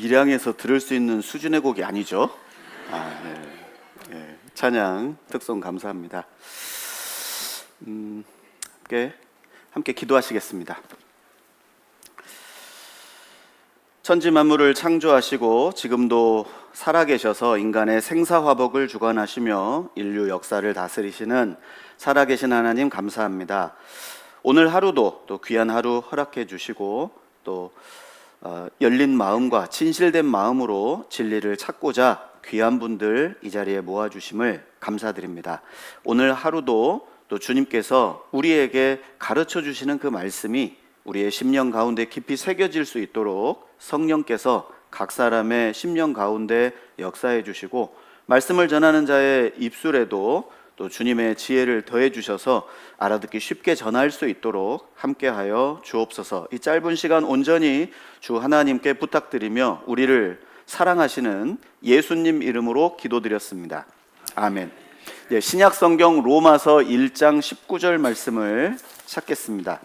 밀양에서 들을 수 있는 수준의 곡이 아니죠. 네. 찬양 특송 감사합니다. 함께 기도하시겠습니다. 천지 만물을 창조하시고 지금도 살아계셔서 인간의 생사화복을 주관하시며 인류 역사를 다스리시는 살아계신 하나님 감사합니다. 오늘 하루도 또 귀한 하루 허락해 주시고 또 열린 마음과 진실된 마음으로 진리를 찾고자 귀한 분들 이 자리에 모아주심을 감사드립니다. 오늘 하루도 또 주님께서 우리에게 가르쳐 주시는 그 말씀이 우리의 심령 가운데 깊이 새겨질 수 있도록 성령께서 각 사람의 심령 가운데 역사해 주시고 말씀을 전하는 자의 입술에도 또 주님의 지혜를 더해 주셔서 알아듣기 쉽게 전할 수 있도록 함께하여 주옵소서. 이 짧은 시간 온전히 주 하나님께 부탁드리며 우리를 사랑하시는 예수님 이름으로 기도드렸습니다. 아멘. 신약 성경 로마서 1장 19절 말씀을 찾겠습니다.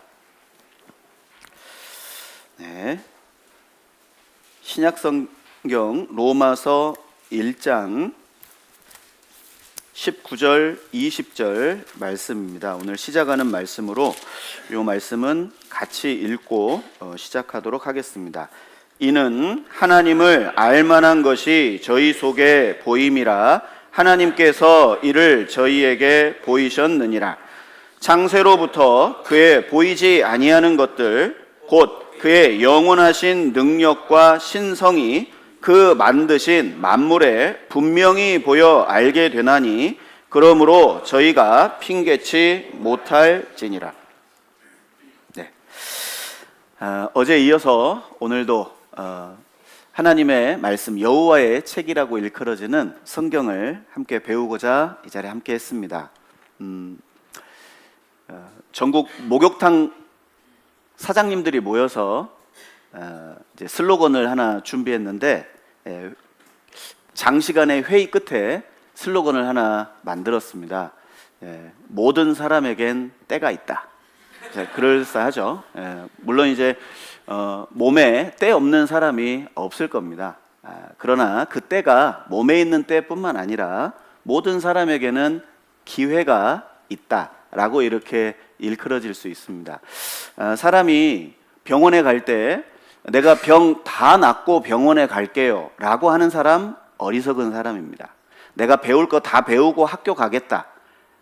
신약 성경 로마서 1장 19절 20절 말씀입니다. 오늘 시작하는 말씀으로 이 말씀은 같이 읽고 시작하도록 하겠습니다. 이는 하나님을 알만한 것이 저희 속에 보임이라 하나님께서 이를 저희에게 보이셨느니라. 창세로부터 그의 보이지 아니하는 것들 곧 그의 영원하신 능력과 신성이 그 만드신 만물에 분명히 보여 알게 되나니 그러므로 저희가 핑계치 못할지니라. 어제 이어서 오늘도 하나님의 말씀 여호와의 책이라고 일컬어지는 성경을 함께 배우고자 이 자리에 함께 했습니다. 전국 목욕탕 사장님들이 모여서 이제 슬로건을 하나 준비했는데 장시간의 회의 끝에 슬로건을 하나 만들었습니다. 모든 사람에겐 때가 있다. 그럴싸하죠. 물론 이제 몸에 때 없는 사람이 없을 겁니다. 그러나 그 때가 몸에 있는 때뿐만 아니라 모든 사람에게는 기회가 있다라고 이렇게 일컬어질 수 있습니다. 사람이 병원에 갈 때 내가 병 다 낫고 병원에 갈게요 라고 하는 사람 어리석은 사람입니다. 내가 배울 거 다 배우고 학교 가겠다,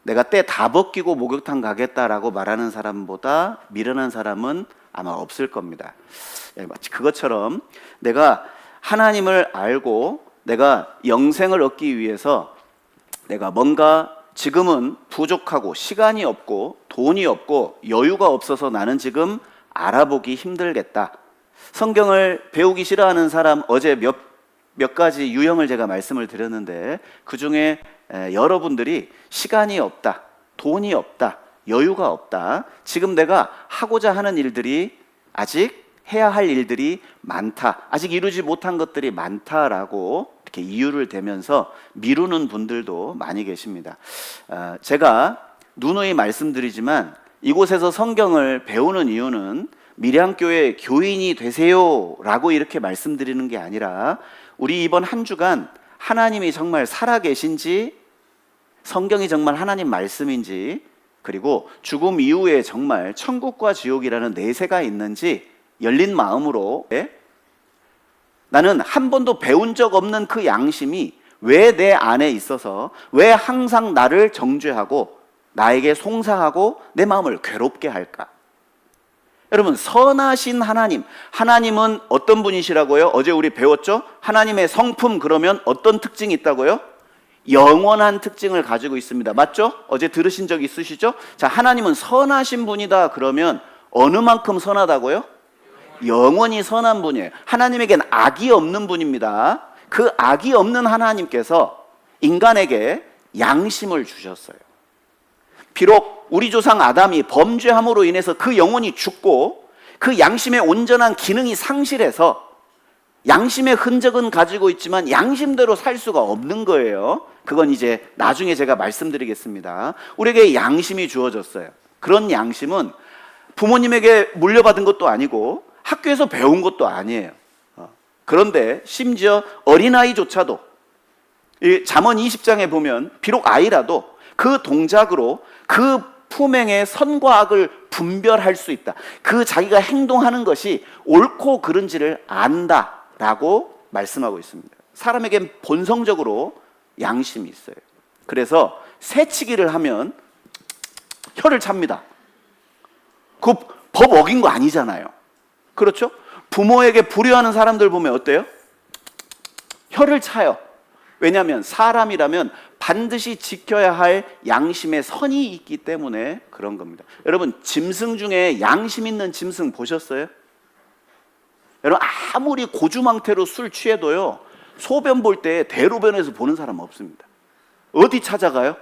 내가 때 다 벗기고 목욕탕 가겠다라고 말하는 사람보다 미련한 사람은 아마 없을 겁니다. 마치 그것처럼 내가 하나님을 알고 내가 영생을 얻기 위해서 내가 뭔가 지금은 부족하고 시간이 없고 돈이 없고 여유가 없어서 나는 지금 알아보기 힘들겠다. 성경을 배우기 싫어하는 사람 어제 몇 가지 유형을 제가 말씀을 드렸는데 그 중에 여러분들이 시간이 없다, 돈이 없다, 여유가 없다, 지금 내가 하고자 하는 일들이 아직 해야 할 일들이 많다, 아직 이루지 못한 것들이 많다라고 이렇게 이유를 대면서 미루는 분들도 많이 계십니다. 제가 누누이 말씀드리지만 이곳에서 성경을 배우는 이유는 밀양교회 교인이 되세요라고 이렇게 말씀드리는 게 아니라 우리 이번 한 주간 하나님이 정말 살아계신지, 성경이 정말 하나님 말씀인지, 그리고 죽음 이후에 정말 천국과 지옥이라는 내세가 있는지 열린 마음으로 나는 한 번도 배운 적 없는 그 양심이 왜 내 안에 있어서 왜 항상 나를 정죄하고 나에게 송사하고 내 마음을 괴롭게 할까? 여러분, 선하신 하나님, 하나님은 어떤 분이시라고요? 어제 우리 배웠죠? 하나님의 성품, 그러면 어떤 특징이 있다고요? 영원한 특징을 가지고 있습니다. 맞죠? 어제 들으신 적 있으시죠? 자, 하나님은 선하신 분이다 그러면 어느 만큼 선하다고요? 영원히 선한 분이에요. 하나님에겐 악이 없는 분입니다. 그 악이 없는 하나님께서 인간에게 양심을 주셨어요. 비록 우리 조상 아담이 범죄함으로 인해서 그 영혼이 죽고 그 양심의 온전한 기능이 상실해서 양심의 흔적은 가지고 있지만 양심대로 살 수가 없는 거예요. 그건 이제 나중에 제가 말씀드리겠습니다. 우리에게 양심이 주어졌어요. 그런 양심은 부모님에게 물려받은 것도 아니고 학교에서 배운 것도 아니에요. 그런데 심지어 어린아이조차도 이 잠언 20장에 보면 비록 아이라도 그 동작으로 그 품행의 선과 악을 분별할 수 있다. 그 자기가 행동하는 것이 옳고 그른지를 안다라고 말씀하고 있습니다. 사람에겐 본성적으로 양심이 있어요. 그래서 새치기를 하면 혀를 찹니다. 그 법 어긴 거 아니잖아요. 그렇죠? 부모에게 불효하는 사람들 보면 어때요? 혀를 차요. 왜냐하면 사람이라면 반드시 지켜야 할 양심의 선이 있기 때문에 그런 겁니다. 여러분, 짐승 중에 양심 있는 짐승 보셨어요? 여러분, 아무리 고주망태로 술 취해도요, 소변 볼 때 대로변에서 보는 사람 없습니다. 어디 찾아가요?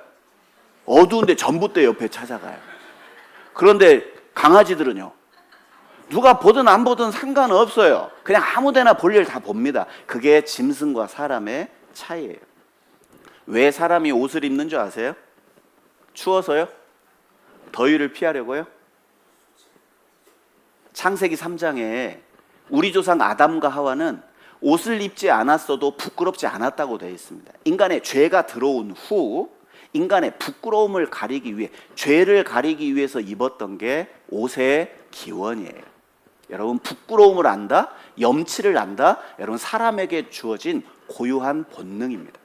어두운데 전봇대 옆에 찾아가요. 그런데 강아지들은요, 누가 보든 안 보든 상관없어요. 그냥 아무데나 볼 일 다 봅니다. 그게 짐승과 사람의 차이예요. 왜 사람이 옷을 입는 줄 아세요? 추워서요? 더위를 피하려고요? 창세기 3장에 우리 조상 아담과 하와는 옷을 입지 않았어도 부끄럽지 않았다고 되어 있습니다. 인간의 죄가 들어온 후 인간의 부끄러움을 가리기 위해, 죄를 가리기 위해서 입었던 게 옷의 기원이에요. 여러분, 부끄러움을 안다, 염치를 안다, 여러분 사람에게 주어진 고유한 본능입니다.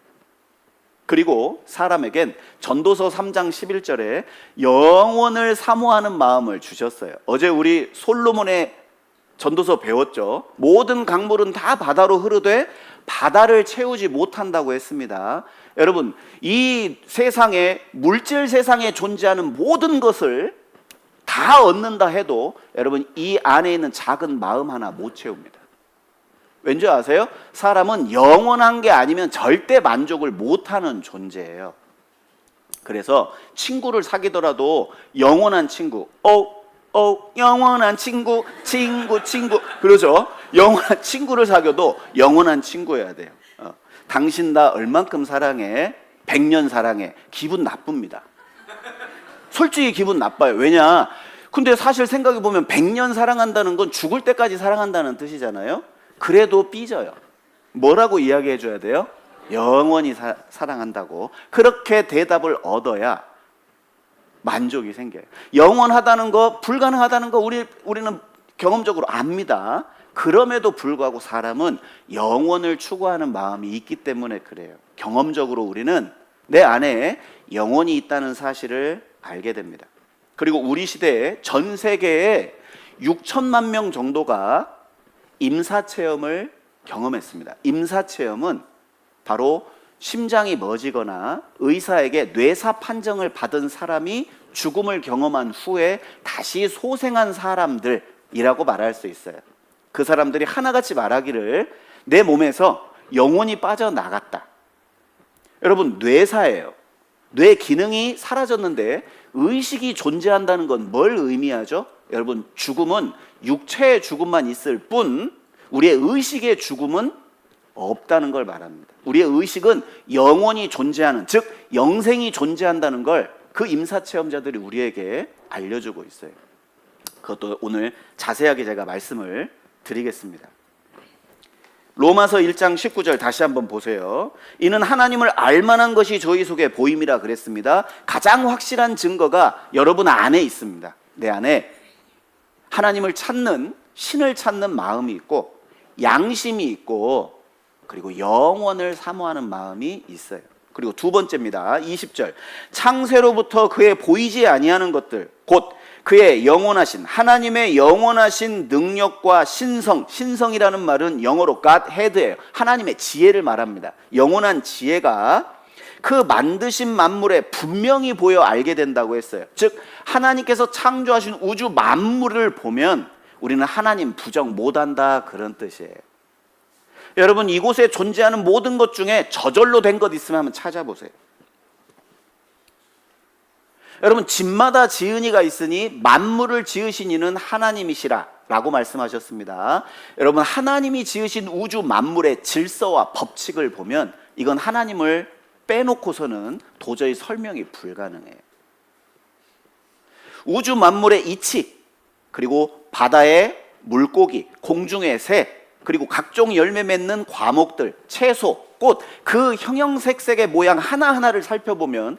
그리고 사람에겐 전도서 3장 11절에 영원을 사모하는 마음을 주셨어요. 어제 우리 솔로몬의 전도서 배웠죠. 모든 강물은 다 바다로 흐르되 바다를 채우지 못한다고 했습니다. 여러분, 이 세상에, 물질 세상에 존재하는 모든 것을 다 얻는다 해도 여러분, 이 안에 있는 작은 마음 하나 못 채웁니다. 왠지 아세요? 사람은 영원한 게 아니면 절대 만족을 못하는 존재예요. 그래서 친구를 사귀더라도 영원한 친구, 영원한 친구, 그러죠? 영원한 친구를 사귀어도 영원한 친구여야 돼요. 당신 나 얼만큼 사랑해? 100년 사랑해. 기분 나쁩니다. 솔직히 기분 나빠요. 왜냐? 근데 사실 생각해보면 100년 사랑한다는 건 죽을 때까지 사랑한다는 뜻이잖아요. 그래도 삐져요. 뭐라고 이야기해 줘야 돼요? 영원히 사랑한다고. 그렇게 대답을 얻어야 만족이 생겨요. 영원하다는 거, 불가능하다는 거 우리는 경험적으로 압니다. 그럼에도 불구하고 사람은 영원을 추구하는 마음이 있기 때문에 그래요. 경험적으로 우리는 내 안에 영혼이 있다는 사실을 알게 됩니다. 그리고 우리 시대에 전 세계에 6천만 명 정도가 임사체험을 경험했습니다. 임사체험은 바로 심장이 멎거나 의사에게 뇌사 판정을 받은 사람이 죽음을 경험한 후에 다시 소생한 사람들이라고 말할 수 있어요. 그 사람들이 하나같이 말하기를 내 몸에서 영혼이 빠져나갔다. 여러분, 뇌사예요. 뇌 기능이 사라졌는데 의식이 존재한다는 건 뭘 의미하죠? 여러분, 죽음은 육체의 죽음만 있을 뿐 우리의 의식의 죽음은 없다는 걸 말합니다. 우리의 의식은 영원히 존재하는, 즉 영생이 존재한다는 걸 그 임사체험자들이 우리에게 알려주고 있어요. 그것도 오늘 자세하게 제가 말씀을 드리겠습니다. 로마서 1장 19절 다시 한번 보세요. 이는 하나님을 알만한 것이 저희 속에 보임이라 그랬습니다. 가장 확실한 증거가 여러분 안에 있습니다. 내 안에 하나님을 찾는, 신을 찾는 마음이 있고 양심이 있고 그리고 영원을 사모하는 마음이 있어요. 그리고 두 번째입니다. 20절. 창세로부터 그의 보이지 아니하는 것들 곧 그의 영원하신, 하나님의 영원하신 능력과 신성이라는 말은 영어로 God head예요. 하나님의 지혜를 말합니다. 영원한 지혜가 그 만드신 만물에 분명히 보여 알게 된다고 했어요. 즉 하나님께서 창조하신 우주 만물을 보면 우리는 하나님 부정 못한다, 그런 뜻이에요. 여러분, 이곳에 존재하는 모든 것 중에 저절로 된 것 있으면 한번 찾아보세요. 여러분, 집마다 지은이가 있으니 만물을 지으신 이는 하나님이시라 라고 말씀하셨습니다. 여러분, 하나님이 지으신 우주 만물의 질서와 법칙을 보면 이건 하나님을 빼놓고서는 도저히 설명이 불가능해요. 우주 만물의 이치, 그리고 바다의 물고기, 공중의 새, 그리고 각종 열매 맺는 과목들, 채소, 꽃, 그 형형색색의 모양 하나하나를 살펴보면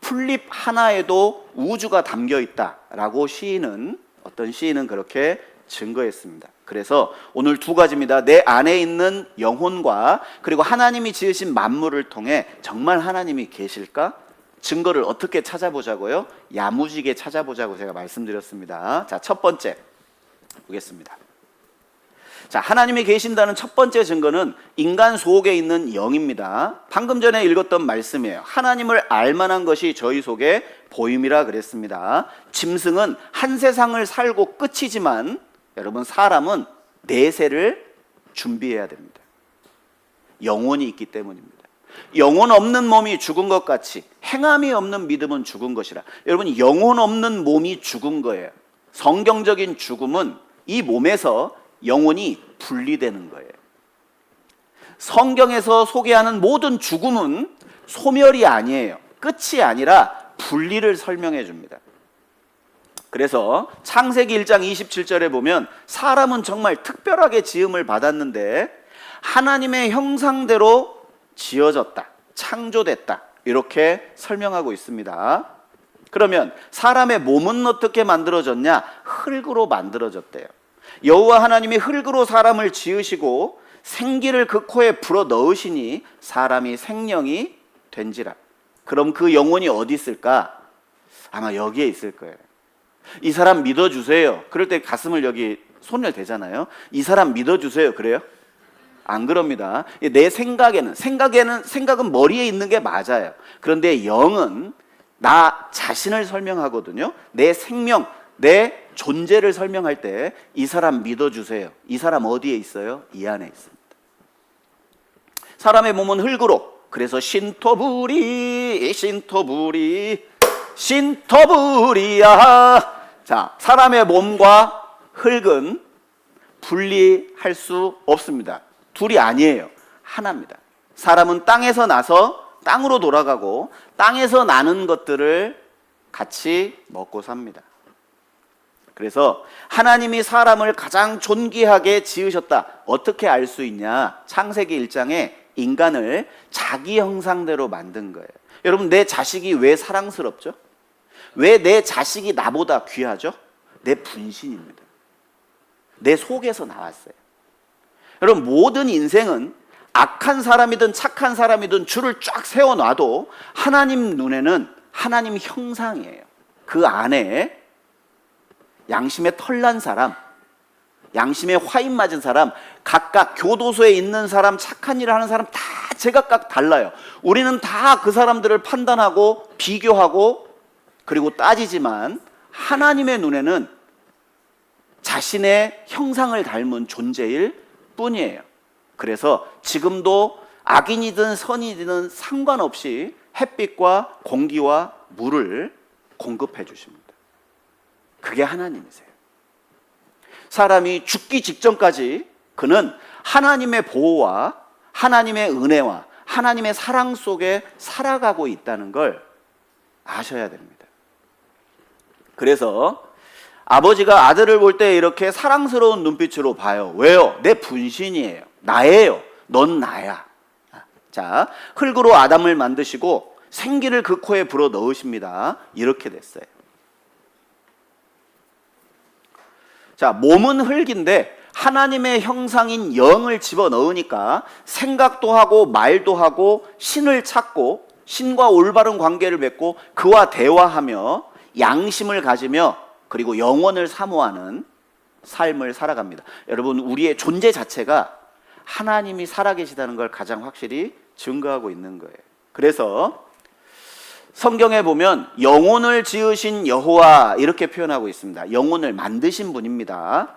풀잎 하나에도 우주가 담겨 있다라고 어떤 시인은 그렇게 증거했습니다. 그래서 오늘 두 가지입니다. 내 안에 있는 영혼과 그리고 하나님이 지으신 만물을 통해 정말 하나님이 계실까? 증거를 어떻게 찾아보자고요? 야무지게 찾아보자고 제가 말씀드렸습니다. 자, 첫 번째 보겠습니다. 자, 하나님이 계신다는 첫 번째 증거는 인간 속에 있는 영입니다. 방금 전에 읽었던 말씀이에요. 하나님을 알만한 것이 저희 속에 보임이라 그랬습니다. 짐승은 한 세상을 살고 끝이지만 여러분, 사람은 내세를 준비해야 됩니다. 영혼이 있기 때문입니다. 영혼 없는 몸이 죽은 것 같이 행함이 없는 믿음은 죽은 것이라. 여러분, 영혼 없는 몸이 죽은 거예요. 성경적인 죽음은 이 몸에서 영혼이 분리되는 거예요. 성경에서 소개하는 모든 죽음은 소멸이 아니에요. 끝이 아니라 분리를 설명해 줍니다. 그래서 창세기 1장 27절에 보면 사람은 정말 특별하게 지음을 받았는데 하나님의 형상대로 지어졌다, 창조됐다, 이렇게 설명하고 있습니다. 그러면 사람의 몸은 어떻게 만들어졌냐? 흙으로 만들어졌대요. 여호와 하나님이 흙으로 사람을 지으시고 생기를 그 코에 불어 넣으시니 사람이 생명이 된지라. 그럼 그 영혼이 어디 있을까? 아마 여기에 있을 거예요. 이 사람 믿어주세요. 그럴 때 가슴을 여기 손을 대잖아요. 이 사람 믿어주세요. 그래요? 안 그럽니다. 내 생각은 머리에 있는 게 맞아요. 그런데 영은 나 자신을 설명하거든요. 내 생명, 내 존재를 설명할 때 이 사람 믿어주세요. 이 사람 어디에 있어요? 이 안에 있습니다. 사람의 몸은 흙으로, 그래서 신토부리야. 자, 사람의 몸과 흙은 분리할 수 없습니다. 둘이 아니에요. 하나입니다. 사람은 땅에서 나서 땅으로 돌아가고 땅에서 나는 것들을 같이 먹고 삽니다. 그래서 하나님이 사람을 가장 존귀하게 지으셨다. 어떻게 알 수 있냐? 창세기 1장에 인간을 자기 형상대로 만든 거예요. 여러분, 내 자식이 왜 사랑스럽죠? 왜 내 자식이 나보다 귀하죠? 내 분신입니다. 내 속에서 나왔어요. 여러분, 모든 인생은 악한 사람이든 착한 사람이든 줄을 쫙 세워놔도 하나님 눈에는 하나님 형상이에요. 그 안에 양심에 털난 사람, 양심에 화인 맞은 사람, 각각 교도소에 있는 사람, 착한 일을 하는 사람 다 제각각 달라요. 우리는 다 그 사람들을 판단하고 비교하고 그리고 따지지만 하나님의 눈에는 자신의 형상을 닮은 존재일 뿐이에요. 그래서 지금도 악인이든 선인이든 상관없이 햇빛과 공기와 물을 공급해 주십니다. 그게 하나님이세요. 사람이 죽기 직전까지 그는 하나님의 보호와 하나님의 은혜와 하나님의 사랑 속에 살아가고 있다는 걸 아셔야 됩니다. 그래서 아버지가 아들을 볼 때 이렇게 사랑스러운 눈빛으로 봐요. 왜요? 내 분신이에요. 나예요. 넌 나야. 자, 흙으로 아담을 만드시고 생기를 그 코에 불어 넣으십니다. 이렇게 됐어요. 자, 몸은 흙인데 하나님의 형상인 영을 집어넣으니까 생각도 하고 말도 하고 신을 찾고 신과 올바른 관계를 맺고 그와 대화하며 양심을 가지며 그리고 영원을 사모하는 삶을 살아갑니다. 여러분, 우리의 존재 자체가 하나님이 살아계시다는 걸 가장 확실히 증거하고 있는 거예요. 그래서 성경에 보면 영혼을 지으신 여호와 이렇게 표현하고 있습니다. 영혼을 만드신 분입니다.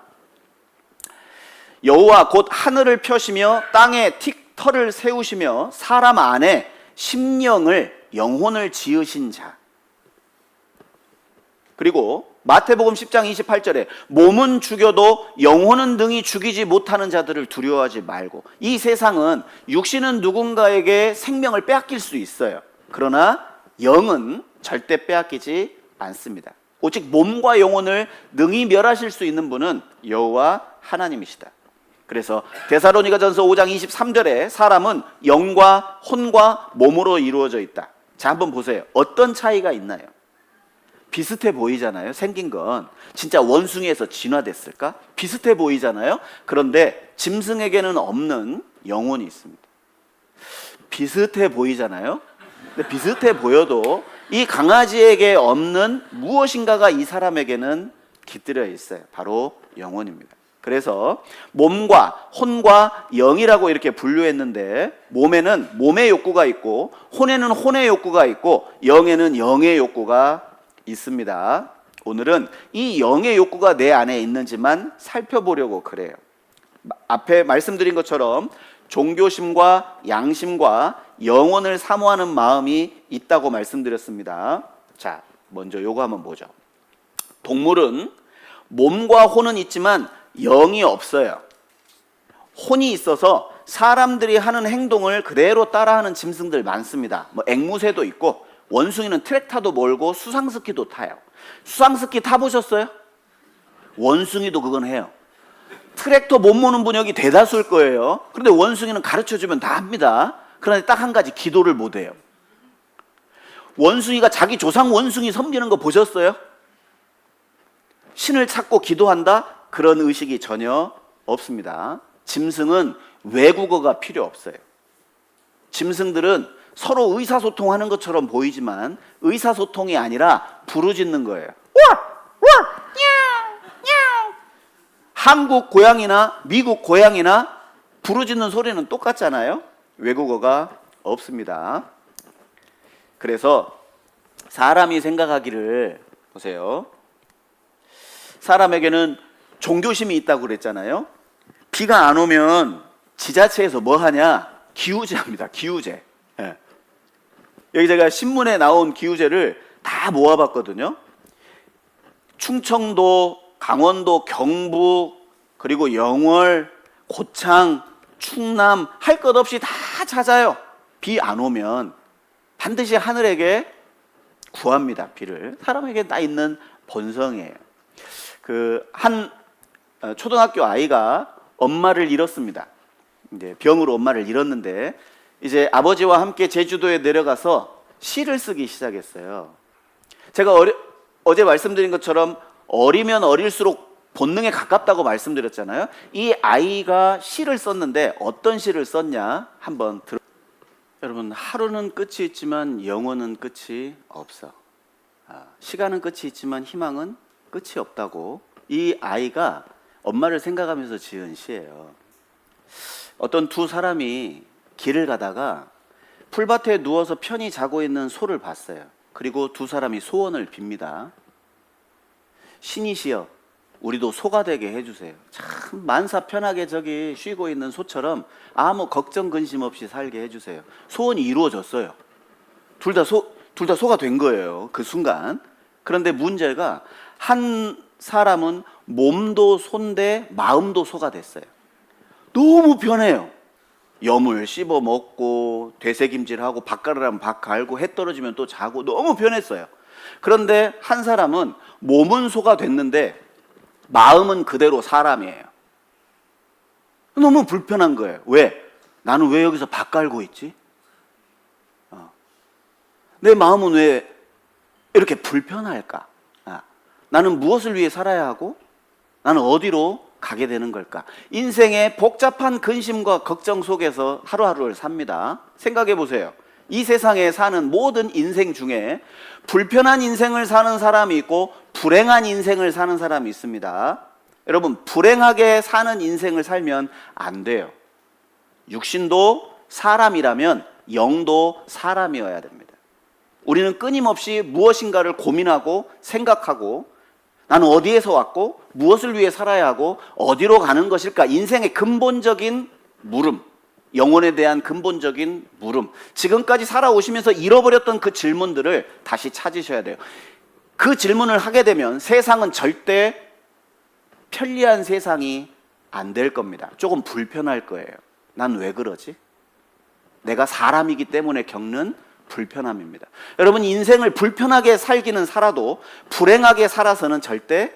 여호와 곧 하늘을 펴시며 땅에 틱털을 세우시며 사람 안에 심령을 영혼을 지으신 자. 그리고 마태복음 10장 28절에 몸은 죽여도 영혼은 능히 죽이지 못하는 자들을 두려워하지 말고. 이 세상은 육신은 누군가에게 생명을 빼앗길 수 있어요. 그러나 영은 절대 빼앗기지 않습니다. 오직 몸과 영혼을 능히 멸하실 수 있는 분은 여호와 하나님이시다. 그래서 데살로니가전서 5장 23절에 사람은 영과 혼과 몸으로 이루어져 있다. 자, 한번 보세요. 어떤 차이가 있나요? 비슷해 보이잖아요. 생긴 건 진짜 원숭이에서 진화됐을까? 비슷해 보이잖아요. 그런데 짐승에게는 없는 영혼이 있습니다. 비슷해 보이잖아요. 근데 비슷해 보여도 이 강아지에게 없는 무엇인가가 이 사람에게는 깃들여 있어요. 바로 영혼입니다. 그래서 몸과 혼과 영이라고 이렇게 분류했는데, 몸에는 몸의 욕구가 있고 혼에는 혼의 욕구가 있고 영에는 영의 욕구가 있습니다. 오늘은 이 영의 욕구가 내 안에 있는지만 살펴보려고 그래요. 앞에 말씀드린 것처럼 종교심과 양심과 영혼을 사모하는 마음이 있다고 말씀드렸습니다. 자, 먼저 요거 한번 보죠. 동물은 몸과 혼은 있지만 영이 없어요. 혼이 있어서 사람들이 하는 행동을 그대로 따라하는 짐승들 많습니다. 뭐 앵무새도 있고, 원숭이는 트랙터도 몰고 수상스키도 타요. 수상스키 타보셨어요? 원숭이도 그건 해요. 트랙터 못 모는 분이 여기 대다수일 거예요. 그런데 원숭이는 가르쳐주면 다 합니다. 그런데 딱 한 가지, 기도를 못 해요. 원숭이가 자기 조상 원숭이 섬기는 거 보셨어요? 신을 찾고 기도한다? 그런 의식이 전혀 없습니다. 짐승은 외국어가 필요 없어요. 짐승들은 서로 의사소통하는 것처럼 보이지만 의사소통이 아니라 부르짖는 거예요. 한국 고양이나 미국 고양이나 부르짖는 소리는 똑같잖아요. 외국어가 없습니다. 그래서 사람이 생각하기를, 보세요. 사람에게는 종교심이 있다고 그랬잖아요. 비가 안 오면 지자체에서 뭐 하냐? 기우제 합니다. 기우제. 예. 여기 제가 신문에 나온 기우제를 다 모아봤거든요. 충청도, 강원도, 경북, 그리고 영월, 고창, 충남, 할 것 없이 다 찾아요. 비 안 오면 반드시 하늘에게 구합니다. 비를. 사람에게 다 있는 본성이에요. 한 초등학교 아이가 엄마를 잃었습니다. 이제 병으로 엄마를 잃었는데, 이제 아버지와 함께 제주도에 내려가서 시를 쓰기 시작했어요. 제가 어제 말씀드린 것처럼 어리면 어릴수록 본능에 가깝다고 말씀드렸잖아요. 이 아이가 시를 썼는데 어떤 시를 썼냐 한번 여러분, 하루는 끝이 있지만 영혼은 끝이 없어. 시간은 끝이 있지만 희망은 끝이 없다고 이 아이가 엄마를 생각하면서 지은 시예요. 어떤 두 사람이 길을 가다가 풀밭에 누워서 편히 자고 있는 소를 봤어요. 그리고 두 사람이 소원을 빕니다. 신이시여, 우리도 소가 되게 해주세요. 참 만사 편하게 저기 쉬고 있는 소처럼 아무 걱정 근심 없이 살게 해주세요. 소원이 이루어졌어요. 둘 다 소가 된 거예요, 그 순간. 그런데 문제가, 한 사람은 몸도 소인데 마음도 소가 됐어요. 너무 편해요. 염을 씹어 먹고 되새김질하고 밥 갈으라면 밥 갈고 해 떨어지면 또 자고 너무 편했어요. 그런데 한 사람은 몸은 소가 됐는데 마음은 그대로 사람이에요. 너무 불편한 거예요. 왜? 나는 왜 여기서 밥 갈고 있지? 내 마음은 왜 이렇게 불편할까? 나는 무엇을 위해 살아야 하고 나는 어디로 가게 되는 걸까? 인생의 복잡한 근심과 걱정 속에서 하루하루를 삽니다. 생각해 보세요. 이 세상에 사는 모든 인생 중에 불편한 인생을 사는 사람이 있고 불행한 인생을 사는 사람이 있습니다. 여러분, 불행하게 사는 인생을 살면 안 돼요. 육신도 사람이라면 영도 사람이어야 됩니다. 우리는 끊임없이 무엇인가를 고민하고 생각하고, 나는 어디에서 왔고 무엇을 위해 살아야 하고 어디로 가는 것일까? 인생의 근본적인 물음, 영혼에 대한 근본적인 물음, 지금까지 살아오시면서 잃어버렸던 그 질문들을 다시 찾으셔야 돼요. 그 질문을 하게 되면 세상은 절대 편리한 세상이 안 될 겁니다. 조금 불편할 거예요. 난 왜 그러지? 내가 사람이기 때문에 겪는 불편함입니다. 여러분, 인생을 불편하게 살기는 살아도 불행하게 살아서는 절대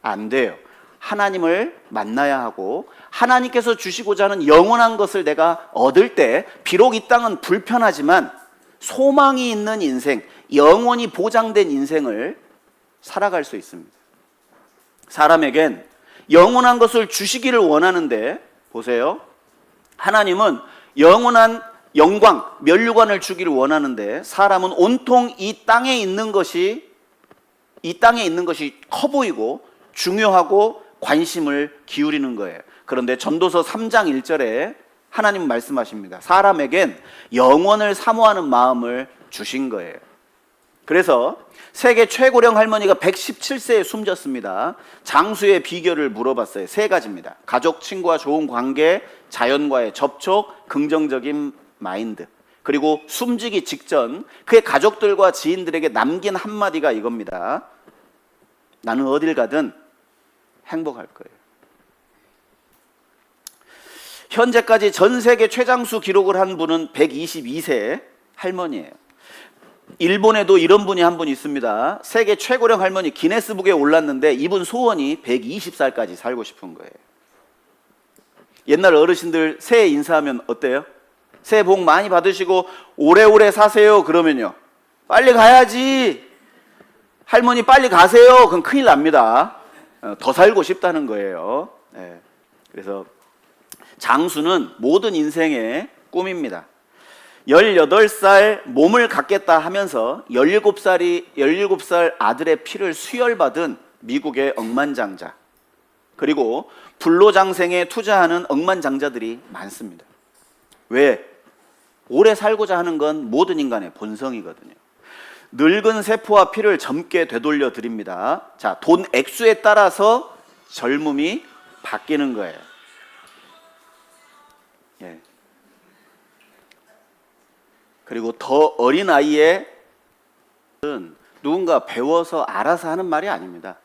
안 돼요. 하나님을 만나야 하고 하나님께서 주시고자 하는 영원한 것을 내가 얻을 때 비록 이 땅은 불편하지만 소망이 있는 인생, 영원히 보장된 인생을 살아갈 수 있습니다. 사람에겐 영원한 것을 주시기를 원하는데 보세요. 하나님은 영원한 영광, 면류관을 주기를 원하는데 사람은 온통 이 땅에 있는 것이 커 보이고 중요하고 관심을 기울이는 거예요. 그런데 전도서 3장 1절에 하나님 말씀하십니다. 사람에겐 영원을 사모하는 마음을 주신 거예요. 그래서 세계 최고령 할머니가 117세에 숨졌습니다. 장수의 비결을 물어봤어요. 세 가지입니다. 가족, 친구와 좋은 관계, 자연과의 접촉, 긍정적인 마인드. 그리고 숨지기 직전 그의 가족들과 지인들에게 남긴 한마디가 이겁니다. 나는 어딜 가든 행복할 거예요. 현재까지 전 세계 최장수 기록을 한 분은 122세 할머니예요. 일본에도 이런 분이 한 분 있습니다. 세계 최고령 할머니 기네스북에 올랐는데 이분 소원이 120살까지 살고 싶은 거예요. 옛날 어르신들 새해 인사하면 어때요? 새해 복 많이 받으시고 오래오래 사세요 그러면요, 빨리 가야지, 할머니 빨리 가세요 그럼 큰일 납니다. 더 살고 싶다는 거예요. 그래서 장수는 모든 인생의 꿈입니다. 18살 몸을 갖겠다 하면서 17살 아들의 피를 수혈받은 미국의 억만장자, 그리고 불로장생에 투자하는 억만장자들이 많습니다. 왜? 오래 살고자 하는 건 모든 인간의 본성이거든요. 늙은 세포와 피를 젊게 되돌려 드립니다. 자, 돈 액수에 따라서 젊음이 바뀌는 거예요. 예. 그리고 더 어린 아이의 누군가 배워서 알아서 하는 말이 아닙니다.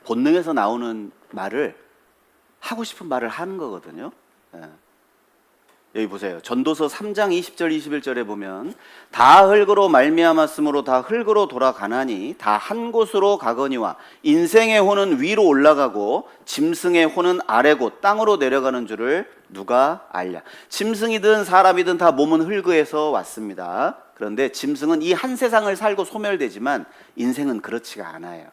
본능에서 나오는 말을, 하고 싶은 말을 하는 거거든요. 여기 보세요. 전도서 3장 20절 21절에 보면 다 흙으로 말미암았으므로 다 흙으로 돌아가나니 다 한 곳으로 가거니와 인생의 혼은 위로 올라가고 짐승의 혼은 아래고 땅으로 내려가는 줄을 누가 알랴. 짐승이든 사람이든 다 몸은 흙에서 왔습니다. 그런데 짐승은 이 한 세상을 살고 소멸되지만 인생은 그렇지가 않아요.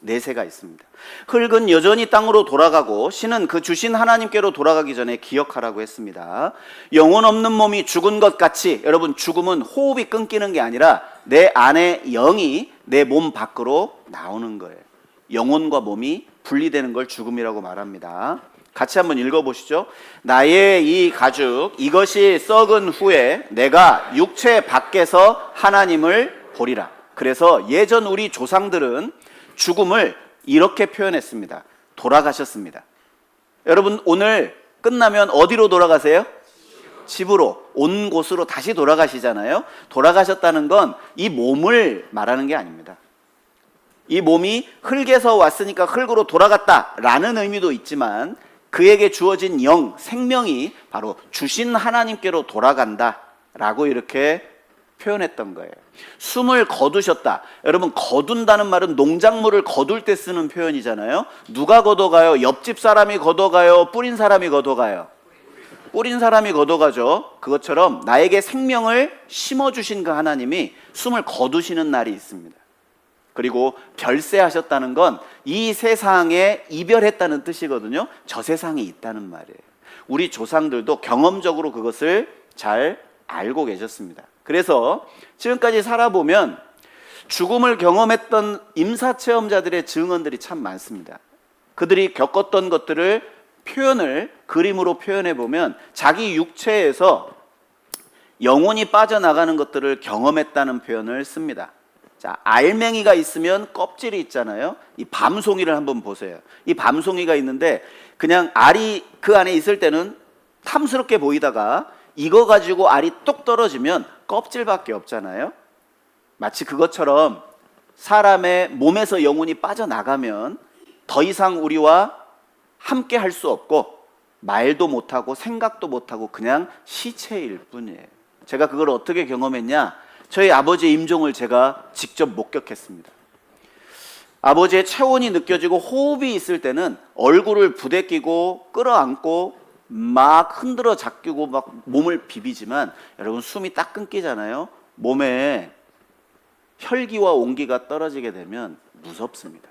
내세가 있습니다. 흙은 여전히 땅으로 돌아가고 신은 그 주신 하나님께로 돌아가기 전에 기억하라고 했습니다. 영혼 없는 몸이 죽은 것 같이, 여러분, 죽음은 호흡이 끊기는 게 아니라 내 안에 영이 내 몸 밖으로 나오는 거예요. 영혼과 몸이 분리되는 걸 죽음이라고 말합니다. 같이 한번 읽어보시죠. 나의 이 가죽 이것이 썩은 후에 내가 육체 밖에서 하나님을 보리라. 그래서 예전 우리 조상들은 죽음을 이렇게 표현했습니다. 돌아가셨습니다. 여러분, 오늘 끝나면 어디로 돌아가세요? 집으로, 온 곳으로 다시 돌아가시잖아요. 돌아가셨다는 건 이 몸을 말하는 게 아닙니다. 이 몸이 흙에서 왔으니까 흙으로 돌아갔다라는 의미도 있지만 그에게 주어진 영, 생명이 바로 주신 하나님께로 돌아간다라고 이렇게 표현했던 거예요. 숨을 거두셨다. 여러분, 거둔다는 말은 농작물을 거둘 때 쓰는 표현이잖아요. 누가 걷어가요? 옆집 사람이 걷어가요? 뿌린 사람이 걷어가요? 뿌린 사람이 걷어가죠. 그것처럼 나에게 생명을 심어주신 그 하나님이 숨을 거두시는 날이 있습니다. 그리고 별세하셨다는 건 이 세상에 이별했다는 뜻이거든요. 저 세상에 있다는 말이에요. 우리 조상들도 경험적으로 그것을 잘 알고 계셨습니다. 그래서 지금까지 살아보면 죽음을 경험했던 임사체험자들의 증언들이 참 많습니다. 그들이 겪었던 것들을 표현을 그림으로 표현해 보면 자기 육체에서 영혼이 빠져나가는 것들을 경험했다는 표현을 씁니다. 자, 알맹이가 있으면 껍질이 있잖아요. 이 밤송이를 한번 보세요. 이 밤송이가 있는데 그냥 알이 그 안에 있을 때는 탐스럽게 보이다가 이거 가지고 알이 뚝 떨어지면 껍질밖에 없잖아요. 마치 그것처럼 사람의 몸에서 영혼이 빠져나가면 더 이상 우리와 함께 할 수 없고 말도 못하고 생각도 못하고 그냥 시체일 뿐이에요. 제가 그걸 어떻게 경험했냐? 저희 아버지의 임종을 제가 직접 목격했습니다. 아버지의 체온이 느껴지고 호흡이 있을 때는 얼굴을 부대끼고 끌어안고 막 흔들어 잡히고 막 몸을 비비지만 여러분 숨이 딱 끊기잖아요. 몸에 혈기와 온기가 떨어지게 되면 무섭습니다.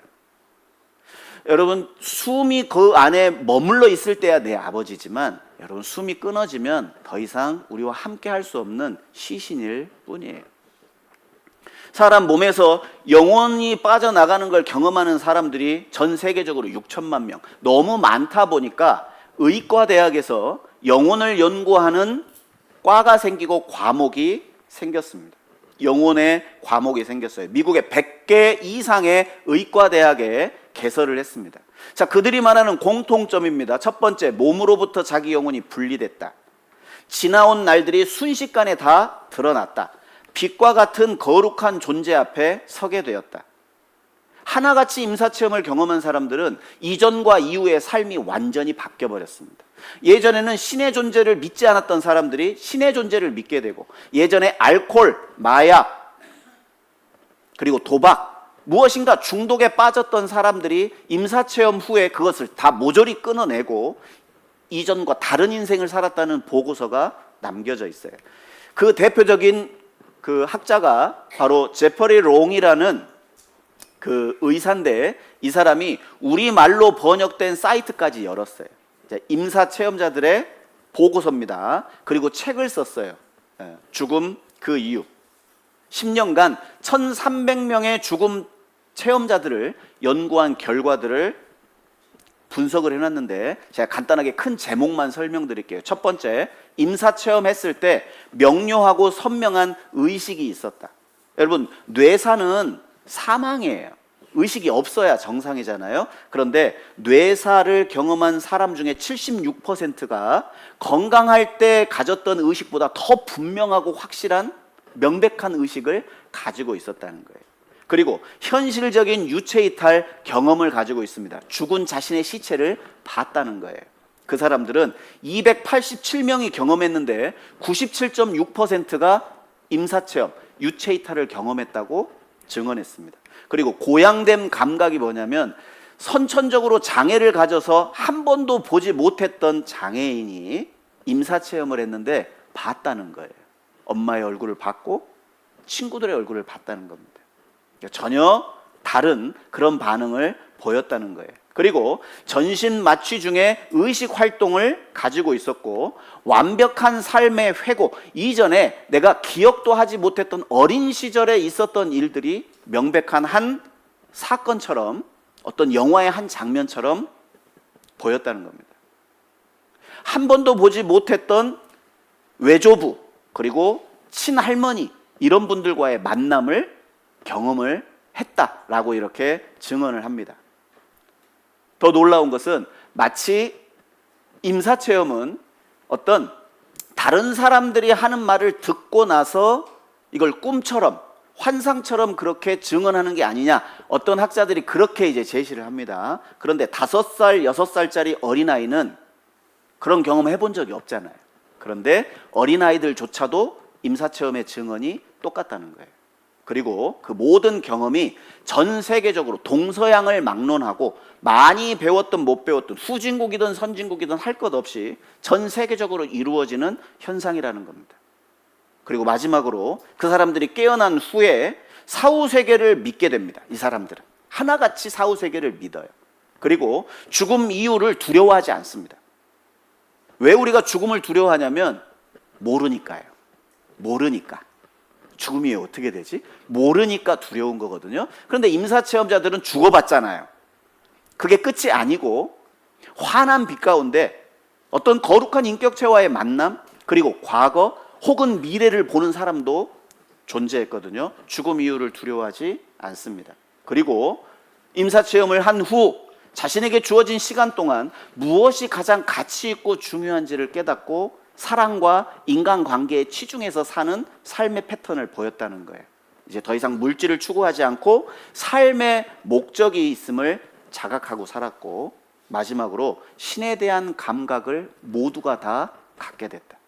여러분 숨이 그 안에 머물러 있을 때야 내 아버지지만 여러분 숨이 끊어지면 더 이상 우리와 함께 할 수 없는 시신일 뿐이에요. 사람 몸에서 영혼이 빠져나가는 걸 경험하는 사람들이 전 세계적으로 6천만 명, 너무 많다 보니까 의과대학에서 영혼을 연구하는 과가 생기고 과목이 생겼습니다. 영혼의 과목이 생겼어요. 미국의 100개 이상의 의과대학에 개설을 했습니다. 자, 그들이 말하는 공통점입니다. 첫 번째, 몸으로부터 자기 영혼이 분리됐다. 지나온 날들이 순식간에 다 드러났다. 빛과 같은 거룩한 존재 앞에 서게 되었다. 하나같이 임사체험을 경험한 사람들은 이전과 이후의 삶이 완전히 바뀌어버렸습니다. 예전에는 신의 존재를 믿지 않았던 사람들이 신의 존재를 믿게 되고, 예전에 알코올, 마약, 그리고 도박, 무엇인가 중독에 빠졌던 사람들이 임사체험 후에 그것을 다 모조리 끊어내고 이전과 다른 인생을 살았다는 보고서가 남겨져 있어요. 그 대표적인 그 학자가 바로 제퍼리 롱이라는 그 의사인데, 이 사람이 우리말로 번역된 사이트까지 열었어요. 임사 체험자들의 보고서입니다. 그리고 책을 썼어요. 죽음 그 이유. 10년간 1300명의 죽음 체험자들을 연구한 결과들을 분석을 해놨는데, 제가 간단하게 큰 제목만 설명드릴게요. 첫 번째, 임사 체험했을 때 명료하고 선명한 의식이 있었다. 여러분, 뇌사는 사망이에요. 의식이 없어야 정상이잖아요. 그런데 뇌사를 경험한 사람 중에 76%가 건강할 때 가졌던 의식보다 더 분명하고 확실한 명백한 의식을 가지고 있었다는 거예요. 그리고 현실적인 유체이탈 경험을 가지고 있습니다. 죽은 자신의 시체를 봤다는 거예요. 그 사람들은 287명이 경험했는데 97.6%가 임사체험, 유체이탈을 경험했다고 증언했습니다. 그리고 고양됨 감각이 뭐냐면, 선천적으로 장애를 가져서 한 번도 보지 못했던 장애인이 임사체험을 했는데 봤다는 거예요. 엄마의 얼굴을 봤고 친구들의 얼굴을 봤다는 겁니다. 전혀 다른 그런 반응을 보였다는 거예요. 그리고 전신 마취 중에 의식 활동을 가지고 있었고, 완벽한 삶의 회고, 이전에 내가 기억도 하지 못했던 어린 시절에 있었던 일들이 명백한 한 사건처럼, 어떤 영화의 한 장면처럼 보였다는 겁니다. 한 번도 보지 못했던 외조부, 그리고 친할머니, 이런 분들과의 만남을 경험을 했다라고 이렇게 증언을 합니다. 더 놀라운 것은, 마치 임사체험은 어떤 다른 사람들이 하는 말을 듣고 나서 이걸 꿈처럼, 환상처럼 그렇게 증언하는 게 아니냐, 어떤 학자들이 그렇게 이제 제시를 합니다. 그런데 5살, 6살짜리 어린아이는 그런 경험을 해본 적이 없잖아요. 그런데 어린아이들조차도 임사체험의 증언이 똑같다는 거예요. 그리고 그 모든 경험이 전 세계적으로 동서양을 막론하고 많이 배웠든 못 배웠든, 후진국이든 선진국이든 할 것 없이 전 세계적으로 이루어지는 현상이라는 겁니다. 그리고 마지막으로 그 사람들이 깨어난 후에 사후세계를 믿게 됩니다. 이 사람들은 하나같이 사후세계를 믿어요. 그리고 죽음 이유를 두려워하지 않습니다. 왜 우리가 죽음을 두려워하냐면 모르니까요. 모르니까. 죽음이 어떻게 되지? 모르니까 두려운 거거든요. 그런데 임사체험자들은 죽어봤잖아요. 그게 끝이 아니고 환한 빛 가운데 어떤 거룩한 인격체와의 만남, 그리고 과거 혹은 미래를 보는 사람도 존재했거든요. 죽음 이유를 두려워하지 않습니다. 그리고 임사체험을 한 후 자신에게 주어진 시간 동안 무엇이 가장 가치 있고 중요한지를 깨닫고 사랑과 인간관계에 치중해서 사는 삶의 패턴을 보였다는 거예요. 이제 더 이상 물질을 추구하지 않고 삶의 목적이 있음을 자각하고 살았고, 마지막으로 신에 대한 감각을 모두가 다 갖게 됐다.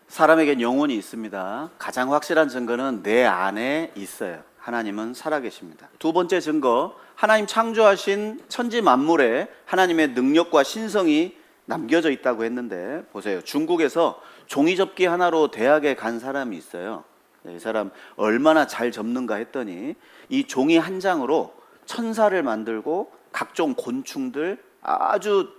사람에겐 영혼이 있습니다. 가장 확실한 증거는 내 안에 있어요. 하나님은 살아계십니다. 두 번째 증거, 하나님 창조하신 천지 만물에 하나님의 능력과 신성이 남겨져 있다고 했는데, 보세요. 중국에서 종이접기 하나로 대학에 간 사람이 있어요. 이 사람 얼마나 잘 접는가 했더니 이 종이 한 장으로 천사를 만들고 각종 곤충들 아주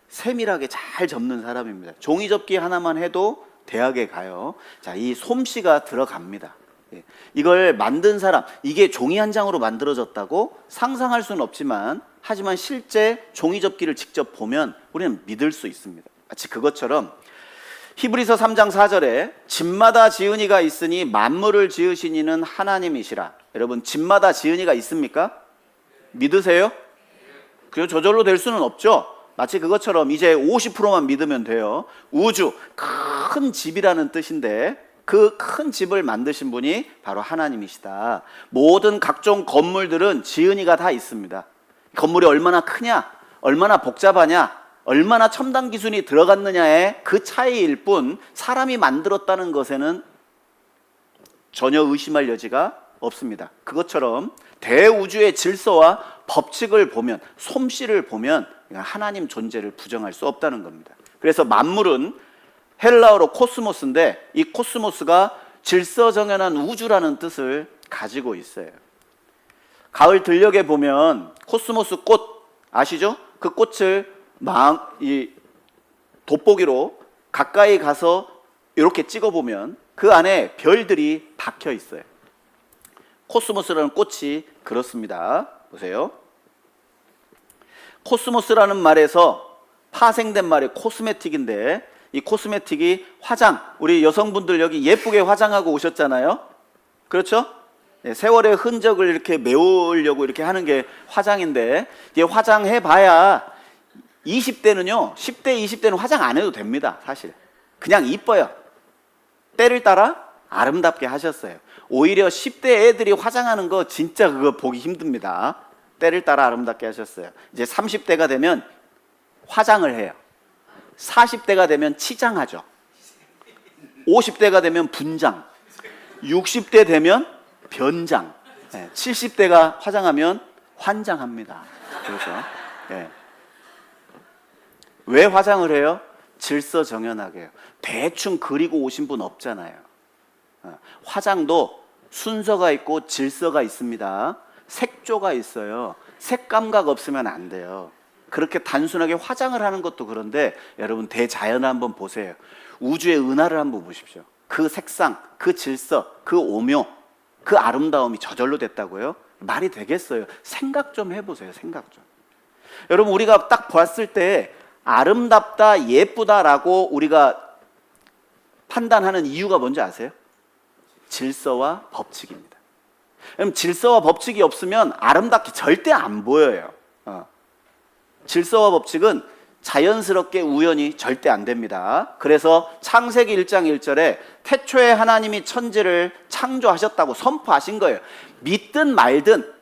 세밀하게 잘 접는 사람입니다. 종이접기 하나만 해도 대학에 가요. 자, 이 솜씨가 들어갑니다. 이걸 만든 사람, 이게 종이 한 장으로 만들어졌다고 상상할 수는 없지만, 하지만 실제 종이접기를 직접 보면 우리는 믿을 수 있습니다. 마치 그것처럼 히브리서 3장 4절에 집마다 지은이가 있으니 만물을 지으신 이는 하나님이시라. 여러분, 집마다 지은이가 있습니까? 믿으세요? 그리고 저절로 될 수는 없죠. 마치 그것처럼 이제 50%만 믿으면 돼요. 우주, 큰 집이라는 뜻인데 그 큰 집을 만드신 분이 바로 하나님이시다. 모든 각종 건물들은 지은이가 다 있습니다. 건물이 얼마나 크냐, 얼마나 복잡하냐, 얼마나 첨단 기술이 들어갔느냐의 그 차이일 뿐, 사람이 만들었다는 것에는 전혀 의심할 여지가 없습니다. 그것처럼 대우주의 질서와 법칙을 보면, 솜씨를 보면 하나님 존재를 부정할 수 없다는 겁니다. 그래서 만물은 헬라어로 코스모스인데, 이 코스모스가 질서정연한 우주라는 뜻을 가지고 있어요. 가을 들녘에 보면 코스모스 꽃 아시죠? 그 꽃을 이 돋보기로 가까이 가서 이렇게 찍어보면 그 안에 별들이 박혀 있어요. 코스모스라는 꽃이 그렇습니다. 보세요. 코스모스라는 말에서 파생된 말이 코스메틱인데, 이 코스메틱이 화장, 우리 여성분들 여기 예쁘게 화장하고 오셨잖아요. 그렇죠? 네, 세월의 흔적을 이렇게 메우려고 이렇게 하는 게 화장인데, 이게 화장해봐야 20대는요, 10대, 20대는 화장 안 해도 됩니다. 사실 그냥 이뻐요. 때를 따라 아름답게 하셨어요. 오히려 10대 애들이 화장하는 거 진짜 그거 보기 힘듭니다. 때를 따라 아름답게 하셨어요. 이제 30대가 되면 화장을 해요. 40대가 되면 치장하죠. 50대가 되면 분장, 60대 되면 변장, 70대가 화장하면 환장합니다. 그렇죠? 네. 왜 화장을 해요? 질서정연하게 해요. 대충 그리고 오신 분 없잖아요. 화장도 순서가 있고 질서가 있습니다. 색조가 있어요. 색감각 없으면 안 돼요. 그렇게 단순하게 화장을 하는 것도 그런데, 여러분 대자연을 한번 보세요. 우주의 은하를 한번 보십시오. 그 색상, 그 질서, 그 오묘, 그 아름다움이 저절로 됐다고요? 말이 되겠어요? 생각 좀 해보세요. 생각 좀. 여러분, 우리가 딱 봤을 때 아름답다, 예쁘다라고 우리가 판단하는 이유가 뭔지 아세요? 질서와 법칙입니다. 그럼 질서와 법칙이 없으면 아름답게 절대 안 보여요. 질서와 법칙은 자연스럽게 우연히 절대 안 됩니다. 그래서 창세기 1장 1절에 태초에 하나님이 천지를 창조하셨다고 선포하신 거예요. 믿든 말든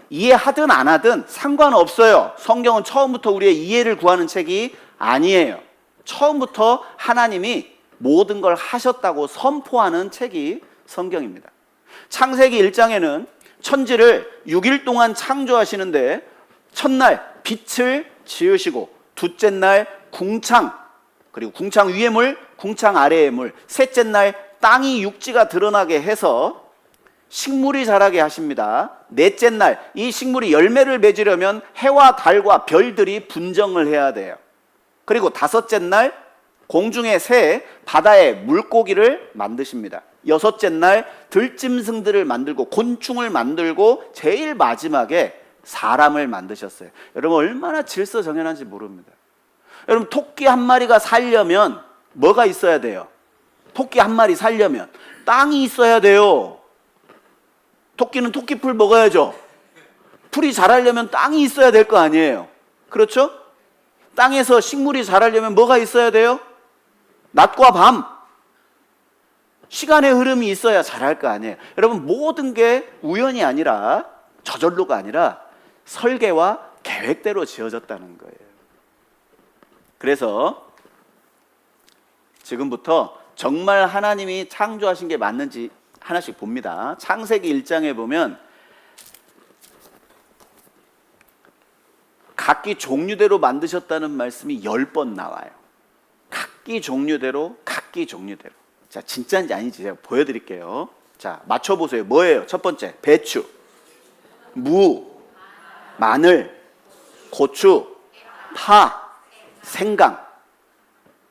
이해하든 안 하든 상관없어요. 성경은 처음부터 우리의 이해를 구하는 책이 아니에요. 처음부터 하나님이 모든 걸 하셨다고 선포하는 책이 성경입니다. 창세기 1장에는 천지를 6일 동안 창조하시는데, 첫날 빛을 지으시고, 둘째 날 궁창, 그리고 궁창 위의 물, 궁창 아래의 물, 셋째 날 땅이 육지가 드러나게 해서 식물이 자라게 하십니다. 넷째 날 이 식물이 열매를 맺으려면 해와 달과 별들이 분정을 해야 돼요. 그리고 다섯째 날 공중의 새, 바다의 물고기를 만드십니다. 여섯째 날 들짐승들을 만들고 곤충을 만들고 제일 마지막에 사람을 만드셨어요. 여러분 얼마나 질서정연한지 모릅니다. 여러분 토끼 한 마리가 살려면 뭐가 있어야 돼요? 토끼 한 마리 살려면 땅이 있어야 돼요. 토끼는 토끼풀 먹어야죠. 풀이 자라려면 땅이 있어야 될 거 아니에요. 그렇죠? 땅에서 식물이 자라려면 뭐가 있어야 돼요? 낮과 밤, 시간의 흐름이 있어야 자랄 거 아니에요. 여러분 모든 게 우연이 아니라, 저절로가 아니라 설계와 계획대로 지어졌다는 거예요. 그래서 지금부터 정말 하나님이 창조하신 게 맞는지 하나씩 봅니다. 창세기 1장에 보면 각기 종류대로 만드셨다는 말씀이 10번 나와요. 각기 종류대로, 각기 종류대로. 자, 진짜인지 아닌지 제가 보여드릴게요. 자, 맞춰보세요. 뭐예요? 첫 번째, 배추, 무, 마늘, 고추, 파, 생강.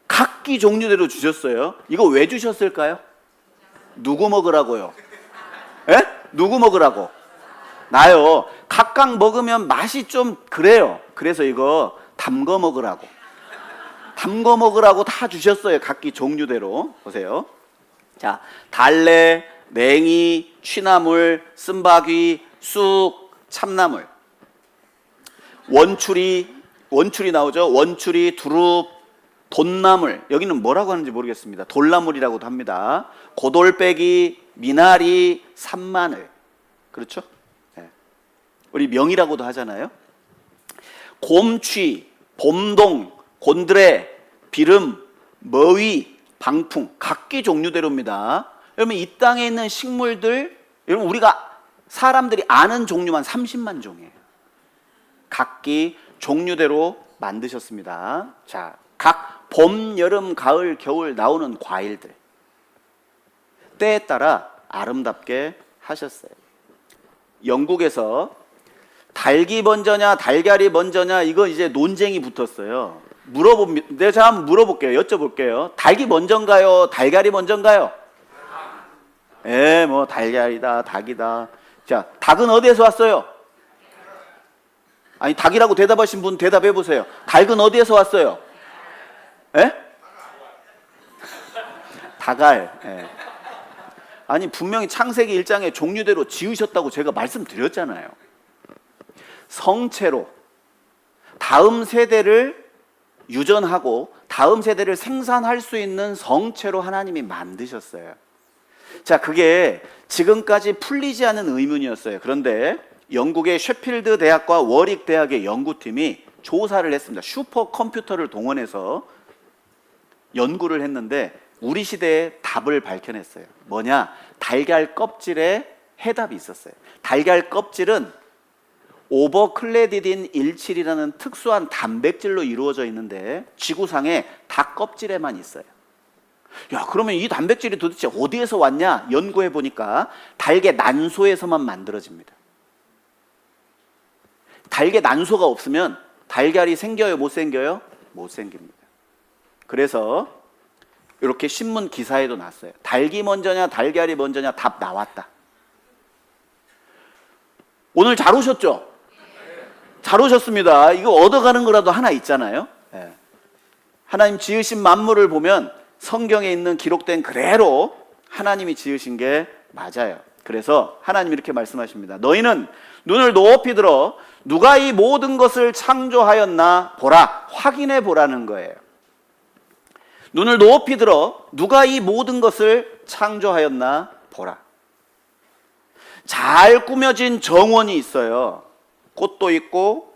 각기 종류대로 주셨어요. 이거 왜 주셨을까요? 누구 먹으라고요? 예? 누구 먹으라고? 나요. 각각 먹으면 맛이 좀 그래요. 그래서 이거 담궈 먹으라고. 담궈 먹으라고 다 주셨어요. 각기 종류대로. 보세요. 자, 달래, 냉이, 취나물, 쓴바귀, 쑥, 참나물. 원추리 나오죠. 원추리, 두릅, 돈나물. 여기는 뭐라고 하는지 모르겠습니다. 돌나물이라고도 합니다. 고돌빼기, 미나리, 산마늘. 그렇죠? 네. 우리 명이라고도 하잖아요. 곰취, 봄동, 곤드레, 비름, 머위, 방풍. 각기 종류대로입니다. 여러분, 이 땅에 있는 식물들, 여러분, 우리가 사람들이 아는 종류만 30만 종이에요. 각기 종류대로 만드셨습니다. 자, 각 봄, 여름, 가을, 겨울 나오는 과일들 때에 따라 아름답게 하셨어요. 영국에서 닭이 먼저냐 달걀이 먼저냐 이거 이제 논쟁이 붙었어요. 내가 한번 물어볼게요. 여쭤볼게요. 닭이 먼저인가요? 달걀이 먼저인가요? 예, 뭐 달걀이다, 닭이다. 자, 닭은 어디에서 왔어요? 아니, 닭이라고 대답하신 분 대답해 보세요. 닭은 어디에서 왔어요? 예? 닭알. 예. 아니, 분명히 창세기 1장에 종류대로 지으셨다고 제가 말씀드렸잖아요. 성체로 다음 세대를 유전하고 다음 세대를 생산할 수 있는 성체로 하나님이 만드셨어요. 자, 그게 지금까지 풀리지 않은 의문이었어요. 그런데 영국의 셰필드 대학과 워릭 대학의 연구팀이 조사를 했습니다. 슈퍼컴퓨터를 동원해서 연구를 했는데 우리 시대의 답을 밝혀냈어요. 뭐냐? 달걀 껍질에 해답이 있었어요. 달걀 껍질은 오버클레디딘 17이라는 특수한 단백질로 이루어져 있는데 지구상에 닭 껍질에만 있어요. 야, 그러면 이 단백질이 도대체 어디에서 왔냐? 연구해 보니까 닭의 난소에서만 만들어집니다. 닭의 난소가 없으면 달걀이 생겨요? 못 생겨요? 못 생깁니다. 그래서 이렇게 신문 기사에도 났어요. 닭이 먼저냐 달걀이 먼저냐 답 나왔다. 오늘 잘 오셨죠? 잘 오셨습니다. 이거 얻어가는 거라도 하나 있잖아요. 네. 하나님 지으신 만물을 보면 성경에 있는 기록된 그대로 하나님이 지으신 게 맞아요. 그래서 하나님이 이렇게 말씀하십니다. 너희는 눈을 높이 들어 누가 이 모든 것을 창조하였나 보라. 확인해 보라는 거예요. 눈을 높이 들어 누가 이 모든 것을 창조하였나 보라. 잘 꾸며진 정원이 있어요. 꽃도 있고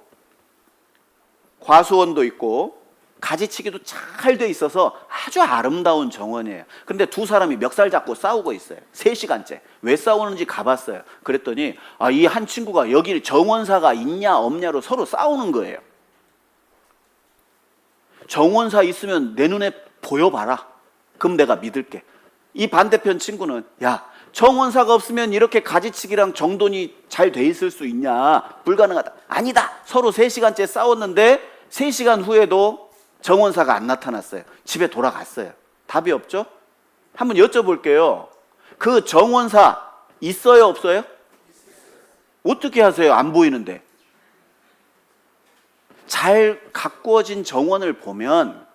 과수원도 있고 가지치기도 잘 돼 있어서 아주 아름다운 정원이에요. 근데 두 사람이 멱살 잡고 싸우고 있어요. 3시간째. 왜 싸우는지 가봤어요. 그랬더니 이 한 친구가 여기 정원사가 있냐 없냐로 서로 싸우는 거예요. 정원사 있으면 내 눈에 보여봐라. 그럼 내가 믿을게. 이 반대편 친구는 야, 정원사가 없으면 이렇게 가지치기랑 정돈이 잘 돼 있을 수 있냐? 불가능하다. 아니다. 서로 3시간째 싸웠는데 3시간 후에도 정원사가 안 나타났어요. 집에 돌아갔어요. 답이 없죠? 한번 여쭤볼게요. 그 정원사 있어요, 없어요? 어떻게 하세요? 안 보이는데. 잘 가꾸어진 정원을 보면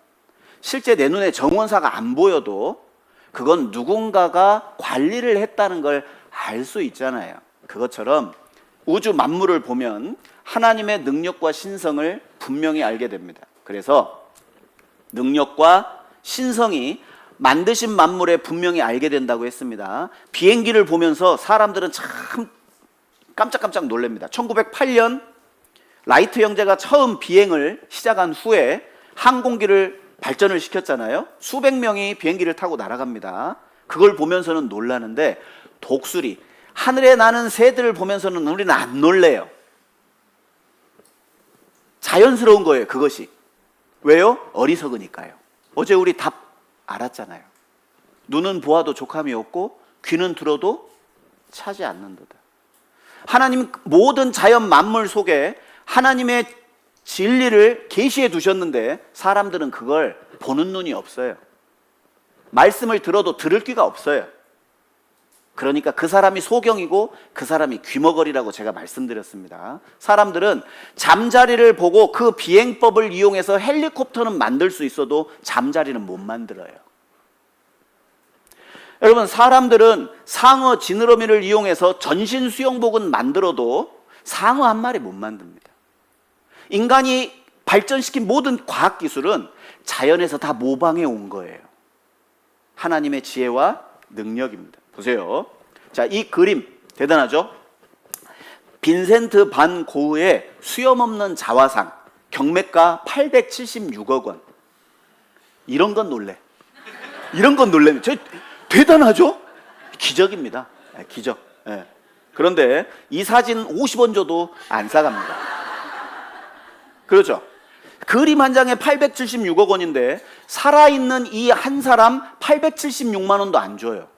실제 내 눈에 정원사가 안 보여도 그건 누군가가 관리를 했다는 걸 알 수 있잖아요. 그것처럼 우주 만물을 보면 하나님의 능력과 신성을 분명히 알게 됩니다. 그래서 능력과 신성이 만드신 만물에 분명히 알게 된다고 했습니다. 비행기를 보면서 사람들은 참 깜짝깜짝 놀랍니다. 1908년 라이트 형제가 처음 비행을 시작한 후에 항공기를 발전을 시켰잖아요. 수백 명이 비행기를 타고 날아갑니다. 그걸 보면서는 놀라는데 독수리, 하늘에 나는 새들을 보면서는 우리는 안 놀래요. 자연스러운 거예요, 그것이. 왜요? 어리석으니까요. 어제 우리 답 알았잖아요. 눈은 보아도 족함이 없고 귀는 들어도 차지 않는도다. 하나님 모든 자연 만물 속에 하나님의 진리를 계시해 두셨는데 사람들은 그걸 보는 눈이 없어요. 말씀을 들어도 들을 귀가 없어요. 그러니까 그 사람이 소경이고 그 사람이 귀머거리라고 제가 말씀드렸습니다. 사람들은 잠자리를 보고 그 비행법을 이용해서 헬리콥터는 만들 수 있어도 잠자리는 못 만들어요. 여러분, 사람들은 상어 지느러미를 이용해서 전신 수영복은 만들어도 상어 한 마리 못 만듭니다. 인간이 발전시킨 모든 과학기술은 자연에서 다 모방해 온 거예요. 하나님의 지혜와 능력입니다. 보세요. 자, 이 그림 대단하죠? 빈센트 반 고흐의 수염 없는 자화상, 경매가 876억 원. 이런 건 놀래. 이런 건 놀래면 대단하죠? 기적입니다. 기적. 네. 그런데 이 사진 50원 줘도 안 사갑니다. 그렇죠? 그림 한 장에 876억 원인데 살아있는 이 한 사람 876만 원도 안 줘요.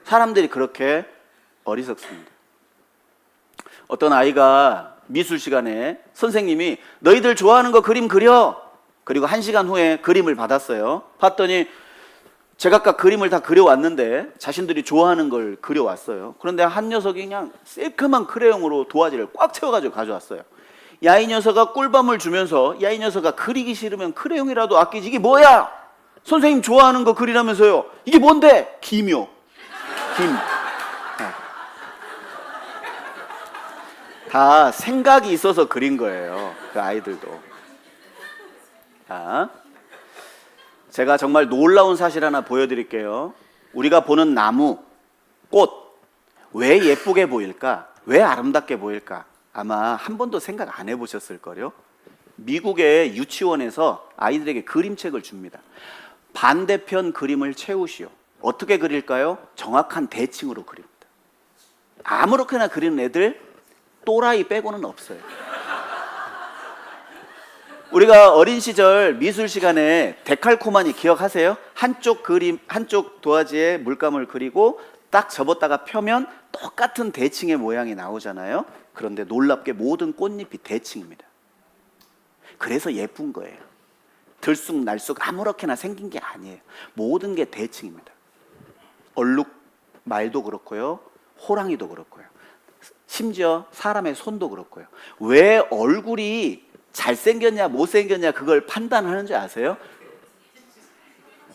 사람들이 그렇게 어리석습니다. 어떤 아이가 미술 시간에 선생님이 너희들 좋아하는 거 그림 그려. 그리고 1시간 후에 그림을 받았어요. 봤더니 제각각 그림을 다 그려왔는데 자신들이 좋아하는 걸 그려왔어요. 그런데 한 녀석이 그냥 새까만 크레용으로 도화지를 꽉 채워가지고 가져왔어요. 야, 이 녀석아 꿀밤을 주면서 야, 이 녀석아 그리기 싫으면 크레용이라도 아끼지. 이게 뭐야? 선생님 좋아하는 거 그리라면서요. 이게 뭔데? 김이요. 김. 다 생각이 있어서 그린 거예요. 그 아이들도. 자, 제가 정말 놀라운 사실 하나 보여드릴게요. 우리가 보는 나무, 꽃, 왜 예쁘게 보일까? 왜 아름답게 보일까? 아마 한 번도 생각 안 해보셨을걸요? 미국의 유치원에서 아이들에게 그림책을 줍니다. 반대편 그림을 채우시오. 어떻게 그릴까요? 정확한 대칭으로 그립니다. 아무렇게나 그리는 애들 또라이 빼고는 없어요. 우리가 어린 시절 미술 시간에 데칼코마니 기억하세요? 한쪽 그림, 한쪽 도화지에 물감을 그리고 딱 접었다가 펴면 똑같은 대칭의 모양이 나오잖아요. 그런데 놀랍게 모든 꽃잎이 대칭입니다. 그래서 예쁜 거예요. 들쑥날쑥 아무렇게나 생긴 게 아니에요. 모든 게 대칭입니다. 얼룩 말도 그렇고요. 호랑이도 그렇고요. 심지어 사람의 손도 그렇고요. 왜 얼굴이 잘생겼냐 못생겼냐 그걸 판단하는 줄 아세요?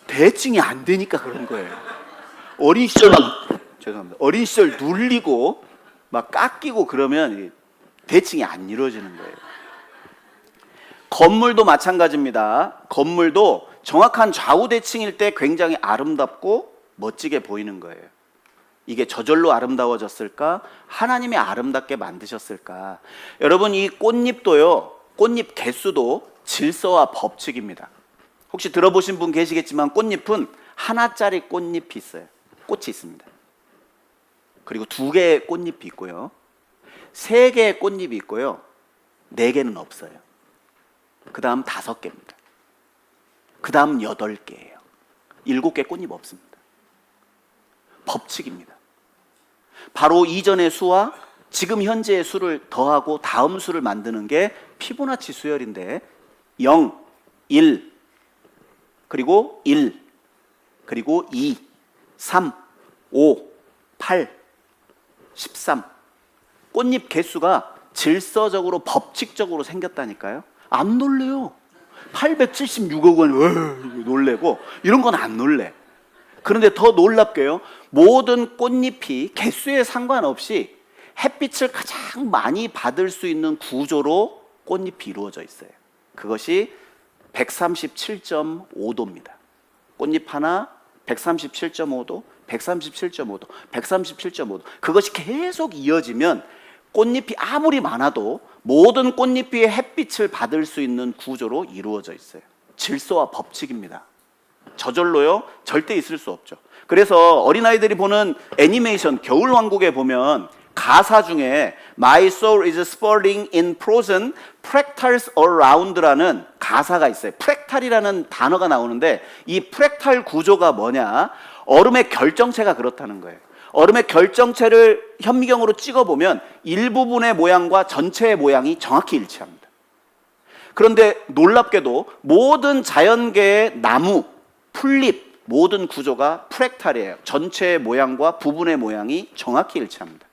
대칭이 안 되니까 그런 거예요. 어린 시절 죄송합니다. 어린 시절 눌리고 막 깎이고 그러면 대칭이 안 이루어지는 거예요. 건물도 마찬가지입니다. 건물도 정확한 좌우 대칭일 때 굉장히 아름답고 멋지게 보이는 거예요. 이게 저절로 아름다워졌을까? 하나님이 아름답게 만드셨을까? 여러분, 이 꽃잎도요, 꽃잎 개수도 질서와 법칙입니다. 혹시 들어보신 분 계시겠지만 꽃잎은 하나짜리 꽃잎이 있어요. 꽃이 있습니다. 그리고 2개의 꽃잎이 있고요. 3개의 꽃잎이 있고요. 4개는 없어요. 그 다음 5개입니다. 그 다음 8개예요. 7개 꽃잎 없습니다. 법칙입니다. 바로 이전의 수와 지금 현재의 수를 더하고 다음 수를 만드는 게 피보나치 수열인데 0, 1, 그리고 1, 그리고 2, 3, 5, 8, 13. 꽃잎 개수가 질서적으로 법칙적으로 생겼다니까요. 안 놀래요. 876억 원 놀래고 이런 건 안 놀래. 그런데 더 놀랍게요. 모든 꽃잎이 개수에 상관없이 햇빛을 가장 많이 받을 수 있는 구조로 꽃잎이 이루어져 있어요. 그것이 137.5도입니다. 꽃잎 하나 137.5도, 137.5도, 137.5도. 그것이 계속 이어지면 꽃잎이 아무리 많아도 모든 꽃잎이 햇빛을 받을 수 있는 구조로 이루어져 있어요. 질서와 법칙입니다. 저절로요? 절대 있을 수 없죠. 그래서 어린아이들이 보는 애니메이션 겨울왕국에 보면 가사 중에 My soul is sprawling in frozen fractals around라는 가사가 있어요. 프랙탈이라는 단어가 나오는데 이 프랙탈 구조가 뭐냐? 얼음의 결정체가 그렇다는 거예요. 얼음의 결정체를 현미경으로 찍어보면 일부분의 모양과 전체의 모양이 정확히 일치합니다. 그런데 놀랍게도 모든 자연계의 나무, 풀잎, 모든 구조가 프랙탈이에요. 전체의 모양과 부분의 모양이 정확히 일치합니다.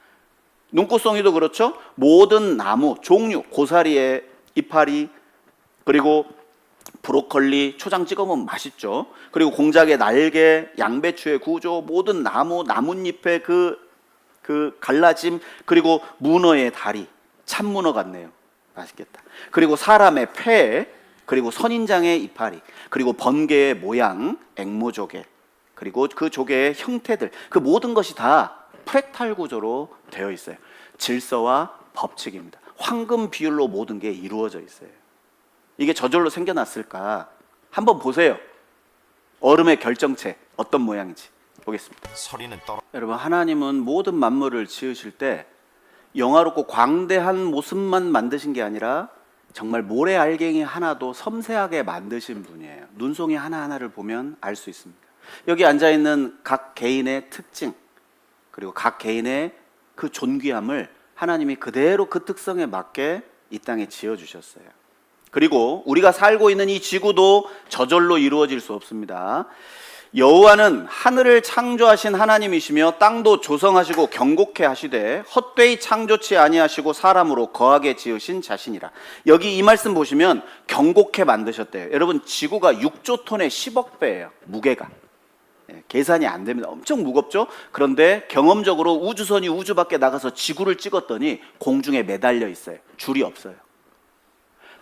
눈꽃송이도 그렇죠. 모든 나무, 종류, 고사리의 이파리, 그리고 브로콜리, 초장 찍어보면 맛있죠. 그리고 공작의 날개, 양배추의 구조, 모든 나무, 나뭇잎의 그 갈라짐, 그리고 문어의 다리, 참문어 같네요. 맛있겠다. 그리고 사람의 폐, 그리고 선인장의 이파리, 그리고 번개의 모양, 앵무조개, 그리고 그 조개의 형태들, 그 모든 것이 다 프랙탈 구조로 되어 있어요. 질서와 법칙입니다. 황금 비율로 모든 게 이루어져 있어요. 이게 저절로 생겨났을까? 한번 보세요. 얼음의 결정체 어떤 모양인지 보겠습니다. 여러분, 하나님은 모든 만물을 지으실 때 영화롭고 광대한 모습만 만드신 게 아니라 정말 모래 알갱이 하나도 섬세하게 만드신 분이에요. 눈송이 하나하나를 보면 알 수 있습니다. 여기 앉아있는 각 개인의 특징, 그리고 각 개인의 그 존귀함을 하나님이 그대로 그 특성에 맞게 이 땅에 지어주셨어요. 그리고 우리가 살고 있는 이 지구도 저절로 이루어질 수 없습니다. 여호와는 하늘을 창조하신 하나님이시며 땅도 조성하시고 경곡케 하시되 헛되이 창조치 아니하시고 사람으로 거하게 지으신 자신이라. 여기 이 말씀 보시면 경곡케 만드셨대요. 여러분, 지구가 6조 톤의 10억 배예요. 무게가. 계산이 안 됩니다. 엄청 무겁죠? 그런데 경험적으로 우주선이 우주 밖에 나가서 지구를 찍었더니 공중에 매달려 있어요. 줄이 없어요.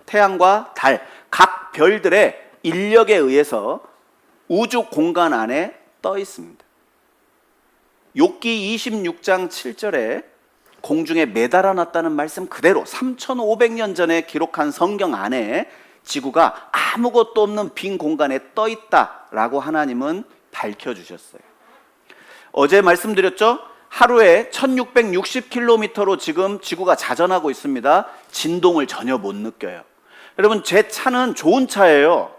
태양과 달, 각 별들의 인력에 의해서 우주 공간 안에 떠 있습니다. 욥기 26장 7절에 공중에 매달아 놨다는 말씀 그대로 3,500년 전에 기록한 성경 안에 지구가 아무것도 없는 빈 공간에 떠 있다라고 하나님은 밝혀주셨어요. 어제 말씀드렸죠? 하루에 1660km로 지금 지구가 자전하고 있습니다. 진동을 전혀 못 느껴요. 여러분, 제 차는 좋은 차예요.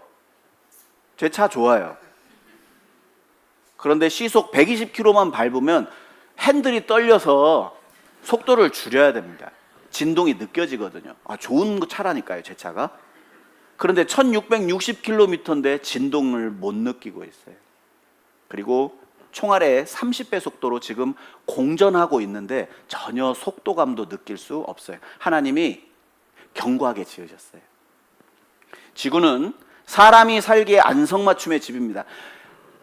제 차 좋아요. 그런데 시속 120km만 밟으면 핸들이 떨려서 속도를 줄여야 됩니다. 진동이 느껴지거든요. 좋은 차라니까요, 제 차가. 그런데 1660km인데 진동을 못 느끼고 있어요. 그리고 총알의 30배 속도로 지금 공전하고 있는데 전혀 속도감도 느낄 수 없어요. 하나님이 견고하게 지으셨어요. 지구는 사람이 살기에 안성맞춤의 집입니다.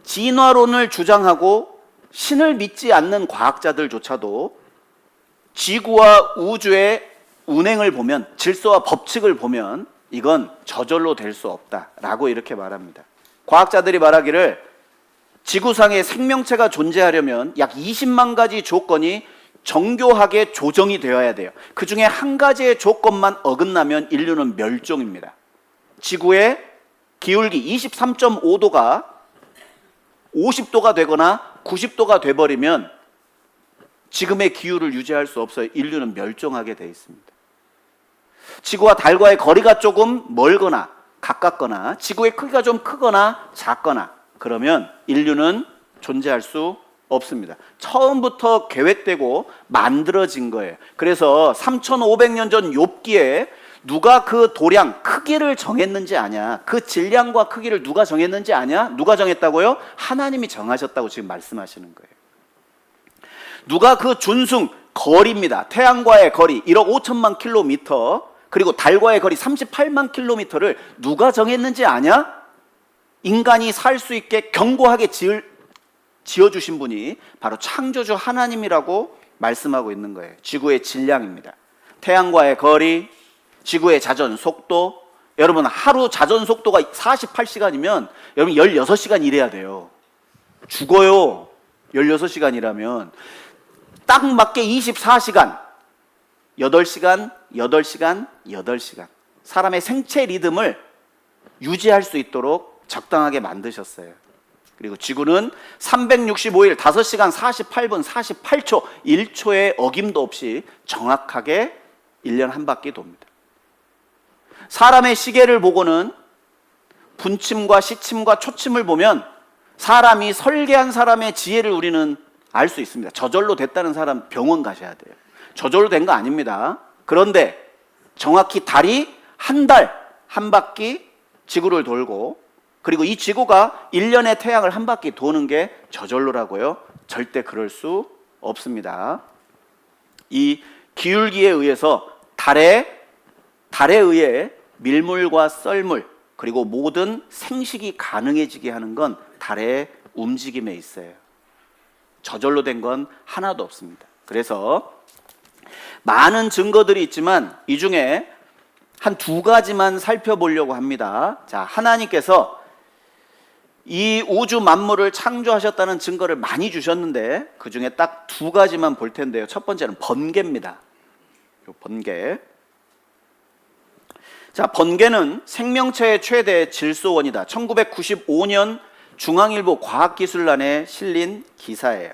진화론을 주장하고 신을 믿지 않는 과학자들조차도 지구와 우주의 운행을 보면, 질서와 법칙을 보면 이건 저절로 될 수 없다라고 이렇게 말합니다. 과학자들이 말하기를 지구상에 생명체가 존재하려면 약 20만 가지 조건이 정교하게 조정이 되어야 돼요. 그 중에 한 가지의 조건만 어긋나면 인류는 멸종입니다. 지구의 기울기 23.5도가 50도가 되거나 90도가 돼버리면 지금의 기후를 유지할 수 없어요. 인류는 멸종하게 돼 있습니다. 지구와 달과의 거리가 조금 멀거나 가깝거나 지구의 크기가 좀 크거나 작거나 그러면 인류는 존재할 수 없습니다. 처음부터 계획되고 만들어진 거예요. 그래서 3,500년 전 욥기에 누가 그 도량, 크기를 정했는지 아냐? 그 질량과 크기를 누가 정했는지 아냐? 누가 정했다고요? 하나님이 정하셨다고 지금 말씀하시는 거예요. 누가 그 준승, 거리입니다. 태양과의 거리 1억 5천만 킬로미터, 그리고 달과의 거리 38만 킬로미터를 누가 정했는지 아냐? 인간이 살 수 있게 견고하게 지어주신 분이 바로 창조주 하나님이라고 말씀하고 있는 거예요. 지구의 질량입니다. 태양과의 거리, 지구의 자전 속도. 여러분, 하루 자전 속도가 48시간이면 여러분 16시간 일해야 돼요. 죽어요. 16시간이라면 딱 맞게 24시간, 8시간, 8시간, 8시간 사람의 생체 리듬을 유지할 수 있도록 적당하게 만드셨어요. 그리고 지구는 365일 5시간 48분 48초 1초의 어김도 없이 정확하게 1년 한 바퀴 돕니다. 사람의 시계를 보고는 분침과 시침과 초침을 보면 사람이 설계한 사람의 지혜를 우리는 알 수 있습니다. 저절로 됐다는 사람 병원 가셔야 돼요. 저절로 된 거 아닙니다. 그런데 정확히 달이 한 달 한 바퀴 지구를 돌고, 그리고 이 지구가 1년에 태양을 한 바퀴 도는 게 저절로라고요? 절대 그럴 수 없습니다. 이 기울기에 의해서 달에 의해 밀물과 썰물 그리고 모든 생식이 가능해지게 하는 건 달의 움직임에 있어요. 저절로 된 건 하나도 없습니다. 그래서 많은 증거들이 있지만 이 중에 한 2가지만 살펴보려고 합니다. 자, 하나님께서 이 우주 만물을 창조하셨다는 증거를 많이 주셨는데 그 중에 딱 2가지만 볼 텐데요. 첫 번째는 번개입니다. 번개. 자, 번개는 생명체의 최대 질소원이다. 1995년 중앙일보 과학기술란에 실린 기사예요.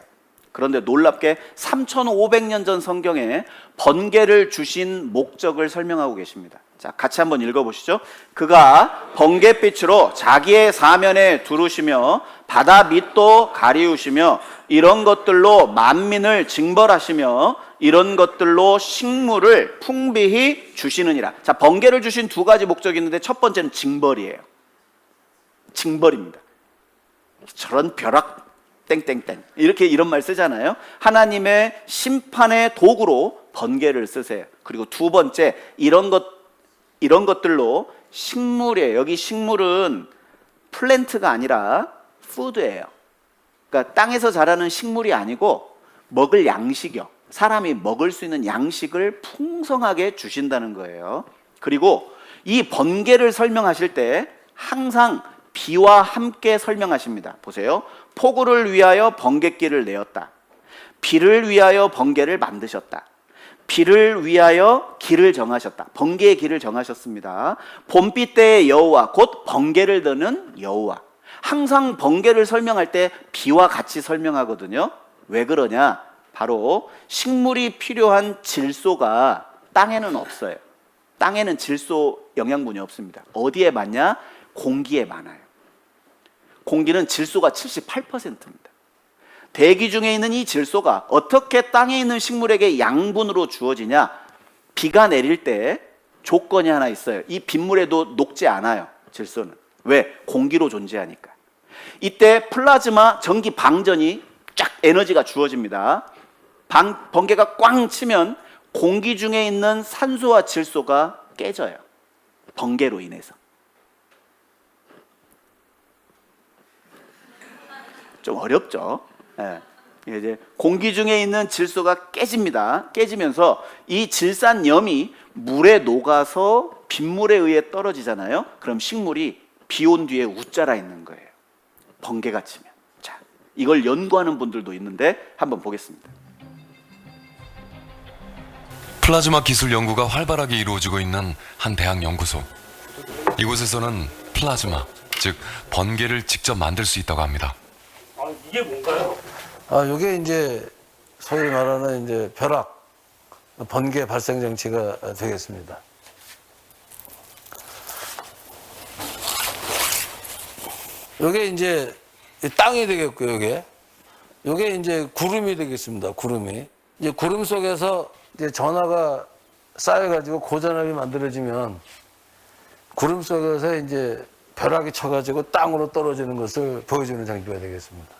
그런데 놀랍게 3,500년 전 성경에 번개를 주신 목적을 설명하고 계십니다. 자, 같이 한번 읽어보시죠. 그가 번갯빛으로 자기의 사면에 두르시며 바다 밑도 가리우시며 이런 것들로 만민을 징벌하시며 이런 것들로 식물을 풍비히 주시느니라. 자, 번개를 주신 2가지 목적이 있는데 첫 번째는 징벌이에요. 징벌입니다. 저런 벼락 땡땡땡 이런 말 쓰잖아요. 하나님의 심판의 도구로 번개를 쓰세요. 그리고 2번째, 이런 것들로 식물이에요. 여기 식물은 플랜트가 아니라 푸드예요. 그러니까 땅에서 자라는 식물이 아니고 먹을 양식이요. 사람이 먹을 수 있는 양식을 풍성하게 주신다는 거예요. 그리고 이 번개를 설명하실 때 항상 비와 함께 설명하십니다. 보세요. 폭우를 위하여 번갯길을 내었다. 비를 위하여 번개를 만드셨다. 비를 위하여 길을 정하셨다. 번개의 길을 정하셨습니다. 봄비 때의 여호와, 곧 번개를 드는 여호와. 항상 번개를 설명할 때 비와 같이 설명하거든요. 왜 그러냐? 바로 식물이 필요한 질소가 땅에는 없어요. 땅에는 질소 영양분이 없습니다. 어디에 많냐? 공기에 많아요. 공기는 질소가 78%입니다. 대기 중에 있는 이 질소가 어떻게 땅에 있는 식물에게 양분으로 주어지냐? 비가 내릴 때 조건이 하나 있어요. 이 빗물에도 녹지 않아요, 질소는. 왜? 공기로 존재하니까. 이때 플라즈마 전기 방전이 쫙 에너지가 주어집니다. 번개가 꽝 치면 공기 중에 있는 산소와 질소가 깨져요. 번개로 인해서. 좀 어렵죠? 예. 이제 공기 중에 있는 질소가 깨집니다. 깨지면서 이 질산염이 물에 녹아서 빗물에 의해 떨어지잖아요. 그럼 식물이 비 온 뒤에 웃자라 있는 거예요. 번개가 치면. 자, 이걸 연구하는 분들도 있는데 한번 보겠습니다. 플라즈마 기술 연구가 활발하게 이루어지고 있는 한 대학 연구소. 이곳에서는 플라즈마, 즉 번개를 직접 만들 수 있다고 합니다. 이게 뭔가요? 이게 이제 소위 말하는 이제 벼락, 번개 발생 장치가 되겠습니다. 이게 이제 땅이 되겠고요. 이게 이제 구름이 되겠습니다. 구름이. 이제 구름 속에서 이제 전하가 쌓여가지고 고전압이 만들어지면 구름 속에서 이제 벼락이 쳐가지고 땅으로 떨어지는 것을 보여주는 장비가 되겠습니다.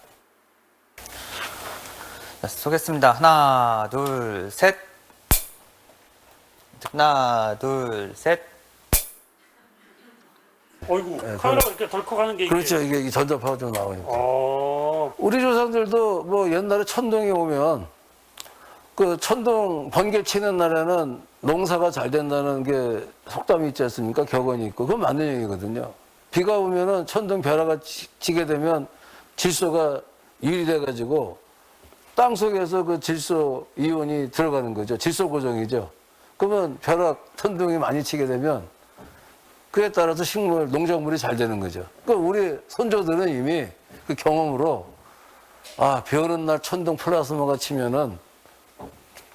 자, 쏘겠습니다. 하나, 둘, 셋. 하나, 둘, 셋. 어이구, 카메라가 이렇게 덜컥하는 게 그렇죠. 이게 전자파가 좀 나오니까. 아, 우리 조상들도 뭐 옛날에 천둥이 오면 그 천둥 번개 치는 날에는 농사가 잘 된다는 게 속담이 있지 않습니까? 격언이 있고. 그건 맞는 얘기거든요. 비가 오면은 천둥 벼락가 치게 되면 질소가 유리돼가지고 땅 속에서 그 질소 이온이 들어가는 거죠. 질소 고정이죠. 그러면 벼락, 천둥이 많이 치게 되면 그에 따라서 식물, 농작물이 잘 되는 거죠. 그러니까 우리 선조들은 이미 그 경험으로 비 오는 날 천둥 플라스마가 치면은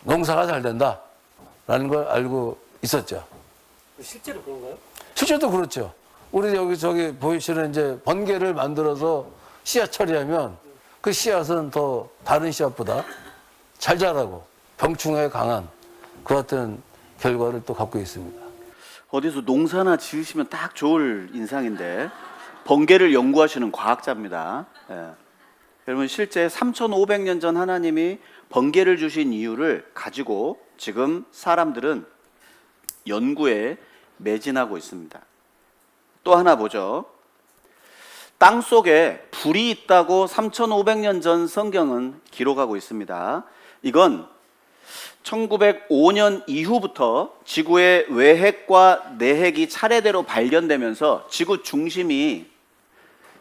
농사가 잘 된다라는 걸 알고 있었죠. 실제로 그런가요? 실제도 그렇죠. 우리 저기 보이시는 이제 번개를 만들어서 씨앗 처리하면 그 씨앗은 더 다른 씨앗보다 잘 자라고 병충해에 강한 그 같은 결과를 또 갖고 있습니다. 어디서 농사나 지으시면 딱 좋을 인상인데 번개를 연구하시는 과학자입니다. 예. 여러분 실제 3,500년 전 하나님이 번개를 주신 이유를 가지고 지금 사람들은 연구에 매진하고 있습니다. 또 하나 보죠. 땅 속에 불이 있다고 3,500년 전 성경은 기록하고 있습니다. 이건 1905년 이후부터 지구의 외핵과 내핵이 차례대로 발견되면서 지구 중심이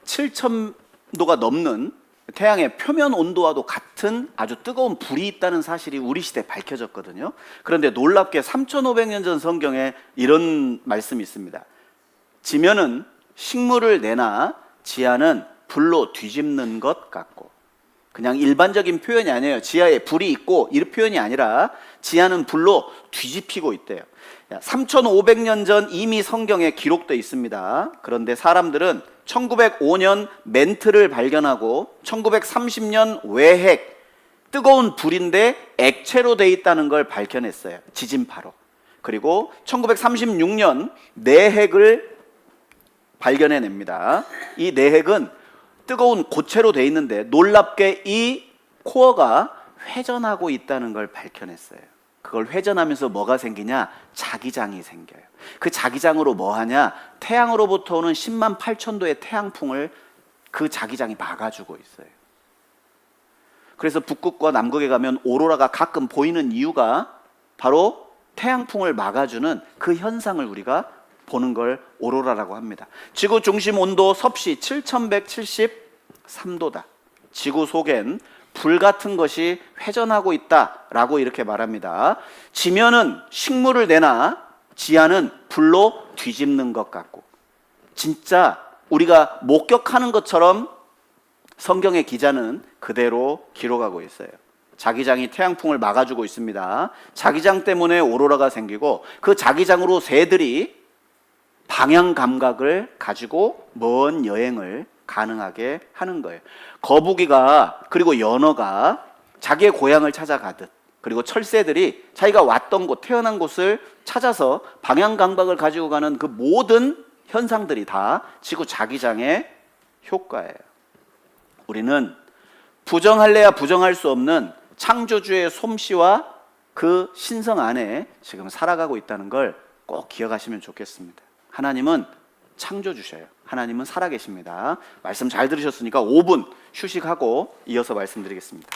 7,000도가 넘는 태양의 표면 온도와도 같은 아주 뜨거운 불이 있다는 사실이 우리 시대에 밝혀졌거든요. 그런데 놀랍게 3,500년 전 성경에 이런 말씀이 있습니다. 지면은 식물을 내나 지하는 불로 뒤집는 것 같고. 그냥 일반적인 표현이 아니에요. 지하에 불이 있고 이런 표현이 아니라 지하는 불로 뒤집히고 있대요. 3,500년 전 이미 성경에 기록되어 있습니다. 그런데 사람들은 1905년 멘트를 발견하고 1930년 외핵, 뜨거운 불인데 액체로 되어 있다는 걸 밝혀냈어요. 지진파로. 그리고 1936년 내핵을 발견해냅니다. 이 내핵은 뜨거운 고체로 되어 있는데 놀랍게 이 코어가 회전하고 있다는 걸 밝혀냈어요. 그걸 회전하면서 뭐가 생기냐? 자기장이 생겨요. 그 자기장으로 뭐 하냐? 태양으로부터 오는 10만 8천 도의 태양풍을 그 자기장이 막아주고 있어요. 그래서 북극과 남극에 가면 오로라가 가끔 보이는 이유가 바로 태양풍을 막아주는 그 현상을 우리가 보는 걸 오로라라고 합니다. 지구 중심 온도 섭씨 7173도다. 지구 속엔 불 같은 것이 회전하고 있다라고 이렇게 말합니다. 지면은 식물을 내나 지하는 불로 뒤집는 것 같고, 진짜 우리가 목격하는 것처럼 성경의 기자는 그대로 기록하고 있어요. 자기장이 태양풍을 막아주고 있습니다. 자기장 때문에 오로라가 생기고 그 자기장으로 새들이 방향 감각을 가지고 먼 여행을 가능하게 하는 거예요. 거북이가 그리고 연어가 자기의 고향을 찾아가듯, 그리고 철새들이 자기가 왔던 곳, 태어난 곳을 찾아서 방향 감각을 가지고 가는 그 모든 현상들이 다 지구 자기장의 효과예요. 우리는 부정할래야 부정할 수 없는 창조주의 솜씨와 그 신성 안에 지금 살아가고 있다는 걸 꼭 기억하시면 좋겠습니다. 하나님은 창조주셔요. 하나님은 살아계십니다. 말씀 잘 들으셨으니까 5분 휴식하고 이어서 말씀드리겠습니다.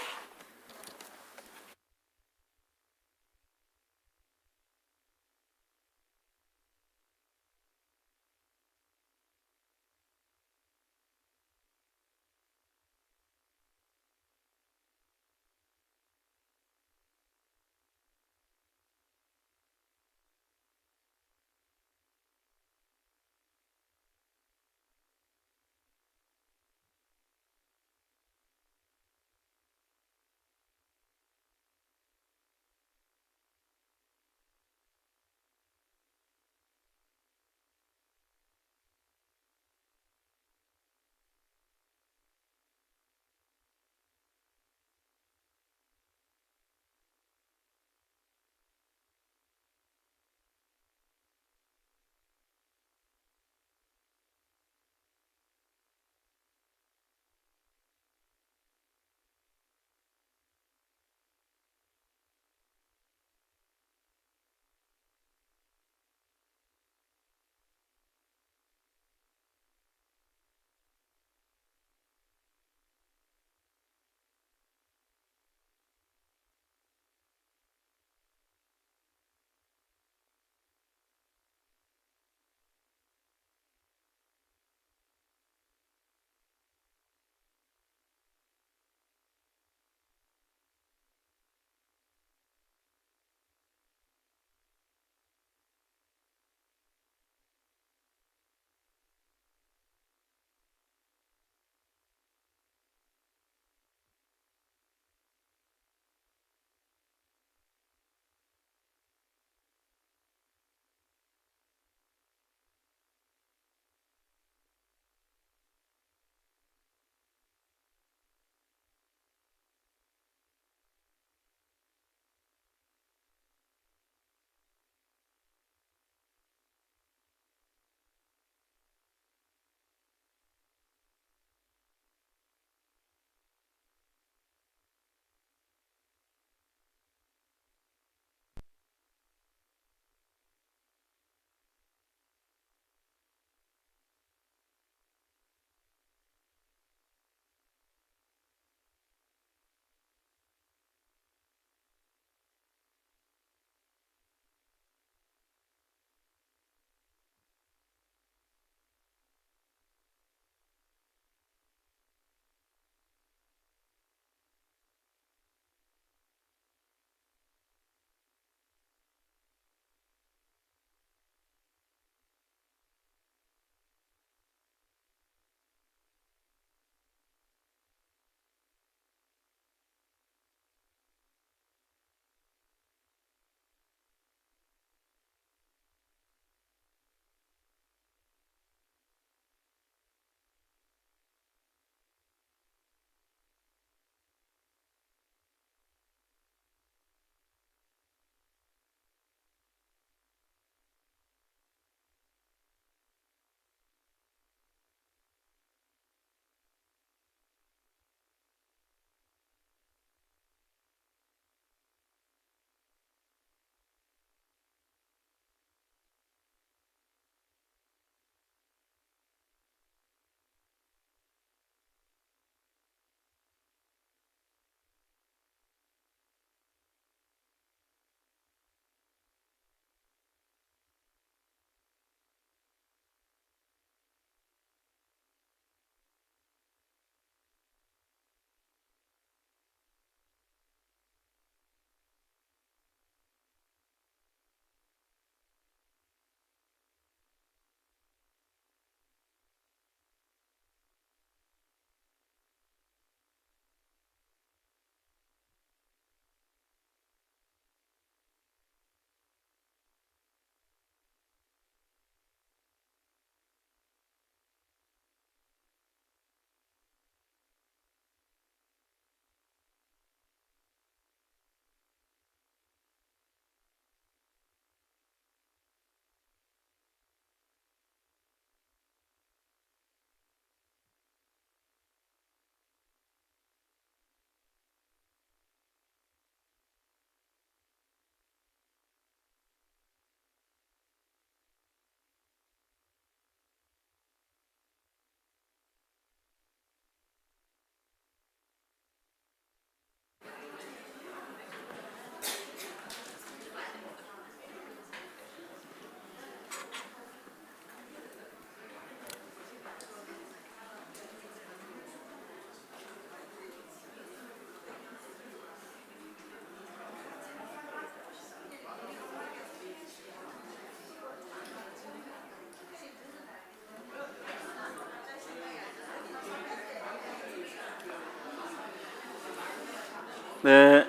네,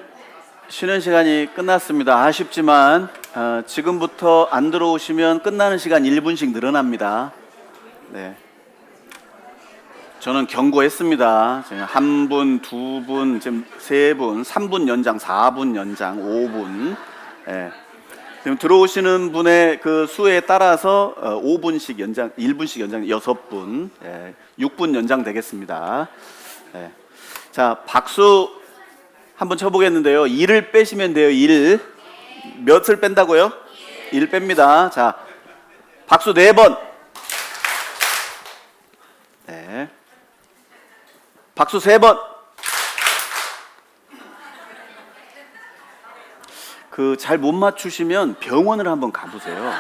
쉬는 시간이 끝났습니다. 아쉽지만 지금부터 안 들어오시면 끝나는 시간 1분씩 늘어납니다. 네, 저는 경고했습니다. 한 분, 두 분, 지금 세 분, 3분 연장, 4분 연장, 5분. 네. 지금 들어오시는 분의 그 수에 따라서 5분씩 연장, 1분씩 연장, 6분, 6분 연장 되겠습니다. 네. 자, 박수 한번 쳐보겠는데요. 1을 빼시면 돼요. 1. 몇을 뺀다고요? 1 뺍니다. 자, 박수 4번. 네. 박수 3번. 그 잘 못 맞추시면 병원을 한번 가보세요.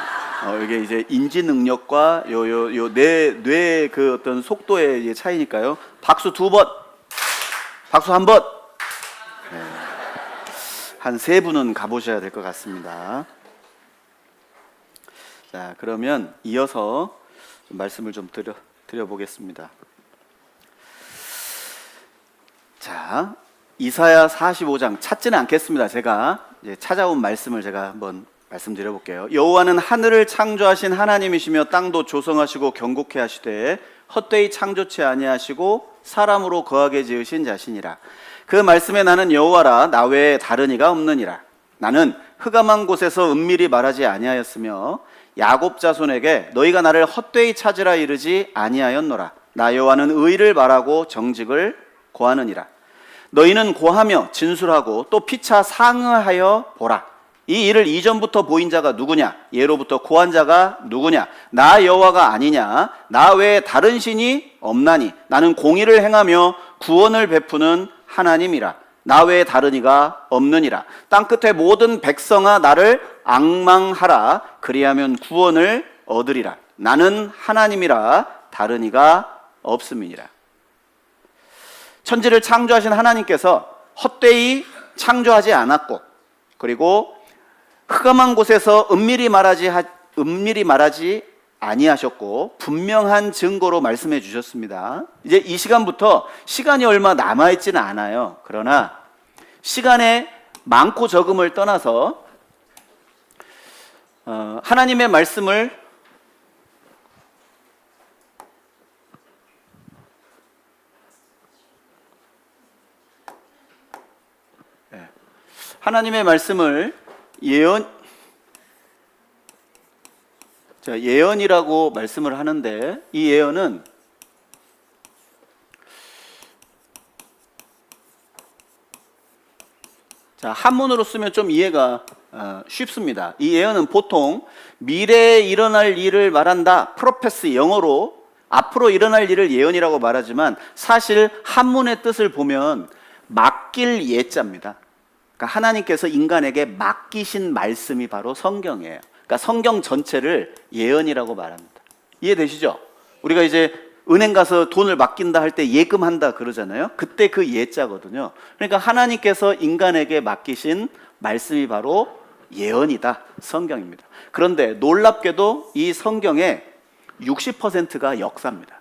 이게 이제 인지 능력과 뇌 그 어떤 속도의 차이니까요. 박수 2번. 박수 1번. 네. 한 3분은 가보셔야 될 것 같습니다. 자, 그러면 이어서 좀 말씀을 좀 드려보겠습니다. 자, 이사야 45장 찾지는 않겠습니다. 제가 이제 찾아온 말씀을 제가 한번 말씀드려볼게요. 여호와는 하늘을 창조하신 하나님이시며 땅도 조성하시고 견고케 하시되 헛되이 창조치 아니하시고 사람으로 거하게 지으신 자신이라. 그 말씀에 나는 여호와라 나 외에 다른 이가 없느니라. 나는 흑암한 곳에서 은밀히 말하지 아니하였으며 야곱 자손에게 너희가 나를 헛되이 찾으라 이르지 아니하였노라. 나 여호와는 의를 말하고 정직을 고하느니라. 너희는 고하며 진술하고 또 피차 상의하여 보라. 이 일을 이전부터 보인 자가 누구냐? 예로부터 고한 자가 누구냐? 나 여호와가 아니냐? 나 외에 다른 신이 없나니 나는 공의를 행하며 구원을 베푸는 하나님이라. 나 외에 다른 이가 없느니라. 땅끝의 모든 백성아 나를 앙망하라. 그리하면 구원을 얻으리라. 나는 하나님이라 다른 이가 없음이니라. 천지를 창조하신 하나님께서 헛되이 창조하지 않았고, 그리고 흑암한 곳에서 은밀히 말하지 아니하셨고 분명한 증거로 말씀해 주셨습니다. 이제 이 시간부터 시간이 얼마 남아있지는 않아요. 그러나 시간의 많고 적음을 떠나서 하나님의 말씀을 예언이라고 말씀을 하는데, 이 예언은 한문으로 쓰면 좀 이해가 쉽습니다. 이 예언은 보통 미래에 일어날 일을 말한다, 프로페스, 영어로 앞으로 일어날 일을 예언이라고 말하지만 사실 한문의 뜻을 보면 맡길 예자입니다. 그러니까 하나님께서 인간에게 맡기신 말씀이 바로 성경이에요. 그러니까 성경 전체를 예언이라고 말합니다. 이해되시죠? 우리가 이제 은행 가서 돈을 맡긴다 할 때 예금한다 그러잖아요. 그때 그 예자거든요. 그러니까 하나님께서 인간에게 맡기신 말씀이 바로 예언이다, 성경입니다. 그런데 놀랍게도 이 성경의 60%가 역사입니다.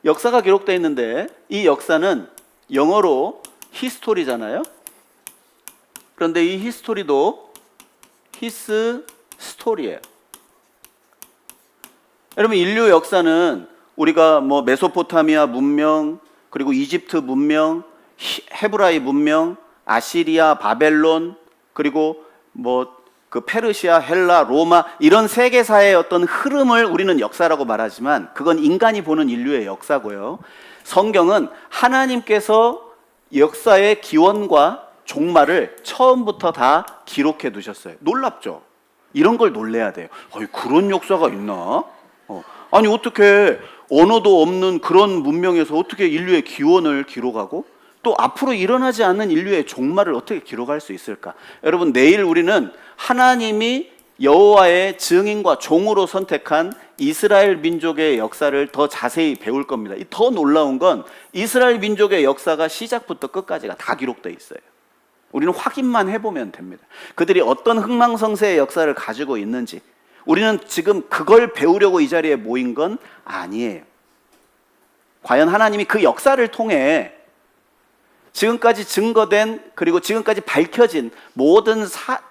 역사가 기록되어 있는데 이 역사는 영어로 히스토리잖아요. 그런데 이 히스토리도 히스 스토리예요. 여러분, 인류 역사는 우리가 뭐 메소포타미아 문명, 그리고 이집트 문명, 헤브라이 문명, 아시리아, 바벨론, 그리고 뭐 그 페르시아, 헬라, 로마, 이런 세계사의 어떤 흐름을 우리는 역사라고 말하지만 그건 인간이 보는 인류의 역사고요. 성경은 하나님께서 역사의 기원과 종말을 처음부터 다 기록해 두셨어요. 놀랍죠? 이런 걸 놀래야 돼요. 그런 역사가 있나? 아니, 어떻게 언어도 없는 그런 문명에서 어떻게 인류의 기원을 기록하고 또 앞으로 일어나지 않는 인류의 종말을 어떻게 기록할 수 있을까? 여러분, 내일 우리는 하나님이 여호와의 증인과 종으로 선택한 이스라엘 민족의 역사를 더 자세히 배울 겁니다. 더 놀라운 건 이스라엘 민족의 역사가 시작부터 끝까지가 다 기록되어 있어요. 우리는 확인만 해보면 됩니다. 그들이 어떤 흥망성쇠의 역사를 가지고 있는지. 우리는 지금 그걸 배우려고 이 자리에 모인 건 아니에요. 과연 하나님이 그 역사를 통해 지금까지 증거된 그리고 지금까지 밝혀진 모든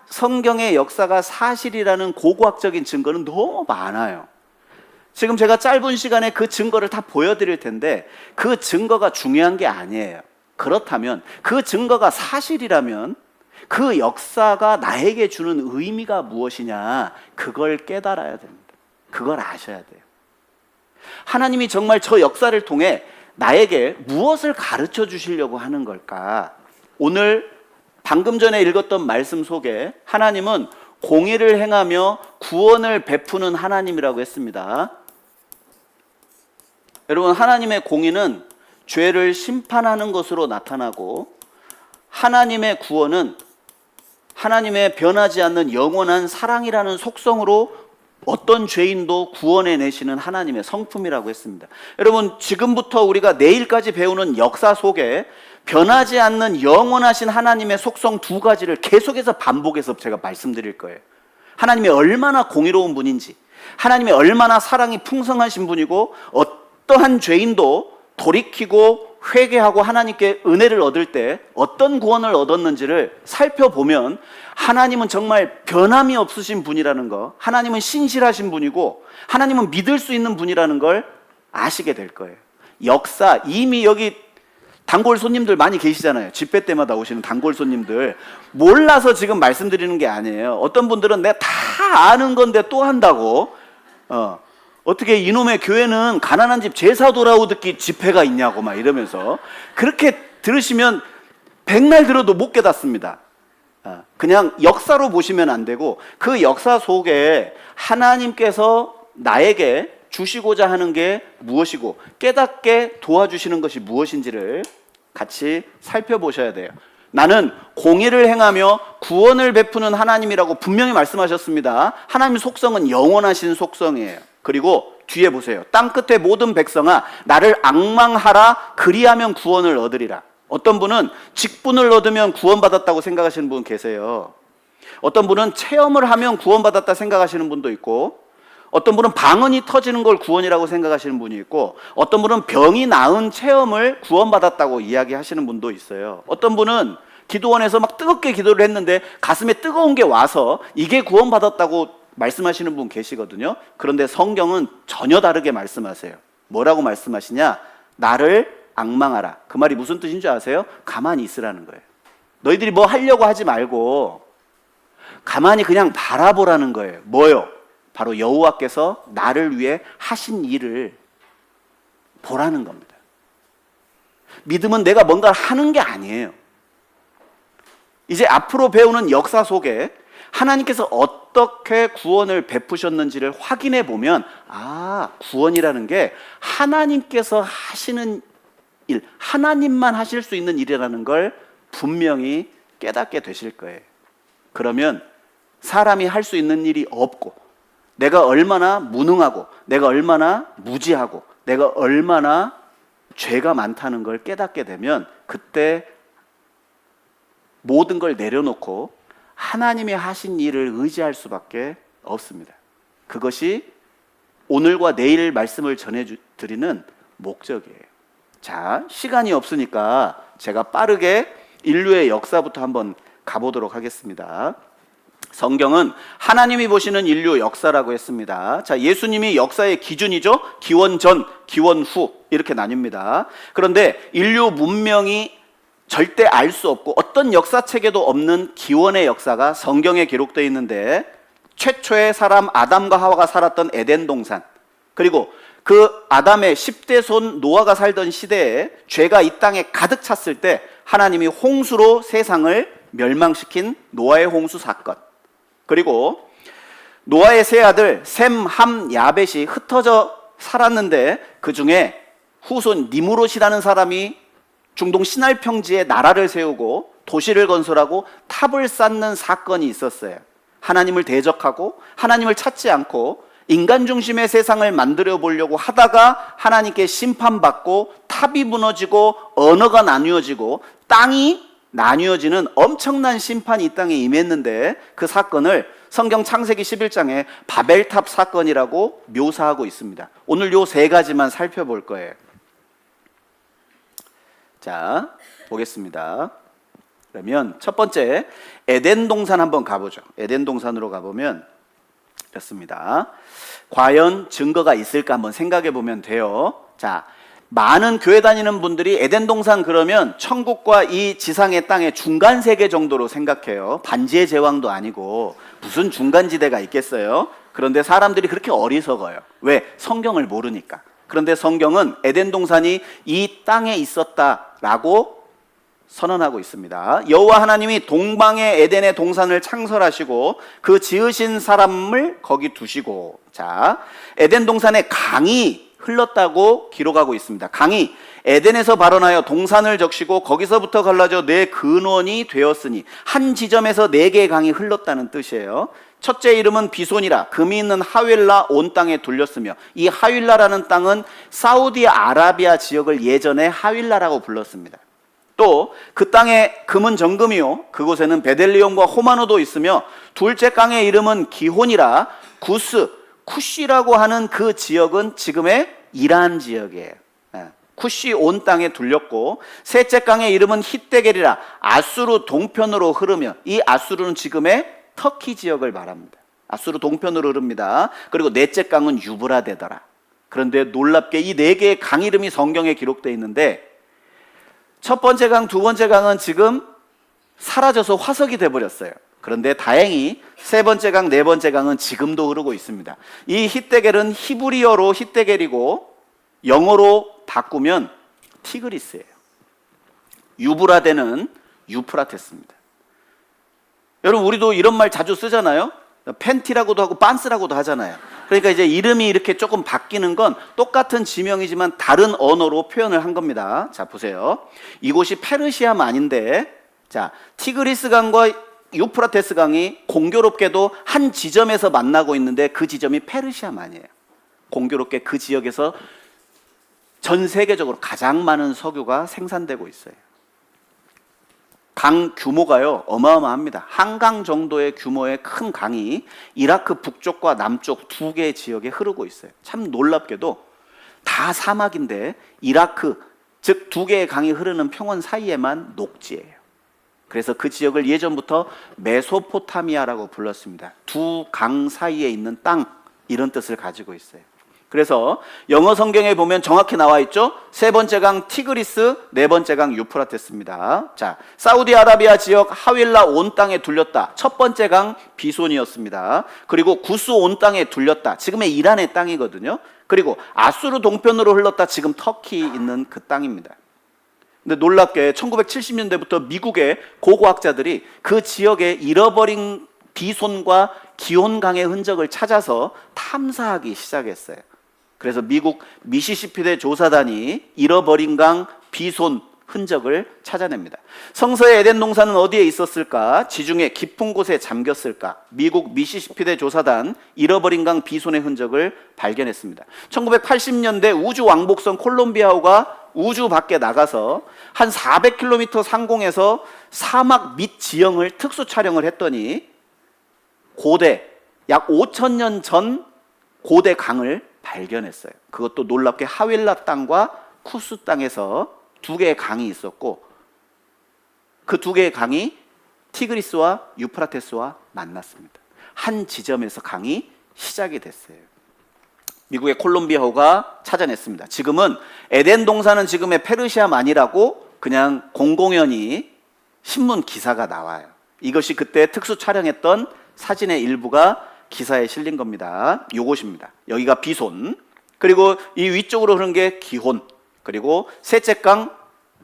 성경의 역사가 사실이라는 고고학적인 증거는 너무 많아요. 지금 제가 짧은 시간에 그 증거를 다 보여드릴 텐데 그 증거가 중요한 게 아니에요. 그렇다면 그 증거가 사실이라면 그 역사가 나에게 주는 의미가 무엇이냐, 그걸 깨달아야 됩니다. 그걸 아셔야 돼요. 하나님이 정말 저 역사를 통해 나에게 무엇을 가르쳐 주시려고 하는 걸까? 오늘 방금 전에 읽었던 말씀 속에 하나님은 공의를 행하며 구원을 베푸는 하나님이라고 했습니다. 여러분, 하나님의 공의는 죄를 심판하는 것으로 나타나고 하나님의 구원은 하나님의 변하지 않는 영원한 사랑이라는 속성으로 어떤 죄인도 구원해 내시는 하나님의 성품이라고 했습니다. 여러분, 지금부터 우리가 내일까지 배우는 역사 속에 변하지 않는 영원하신 하나님의 속성 두 가지를 계속해서 반복해서 제가 말씀드릴 거예요. 하나님이 얼마나 공의로운 분인지, 하나님이 얼마나 사랑이 풍성하신 분이고 어떠한 죄인도 돌이키고 회개하고 하나님께 은혜를 얻을 때 어떤 구원을 얻었는지를 살펴보면 하나님은 정말 변함이 없으신 분이라는 거, 하나님은 신실하신 분이고 하나님은 믿을 수 있는 분이라는 걸 아시게 될 거예요. 역사, 이미 여기 단골 손님들 많이 계시잖아요. 집회 때마다 오시는 단골 손님들. 몰라서 지금 말씀드리는 게 아니에요. 어떤 분들은 내가 다 아는 건데 또 한다고, 어떻게 이놈의 교회는 가난한 집 제사 돌아오듯이 집회가 있냐고 막 이러면서 그렇게 들으시면 백날 들어도 못 깨닫습니다. 그냥 역사로 보시면 안 되고 그 역사 속에 하나님께서 나에게 주시고자 하는 게 무엇이고 깨닫게 도와주시는 것이 무엇인지를 같이 살펴보셔야 돼요. 나는 공의를 행하며 구원을 베푸는 하나님이라고 분명히 말씀하셨습니다. 하나님의 속성은 영원하신 속성이에요. 그리고 뒤에 보세요. 땅 끝의 모든 백성아, 나를 앙망하라. 그리하면 구원을 얻으리라. 어떤 분은 직분을 얻으면 구원받았다고 생각하시는 분 계세요. 어떤 분은 체험을 하면 구원받았다 생각하시는 분도 있고, 어떤 분은 방언이 터지는 걸 구원이라고 생각하시는 분이 있고, 어떤 분은 병이 나은 체험을 구원받았다고 이야기하시는 분도 있어요. 어떤 분은 기도원에서 막 뜨겁게 기도를 했는데 가슴에 뜨거운 게 와서 이게 구원받았다고 말씀하시는 분 계시거든요. 그런데 성경은 전혀 다르게 말씀하세요. 뭐라고 말씀하시냐? 나를 앙망하라. 그 말이 무슨 뜻인 줄 아세요? 가만히 있으라는 거예요. 너희들이 뭐 하려고 하지 말고 가만히 그냥 바라보라는 거예요. 뭐요? 바로 여호와께서 나를 위해 하신 일을 보라는 겁니다. 믿음은 내가 뭔가를 하는 게 아니에요. 이제 앞으로 배우는 역사 속에 하나님께서 어떻게 구원을 베푸셨는지를 확인해 보면, 구원이라는 게 하나님께서 하시는 일, 하나님만 하실 수 있는 일이라는 걸 분명히 깨닫게 되실 거예요. 그러면 사람이 할 수 있는 일이 없고, 내가 얼마나 무능하고, 내가 얼마나 무지하고, 내가 얼마나 죄가 많다는 걸 깨닫게 되면 그때 모든 걸 내려놓고 하나님이 하신 일을 의지할 수밖에 없습니다. 그것이 오늘과 내일 말씀을 전해드리는 목적이에요. 자, 시간이 없으니까 제가 빠르게 인류의 역사부터 한번 가보도록 하겠습니다. 성경은 하나님이 보시는 인류 역사라고 했습니다. 자, 예수님이 역사의 기준이죠. 기원 전, 기원 후 이렇게 나뉩니다. 그런데 인류 문명이 절대 알 수 없고 어떤 역사책에도 없는 기원의 역사가 성경에 기록되어 있는데, 최초의 사람 아담과 하와가 살았던 에덴 동산, 그리고 그 아담의 10대 손 노아가 살던 시대에 죄가 이 땅에 가득 찼을 때 하나님이 홍수로 세상을 멸망시킨 노아의 홍수 사건, 그리고 노아의 세 아들 셈, 함, 야벳이 흩어져 살았는데 그 중에 후손 니무롯이라는 사람이 중동 시날 평지에 나라를 세우고 도시를 건설하고 탑을 쌓는 사건이 있었어요. 하나님을 대적하고 하나님을 찾지 않고 인간 중심의 세상을 만들어 보려고 하다가 하나님께 심판받고 탑이 무너지고 언어가 나뉘어지고 땅이 나뉘어지는 엄청난 심판이 이 땅에 임했는데, 그 사건을 성경 창세기 11장에 바벨탑 사건이라고 묘사하고 있습니다. 오늘 요 세 가지만 살펴볼 거예요. 자, 보겠습니다. 그러면 첫 번째 에덴 동산 한번 가보죠. 에덴 동산으로 가보면 이렇습니다. 과연 증거가 있을까 한번 생각해 보면 돼요. 자, 많은 교회 다니는 분들이 에덴 동산 그러면 천국과 이 지상의 땅의 중간 세계 정도로 생각해요. 반지의 제왕도 아니고 무슨 중간지대가 있겠어요? 그런데 사람들이 그렇게 어리석어요. 왜? 성경을 모르니까. 그런데 성경은 에덴 동산이 이 땅에 있었다라고 선언하고 있습니다. 여호와 하나님이 동방의 에덴의 동산을 창설하시고 그 지으신 사람을 거기 두시고, 자, 에덴 동산에 강이 흘렀다고 기록하고 있습니다. 강이 에덴에서 발원하여 동산을 적시고 거기서부터 갈라져 네 근원이 되었으니, 한 지점에서 네 개의 강이 흘렀다는 뜻이에요. 첫째 이름은 비손이라 금이 있는 하윌라 온 땅에 둘렸으며, 이 하윌라라는 땅은 사우디아라비아 지역을 예전에 하윌라라고 불렀습니다. 또 그 땅에 금은 정금이요 그곳에는 베델리온과 호마노도 있으며, 둘째 강의 이름은 기혼이라 쿠시라고 하는 그 지역은 지금의 이란 지역이에요. 쿠시 온 땅에 둘렸고, 셋째 강의 이름은 히데겔이라 아수르 동편으로 흐르며, 이 아수르는 지금의 터키 지역을 말합니다. 아수르 동편으로 흐릅니다. 그리고 넷째 강은 유브라데더라. 그런데 놀랍게 이 네 개의 강 이름이 성경에 기록되어 있는데, 첫 번째 강, 두 번째 강은 지금 사라져서 화석이 돼버렸어요. 그런데 다행히 세 번째 강, 네 번째 강은 지금도 흐르고 있습니다. 이 히데겔은 히브리어로 히데겔이고 영어로 바꾸면 티그리스예요. 유브라데는 유프라테스입니다. 여러분, 우리도 이런 말 자주 쓰잖아요. 팬티라고도 하고 빤스라고도 하잖아요. 그러니까 이제 이름이 이렇게 조금 바뀌는 건 똑같은 지명이지만 다른 언어로 표현을 한 겁니다. 자, 보세요. 이곳이 페르시아만인데, 자, 티그리스 강과 유프라테스 강이 공교롭게도 한 지점에서 만나고 있는데 그 지점이 페르시아만이에요. 공교롭게 그 지역에서 전 세계적으로 가장 많은 석유가 생산되고 있어요. 강 규모가요 어마어마합니다. 한강 정도의 규모의 큰 강이 이라크 북쪽과 남쪽 두 개의 지역에 흐르고 있어요. 참 놀랍게도 다 사막인데 이라크, 즉 두 개의 강이 흐르는 평원 사이에만 녹지예요. 그래서 그 지역을 예전부터 메소포타미아라고 불렀습니다. 두 강 사이에 있는 땅, 이런 뜻을 가지고 있어요. 그래서 영어 성경에 보면 정확히 나와 있죠. 세 번째 강 티그리스, 네 번째 강 유프라테스입니다. 자, 사우디아라비아 지역 하윌라 온 땅에 둘렸다. 첫 번째 강 비손이었습니다. 그리고 구스 온 땅에 둘렸다. 지금의 이란의 땅이거든요. 그리고 아수르 동편으로 흘렀다. 지금 터키 있는 그 땅입니다. 근데 놀랍게 1970년대부터 미국의 고고학자들이 그 지역에 잃어버린 비손과 기혼강의 흔적을 찾아서 탐사하기 시작했어요. 그래서 미국 미시시피대 조사단이 잃어버린 강 비손 흔적을 찾아냅니다. 성서의 에덴 동산은 어디에 있었을까? 지중해 깊은 곳에 잠겼을까? 미국 미시시피대 조사단 잃어버린 강 비손의 흔적을 발견했습니다. 1980년대 우주 왕복선 콜롬비아호가 우주 밖에 나가서 한 400km 상공에서 사막 밑 지형을 특수 촬영을 했더니 고대, 약 5,000년 전 고대 강을 발견했어요. 그것도 놀랍게 하윌라 땅과 쿠스 땅에서 두 개의 강이 있었고, 그 두 개의 강이 티그리스와 유프라테스와 만났습니다. 한 지점에서 강이 시작이 됐어요. 미국의 콜롬비아호가 찾아냈습니다. 지금은 에덴 동산은 지금의 페르시아만이라고 그냥 공공연히 신문 기사가 나와요. 이것이 그때 특수 촬영했던 사진의 일부가 기사에 실린 겁니다. 요것입니다. 여기가 비손, 그리고 이 위쪽으로 흐르는 게 기혼, 그리고 셋째 강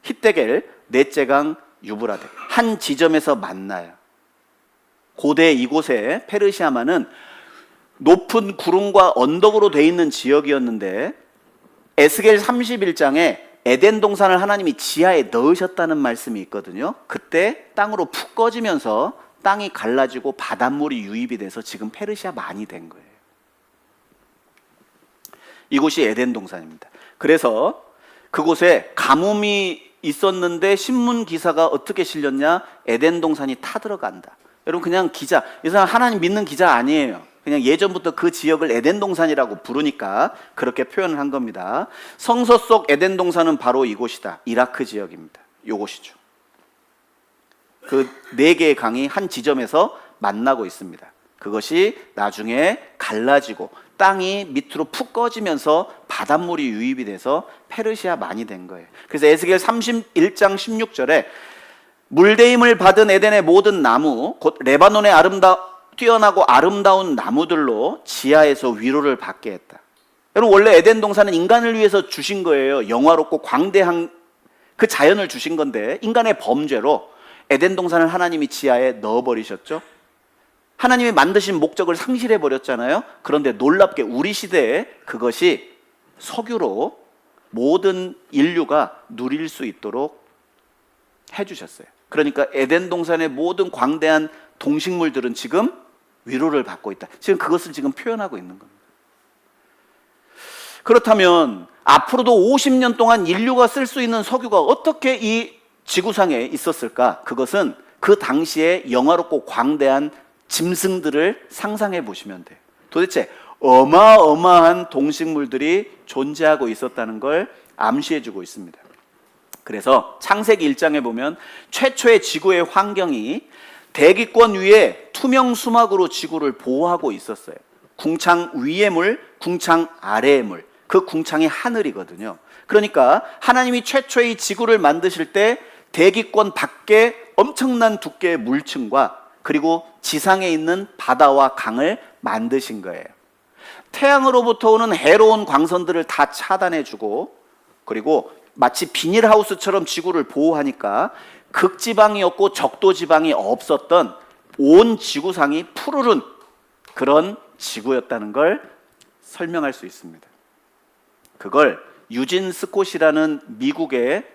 히데겔, 넷째 강 유브라데. 한 지점에서 만나요. 고대 이곳에 페르시아만은 높은 구름과 언덕으로 돼 있는 지역이었는데, 에스겔 31장에 에덴 동산을 하나님이 지하에 넣으셨다는 말씀이 있거든요. 그때 땅으로 푹 꺼지면서 땅이 갈라지고 바닷물이 유입이 돼서 지금 페르시아만이 된 거예요. 이곳이 에덴 동산입니다. 그래서 그곳에 가뭄이 있었는데 신문 기사가 어떻게 실렸냐? 에덴 동산이 타들어간다. 여러분, 그냥 기자, 이 사람 하나님 믿는 기자 아니에요. 그냥 예전부터 그 지역을 에덴 동산이라고 부르니까 그렇게 표현을 한 겁니다. 성서 속 에덴 동산은 바로 이곳이다. 이라크 지역입니다. 요곳이죠. 그 네 개의 강이 한 지점에서 만나고 있습니다. 그것이 나중에 갈라지고 땅이 밑으로 푹 꺼지면서 바닷물이 유입이 돼서 페르시아만이 된 거예요. 그래서 에스겔 31장 16절에 물대임을 받은 에덴의 모든 나무 곧 레바논의 뛰어나고 아름다운 나무들로 지하에서 위로를 받게 했다. 여러분, 원래 에덴 동산은 인간을 위해서 주신 거예요. 영화롭고 광대한 그 자연을 주신 건데 인간의 범죄로 에덴 동산을 하나님이 지하에 넣어버리셨죠. 하나님이 만드신 목적을 상실해 버렸잖아요. 그런데 놀랍게 우리 시대에 그것이 석유로 모든 인류가 누릴 수 있도록 해주셨어요. 그러니까 에덴 동산의 모든 광대한 동식물들은 지금 위로를 받고 있다. 지금 그것을 지금 표현하고 있는 겁니다. 그렇다면 앞으로도 50년 동안 인류가 쓸 수 있는 석유가 어떻게 이 지구상에 있었을까? 그것은 그 당시에 영화롭고 광대한 짐승들을 상상해 보시면 돼요. 도대체 어마어마한 동식물들이 존재하고 있었다는 걸 암시해 주고 있습니다. 그래서 창세기 1장에 보면 최초의 지구의 환경이 대기권 위에 투명 수막으로 지구를 보호하고 있었어요. 궁창 위의 물, 궁창 아래의 물. 그 궁창이 하늘이거든요. 그러니까 하나님이 최초의 지구를 만드실 때 대기권 밖에 엄청난 두께의 물층과 그리고 지상에 있는 바다와 강을 만드신 거예요. 태양으로부터 오는 해로운 광선들을 다 차단해주고 그리고 마치 비닐하우스처럼 지구를 보호하니까 극지방이 없고 적도지방이 없었던 온 지구상이 푸르른 그런 지구였다는 걸 설명할 수 있습니다. 그걸 유진 스콧이라는 미국의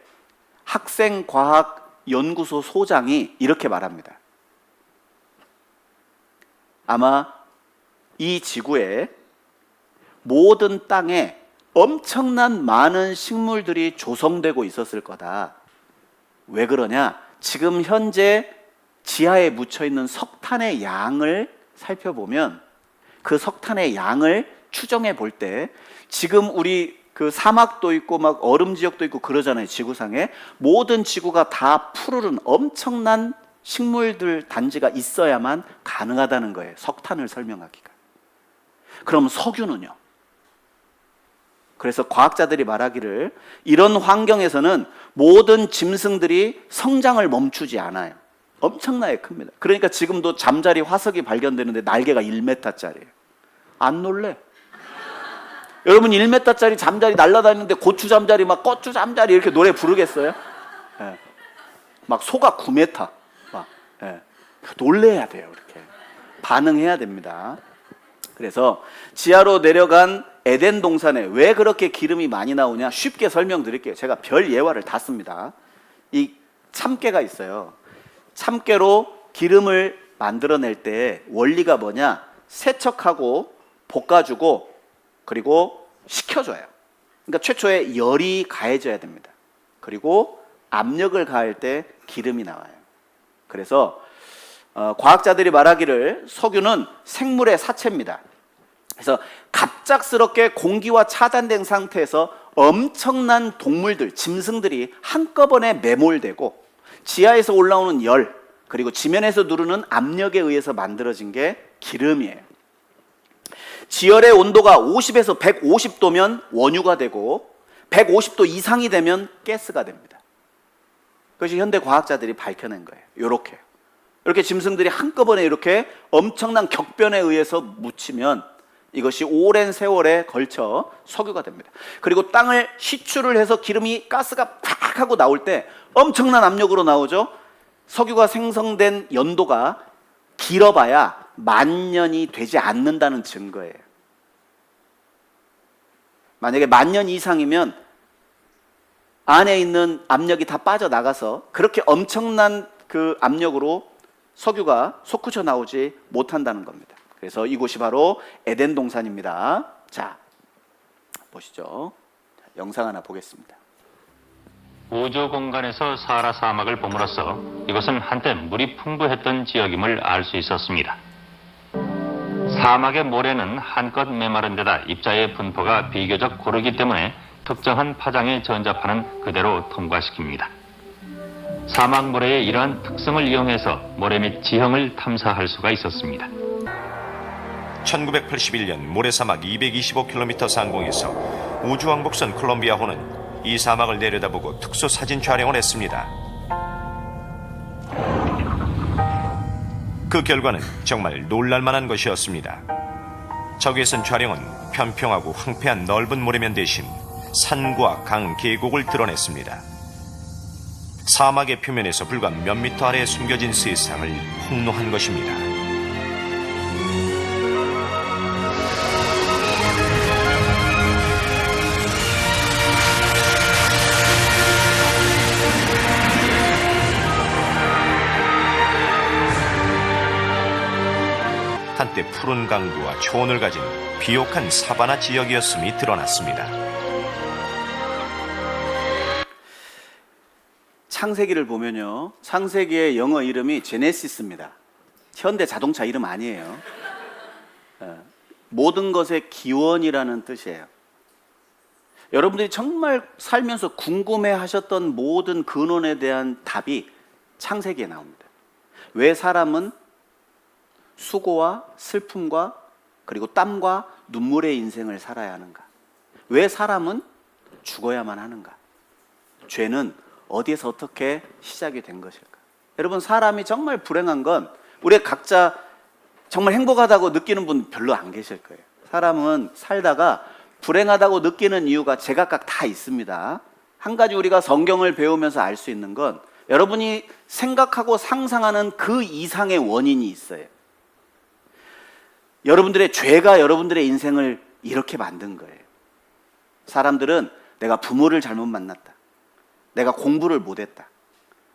학생과학연구소 소장이 이렇게 말합니다. 아마 이 지구의 모든 땅에 엄청난 많은 식물들이 조성되고 있었을 거다. 왜 그러냐? 지금 현재 지하에 묻혀 있는 석탄의 양을 살펴보면 그 석탄의 양을 추정해 볼 때 지금 우리 그 사막도 있고 막 얼음 지역도 있고 그러잖아요. 지구상에 모든 지구가 다 푸르른 엄청난 식물들 단지가 있어야만 가능하다는 거예요. 석탄을 설명하기가. 그럼 석유는요? 그래서 과학자들이 말하기를 이런 환경에서는 모든 짐승들이 성장을 멈추지 않아요. 엄청나게 큽니다. 그러니까 지금도 잠자리 화석이 발견되는데 날개가 1m짜리예요. 안 놀래? 여러분 1m짜리 잠자리 날아다니는데 고추 잠자리 막 고추 잠자리 이렇게 노래 부르겠어요? 예. 막 소가 9m 막 예. 놀래야 돼요. 이렇게 반응해야 됩니다. 그래서 지하로 내려간 에덴 동산에 왜 그렇게 기름이 많이 나오냐? 쉽게 설명드릴게요. 제가 별 예화를 다 씁니다. 이 참깨가 있어요. 참깨로 기름을 만들어낼 때 원리가 뭐냐? 세척하고 볶아주고 그리고 식혀줘요. 그러니까 최초에 열이 가해져야 됩니다. 그리고 압력을 가할 때 기름이 나와요. 그래서 과학자들이 말하기를 석유는 생물의 사체입니다. 그래서 갑작스럽게 공기와 차단된 상태에서 엄청난 동물들, 짐승들이 한꺼번에 매몰되고 지하에서 올라오는 열, 그리고 지면에서 누르는 압력에 의해서 만들어진 게 기름이에요. 지열의 온도가 50에서 150도면 원유가 되고 150도 이상이 되면 가스가 됩니다. 그것이 현대 과학자들이 밝혀낸 거예요. 이렇게 짐승들이 한꺼번에 이렇게 엄청난 격변에 의해서 묻히면 이것이 오랜 세월에 걸쳐 석유가 됩니다. 그리고 땅을 시추를 해서 기름이 가스가 팍 하고 나올 때 엄청난 압력으로 나오죠. 석유가 생성된 연도가 길어봐야 10,000년이 되지 않는다는 증거예요. 만약에 10,000년 이상이면 안에 있는 압력이 다 빠져나가서 그렇게 엄청난 그 압력으로 석유가 솟구쳐 나오지 못한다는 겁니다. 그래서 이곳이 바로 에덴 동산입니다. 자, 보시죠. 영상 하나 보겠습니다. 우주 공간에서 사하라 사막을 봄으로써 이것은 한때 물이 풍부했던 지역임을 알 수 있었습니다. 사막의 모래는 한껏 메마른 데다 입자의 분포가 비교적 고르기 때문에 특정한 파장의 전자파는 그대로 통과시킵니다. 사막 모래의 이러한 특성을 이용해서 모래 및 지형을 탐사할 수가 있었습니다. 1981년 모래사막 225km 상공에서 우주왕복선 콜롬비아호는 이 사막을 내려다보고 특수 사진 촬영을 했습니다. 그 결과는 정말 놀랄만한 것이었습니다. 적외선 촬영은 평평하고 황폐한 넓은 모래면 대신 산과 강, 계곡을 드러냈습니다. 사막의 표면에서 불과 몇 미터 아래에 숨겨진 세상을 폭로한 것입니다. 한때 푸른 강구와 초원을 가진 비옥한 사바나 지역이었음이 드러났습니다. 창세기를 보면요, 창세기의 영어 이름이 제네시스입니다. 현대 자동차 이름 아니에요. 모든 것의 기원이라는 뜻이에요. 여러분들이 정말 살면서 궁금해하셨던 모든 근원에 대한 답이 창세기에 나옵니다. 왜 사람은 수고와 슬픔과 그리고 땀과 눈물의 인생을 살아야 하는가? 왜 사람은 죽어야만 하는가? 죄는 어디에서 어떻게 시작이 된 것일까? 여러분, 사람이 정말 불행한 건 우리 각자 정말 행복하다고 느끼는 분 별로 안 계실 거예요. 사람은 살다가 불행하다고 느끼는 이유가 제각각 다 있습니다. 한 가지 우리가 성경을 배우면서 알 수 있는 건 여러분이 생각하고 상상하는 그 이상의 원인이 있어요. 여러분들의 죄가 여러분들의 인생을 이렇게 만든 거예요. 사람들은 내가 부모를 잘못 만났다, 내가 공부를 못했다,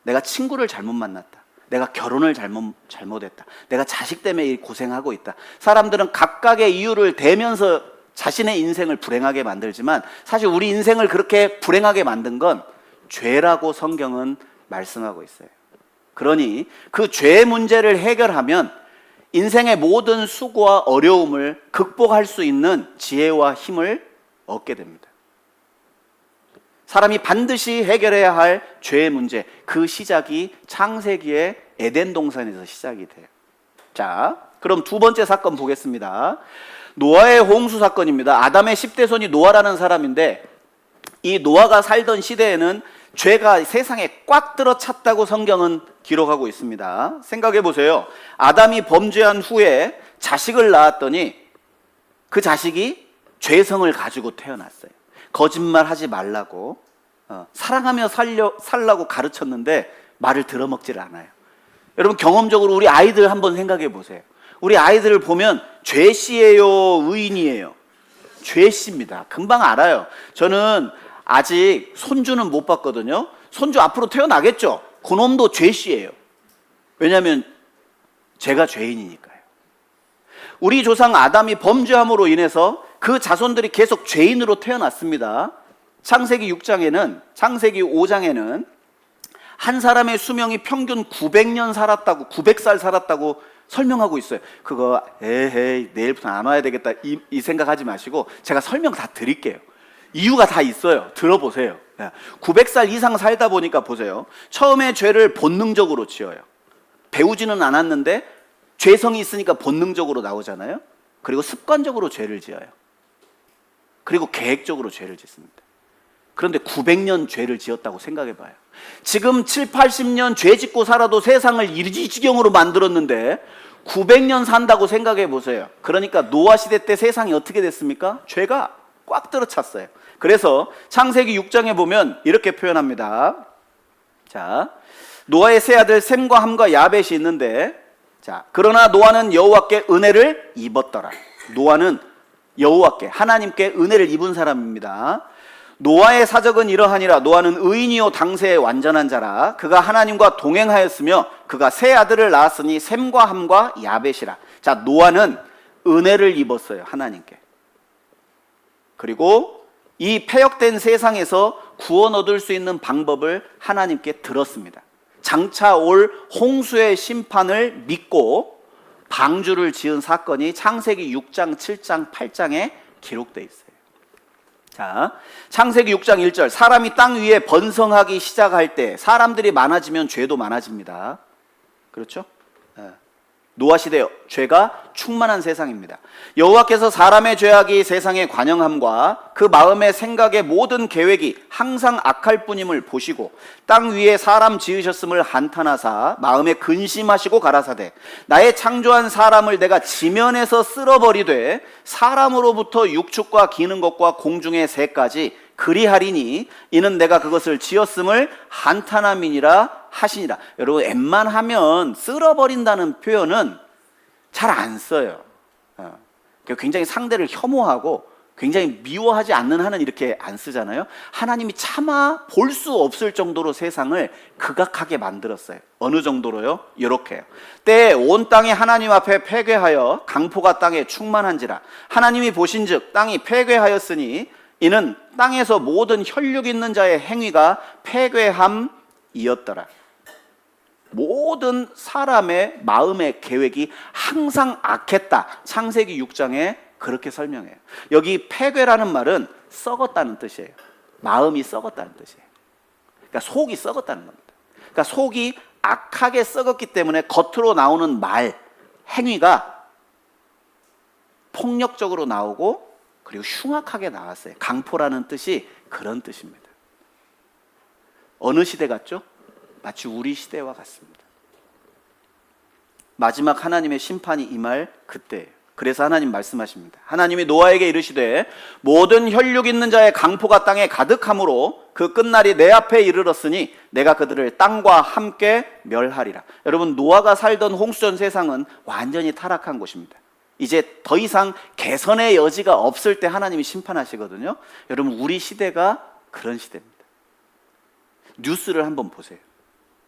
내가 친구를 잘못 만났다, 내가 결혼을 잘못했다, 내가 자식 때문에 고생하고 있다. 사람들은 각각의 이유를 대면서 자신의 인생을 불행하게 만들지만 사실 우리 인생을 그렇게 불행하게 만든 건 죄라고 성경은 말씀하고 있어요. 그러니 그 죄 문제를 해결하면 인생의 모든 수고와 어려움을 극복할 수 있는 지혜와 힘을 얻게 됩니다. 사람이 반드시 해결해야 할 죄의 문제, 그 시작이 창세기의 에덴 동산에서 시작이 돼요. 자, 그럼 두 번째 사건 보겠습니다. 노아의 홍수 사건입니다. 아담의 10대 손이 노아라는 사람인데, 이 노아가 살던 시대에는 죄가 세상에 꽉 들어찼다고 성경은 기록하고 있습니다. 생각해 보세요. 아담이 범죄한 후에 자식을 낳았더니 그 자식이 죄성을 가지고 태어났어요. 거짓말하지 말라고, 사랑하며 살라고 가르쳤는데 말을 들어먹질 않아요. 여러분, 경험적으로 우리 아이들 한번 생각해 보세요. 우리 아이들을 보면 죄씨예요, 의인이에요? 죄씨입니다. 금방 알아요. 저는 아직 손주는 못 봤거든요. 손주 앞으로 태어나겠죠? 그놈도 죄씨예요. 왜냐하면 제가 죄인이니까요. 우리 조상 아담이 범죄함으로 인해서 그 자손들이 계속 죄인으로 태어났습니다. 창세기 6장에는, 창세기 5장에는 한 사람의 수명이 평균 900년 살았다고, 900살 살았다고 설명하고 있어요. 그거 에헤이 내일부터 안 와야 되겠다 이 생각하지 마시고 제가 설명 다 드릴게요. 이유가 다 있어요. 들어보세요. 900살 이상 살다 보니까 보세요. 처음에 죄를 본능적으로 지어요. 배우지는 않았는데 죄성이 있으니까 본능적으로 나오잖아요. 그리고 습관적으로 죄를 지어요. 그리고 계획적으로 죄를 짓습니다. 그런데 900년 죄를 지었다고 생각해 봐요. 지금 7, 80년 죄 짓고 살아도 세상을 이 지경으로 만들었는데 900년 산다고 생각해 보세요. 그러니까 노아 시대 때 세상이 어떻게 됐습니까? 죄가 꽉 들어찼어요. 그래서 창세기 6장에 보면 이렇게 표현합니다. 자, 노아의 세 아들 셈과 함과 야벳이 있는데, 자, 그러나 노아는 여호와께 은혜를 입었더라. 노아는 여호와께, 하나님께 은혜를 입은 사람입니다. 노아의 사적은 이러하니라. 노아는 의인이요 당세의 완전한 자라. 그가 하나님과 동행하였으며 그가 세 아들을 낳았으니 셈과 함과 야벳이라. 자, 노아는 은혜를 입었어요, 하나님께. 그리고 이 폐역된 세상에서 구원 얻을 수 있는 방법을 하나님께 들었습니다. 장차 올 홍수의 심판을 믿고 방주를 지은 사건이 창세기 6장, 7장, 8장에 기록되어 있어요. 자, 창세기 6장 1절, 사람이 땅 위에 번성하기 시작할 때 사람들이 많아지면 죄도 많아집니다. 그렇죠? 노아 시대 죄가 충만한 세상입니다. 여호와께서 사람의 죄악이 세상에 관영함과 그 마음의 생각의 모든 계획이 항상 악할 뿐임을 보시고 땅 위에 사람 지으셨음을 한탄하사 마음에 근심하시고 가라사대 나의 창조한 사람을 내가 지면에서 쓸어버리되 사람으로부터 육축과 기는 것과 공중의 새까지 그리하리니 이는 내가 그것을 지었음을 한탄함이니라 하시니라. 여러분, 웬만하면 쓸어버린다는 표현은 잘 안 써요. 굉장히 상대를 혐오하고 굉장히 미워하지 않는 한은 이렇게 안 쓰잖아요. 하나님이 차마 볼 수 없을 정도로 세상을 극악하게 만들었어요. 어느 정도로요? 이렇게요. 때에 온 땅이 하나님 앞에 패괴하여 강포가 땅에 충만한지라 하나님이 보신즉 땅이 패괴하였으니 이는 땅에서 모든 혈육 있는 자의 행위가 패괴함이었더라. 모든 사람의 마음의 계획이 항상 악했다. 창세기 6장에 그렇게 설명해요. 여기 패괴라는 말은 썩었다는 뜻이에요. 마음이 썩었다는 뜻이에요. 그러니까 속이 썩었다는 겁니다. 그러니까 속이 악하게 썩었기 때문에 겉으로 나오는 말, 행위가 폭력적으로 나오고 그리고 흉악하게 나왔어요. 강포라는 뜻이 그런 뜻입니다. 어느 시대 같죠? 마치 우리 시대와 같습니다. 마지막 하나님의 심판이 임할 그때예요. 그래서 하나님 말씀하십니다. 하나님이 노아에게 이르시되 모든 혈육 있는 자의 강포가 땅에 가득함으로 그 끝날이 내 앞에 이르렀으니 내가 그들을 땅과 함께 멸하리라. 여러분, 노아가 살던 홍수전 세상은 완전히 타락한 곳입니다. 이제 더 이상 개선의 여지가 없을 때 하나님이 심판하시거든요. 여러분, 우리 시대가 그런 시대입니다. 뉴스를 한번 보세요.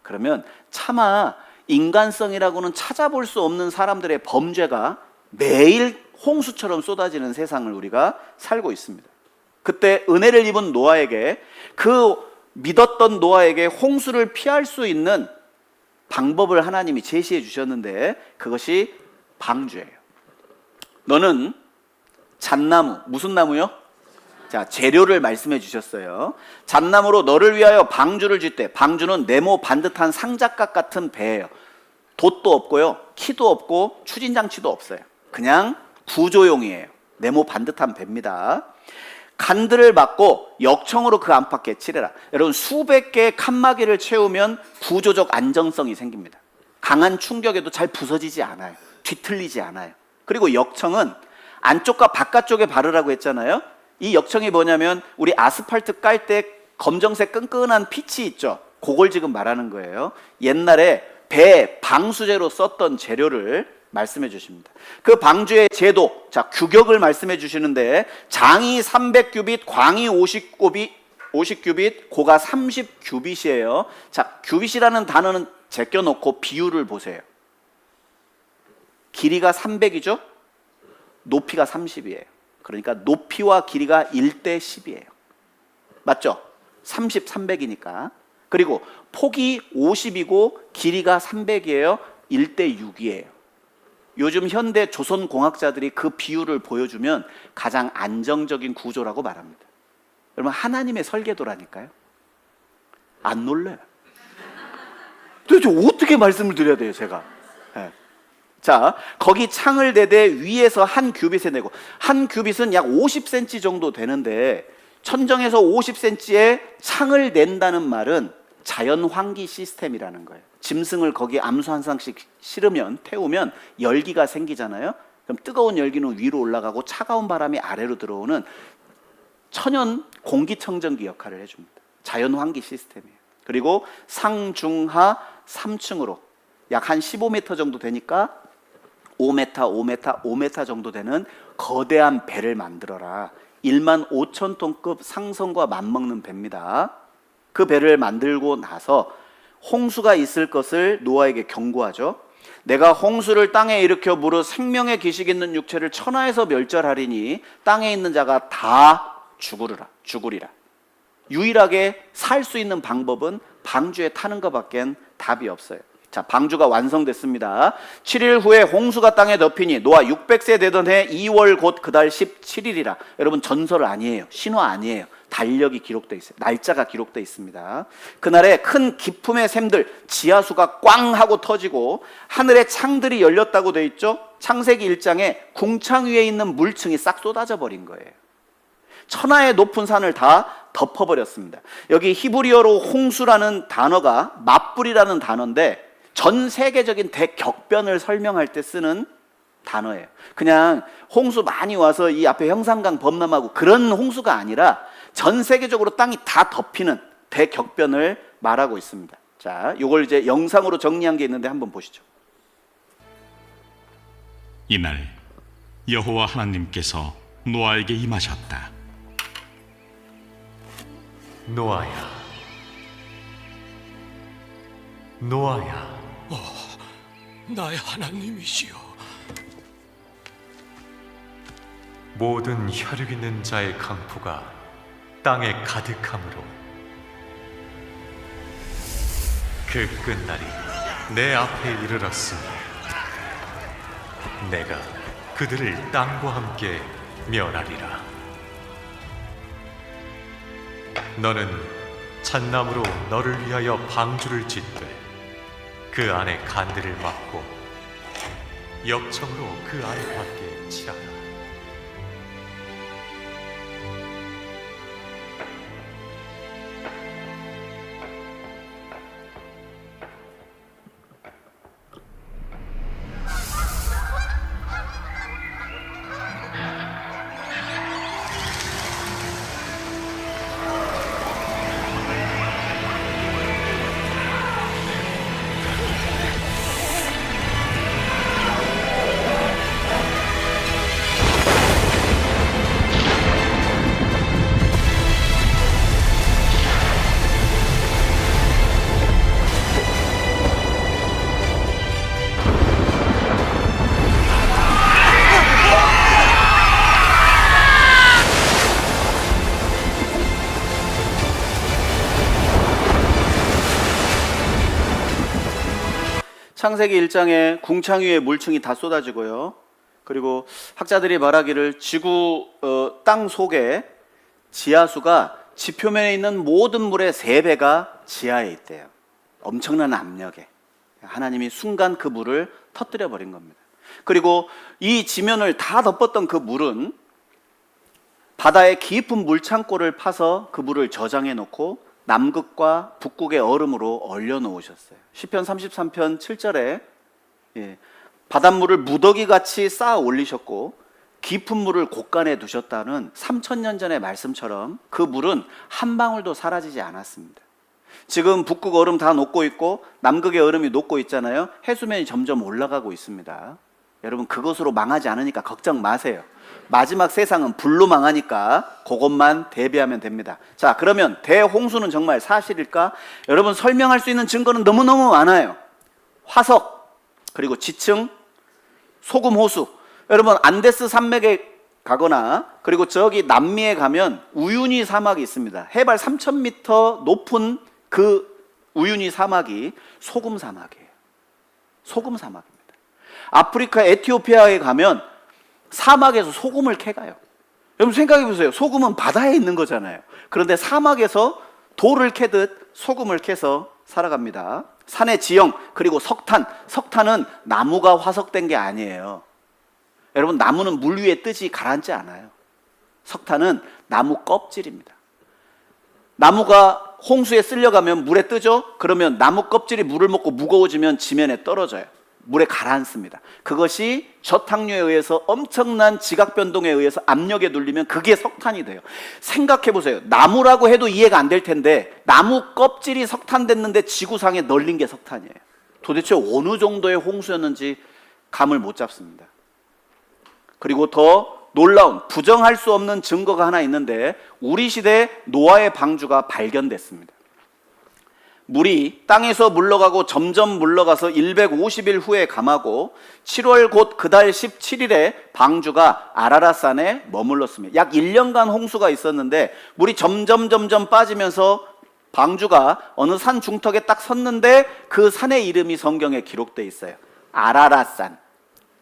그러면 차마 인간성이라고는 찾아볼 수 없는 사람들의 범죄가 매일 홍수처럼 쏟아지는 세상을 우리가 살고 있습니다. 그때 은혜를 입은 노아에게, 그 믿었던 노아에게 홍수를 피할 수 있는 방법을 하나님이 제시해 주셨는데 그것이 방주예요. 너는 잣나무, 무슨 나무요? 자, 재료를 말씀해 주셨어요. 잣나무로 너를 위하여 방주를 짓되, 방주는 네모 반듯한 상자각 같은 배예요. 돛도 없고요, 키도 없고 추진장치도 없어요. 그냥 구조용이에요. 네모 반듯한 배입니다. 간들을 막고 역청으로 그 안팎에 칠해라. 여러분, 수백 개의 칸막이를 채우면 구조적 안정성이 생깁니다. 강한 충격에도 잘 부서지지 않아요. 뒤틀리지 않아요. 그리고 역청은 안쪽과 바깥쪽에 바르라고 했잖아요. 이 역청이 뭐냐면 우리 아스팔트 깔 때 검정색 끈끈한 pit이 있죠. 그걸 지금 말하는 거예요. 옛날에 배 방수제로 썼던 재료를 말씀해 주십니다. 그 방주의 제도, 자, 규격을 말씀해 주시는데 장이 300규빗, 광이 50규빗, 고가 30규빗이에요. 자, 규빗이라는 단어는 제껴놓고 비율을 보세요. 길이가 300이죠? 높이가 30이에요. 그러니까 높이와 길이가 1대 10이에요. 맞죠? 30, 300이니까. 그리고 폭이 50이고 길이가 300이에요. 1대 6이에요. 요즘 현대 조선공학자들이 그 비율을 보여주면 가장 안정적인 구조라고 말합니다. 여러분, 하나님의 설계도라니까요. 안 놀래요. 도대체 어떻게 말씀을 드려야 돼요, 제가? 네. 자, 거기 창을 대되 위에서 한 규빗에 내고, 한 규빗은 약 50cm 정도 되는데 천정에서 50cm에 창을 낸다는 말은 자연 환기 시스템이라는 거예요. 짐승을 거기 암수 한 쌍씩 실으면, 태우면 열기가 생기잖아요. 그럼 뜨거운 열기는 위로 올라가고 차가운 바람이 아래로 들어오는 천연 공기청정기 역할을 해줍니다. 자연 환기 시스템이에요. 그리고 상중하 3층으로 약 한 15m 정도 되니까 5m 정도 되는 거대한 배를 만들어라. 15,000톤급 상선과 맞먹는 배입니다. 그 배를 만들고 나서 홍수가 있을 것을 노아에게 경고하죠. 내가 홍수를 땅에 일으켜 무릇 생명의 기식 있는 육체를 천하에서 멸절하리니 땅에 있는 자가 다 죽으리라. 유일하게 살 수 있는 방법은 방주에 타는 것밖엔 답이 없어요. 자, 방주가 완성됐습니다. 7일 후에 홍수가 땅에 덮이니 노아 600세 되던 해 2월 곧 그달 17일이라. 여러분 전설 아니에요. 신화 아니에요. 달력이 기록되어 있어요. 날짜가 기록되어 있습니다. 그날에 큰 기품의 샘들, 지하수가 꽝 하고 터지고 하늘에 창들이 열렸다고 되어 있죠. 창세기 1장에 궁창 위에 있는 물층이 싹 쏟아져 버린 거예요. 천하의 높은 산을 다 덮어버렸습니다. 여기 히브리어로 홍수라는 단어가 맞불이라는 단어인데 전 세계적인 대격변을 설명할 때 쓰는 단어예요. 그냥 홍수 많이 와서 이 앞에 형산강 범람하고 그런 홍수가 아니라 전 세계적으로 땅이 다 덮이는 대격변을 말하고 있습니다. 자, 이걸 이제 영상으로 정리한 게 있는데 한번 보시죠. 이날 여호와 하나님께서 노아에게 임하셨다. 노아야, 노아야. 나의 하나님이시여. 모든 혈육 있는 자의 강포가 땅에 가득함으로 그 끝날이 내 앞에 이르렀으니 내가 그들을 땅과 함께 멸하리라. 너는 잣나무로 너를 위하여 방주를 짓되 그 안에 간들을 막고 역청으로 그 안에 밖에 칠하라. 창세기 1장에 궁창 위에 물층이 다 쏟아지고요. 그리고 학자들이 말하기를 지구 땅 속에 지하수가 지표면에 있는 모든 물의 3배가 지하에 있대요. 엄청난 압력에 하나님이 순간 그 물을 터뜨려 버린 겁니다. 그리고 이 지면을 다 덮었던 그 물은 바다의 깊은 물창고를 파서 그 물을 저장해 놓고 남극과 북극의 얼음으로 얼려 놓으셨어요. 시편 33편 7절에 바닷물을 무더기같이 쌓아 올리셨고 깊은 물을 곳간에 두셨다는 3000년 전의 말씀처럼 그 물은 한 방울도 사라지지 않았습니다. 지금 북극 얼음 다 녹고 있고 남극의 얼음이 녹고 있잖아요. 해수면이 점점 올라가고 있습니다. 여러분 그것으로 망하지 않으니까 걱정 마세요. 마지막 세상은 불로 망하니까 그것만 대비하면 됩니다. 자, 그러면 대홍수는 정말 사실일까? 여러분 설명할 수 있는 증거는 너무너무 많아요. 화석, 그리고 지층, 소금 호수. 여러분 안데스 산맥에 가거나 그리고 저기 남미에 가면 우유니 사막이 있습니다. 해발 3000m 높은 그 우유니 사막이 소금 사막이에요. 소금 사막입니다. 아프리카 에티오피아에 가면 사막에서 소금을 캐가요. 여러분 생각해 보세요. 소금은 바다에 있는 거잖아요. 그런데 사막에서 돌을 캐듯 소금을 캐서 살아갑니다. 산의 지형, 그리고 석탄. 석탄은 나무가 화석된 게 아니에요. 여러분 나무는 물 위에 뜨지 가라앉지 않아요. 석탄은 나무 껍질입니다. 나무가 홍수에 쓸려가면 물에 뜨죠? 그러면 나무 껍질이 물을 먹고 무거워지면 지면에 떨어져요. 물에 가라앉습니다. 그것이 저탕류에 의해서 엄청난 지각 변동에 의해서 압력에 눌리면 그게 석탄이 돼요. 생각해 보세요. 나무라고 해도 이해가 안 될 텐데 나무 껍질이 석탄 됐는데 지구상에 널린 게 석탄이에요. 도대체 어느 정도의 홍수였는지 감을 못 잡습니다. 그리고 더 놀라운 부정할 수 없는 증거가 하나 있는데 우리 시대에 노아의 방주가 발견됐습니다. 물이 땅에서 물러가고 점점 물러가서 150일 후에 감하고 7월 곧 그달 17일에 방주가 아라랏산에 머물렀습니다. 약 1년간 홍수가 있었는데 물이 점점 빠지면서 방주가 어느 산 중턱에 딱 섰는데 그 산의 이름이 성경에 기록되어 있어요. 아라랏산.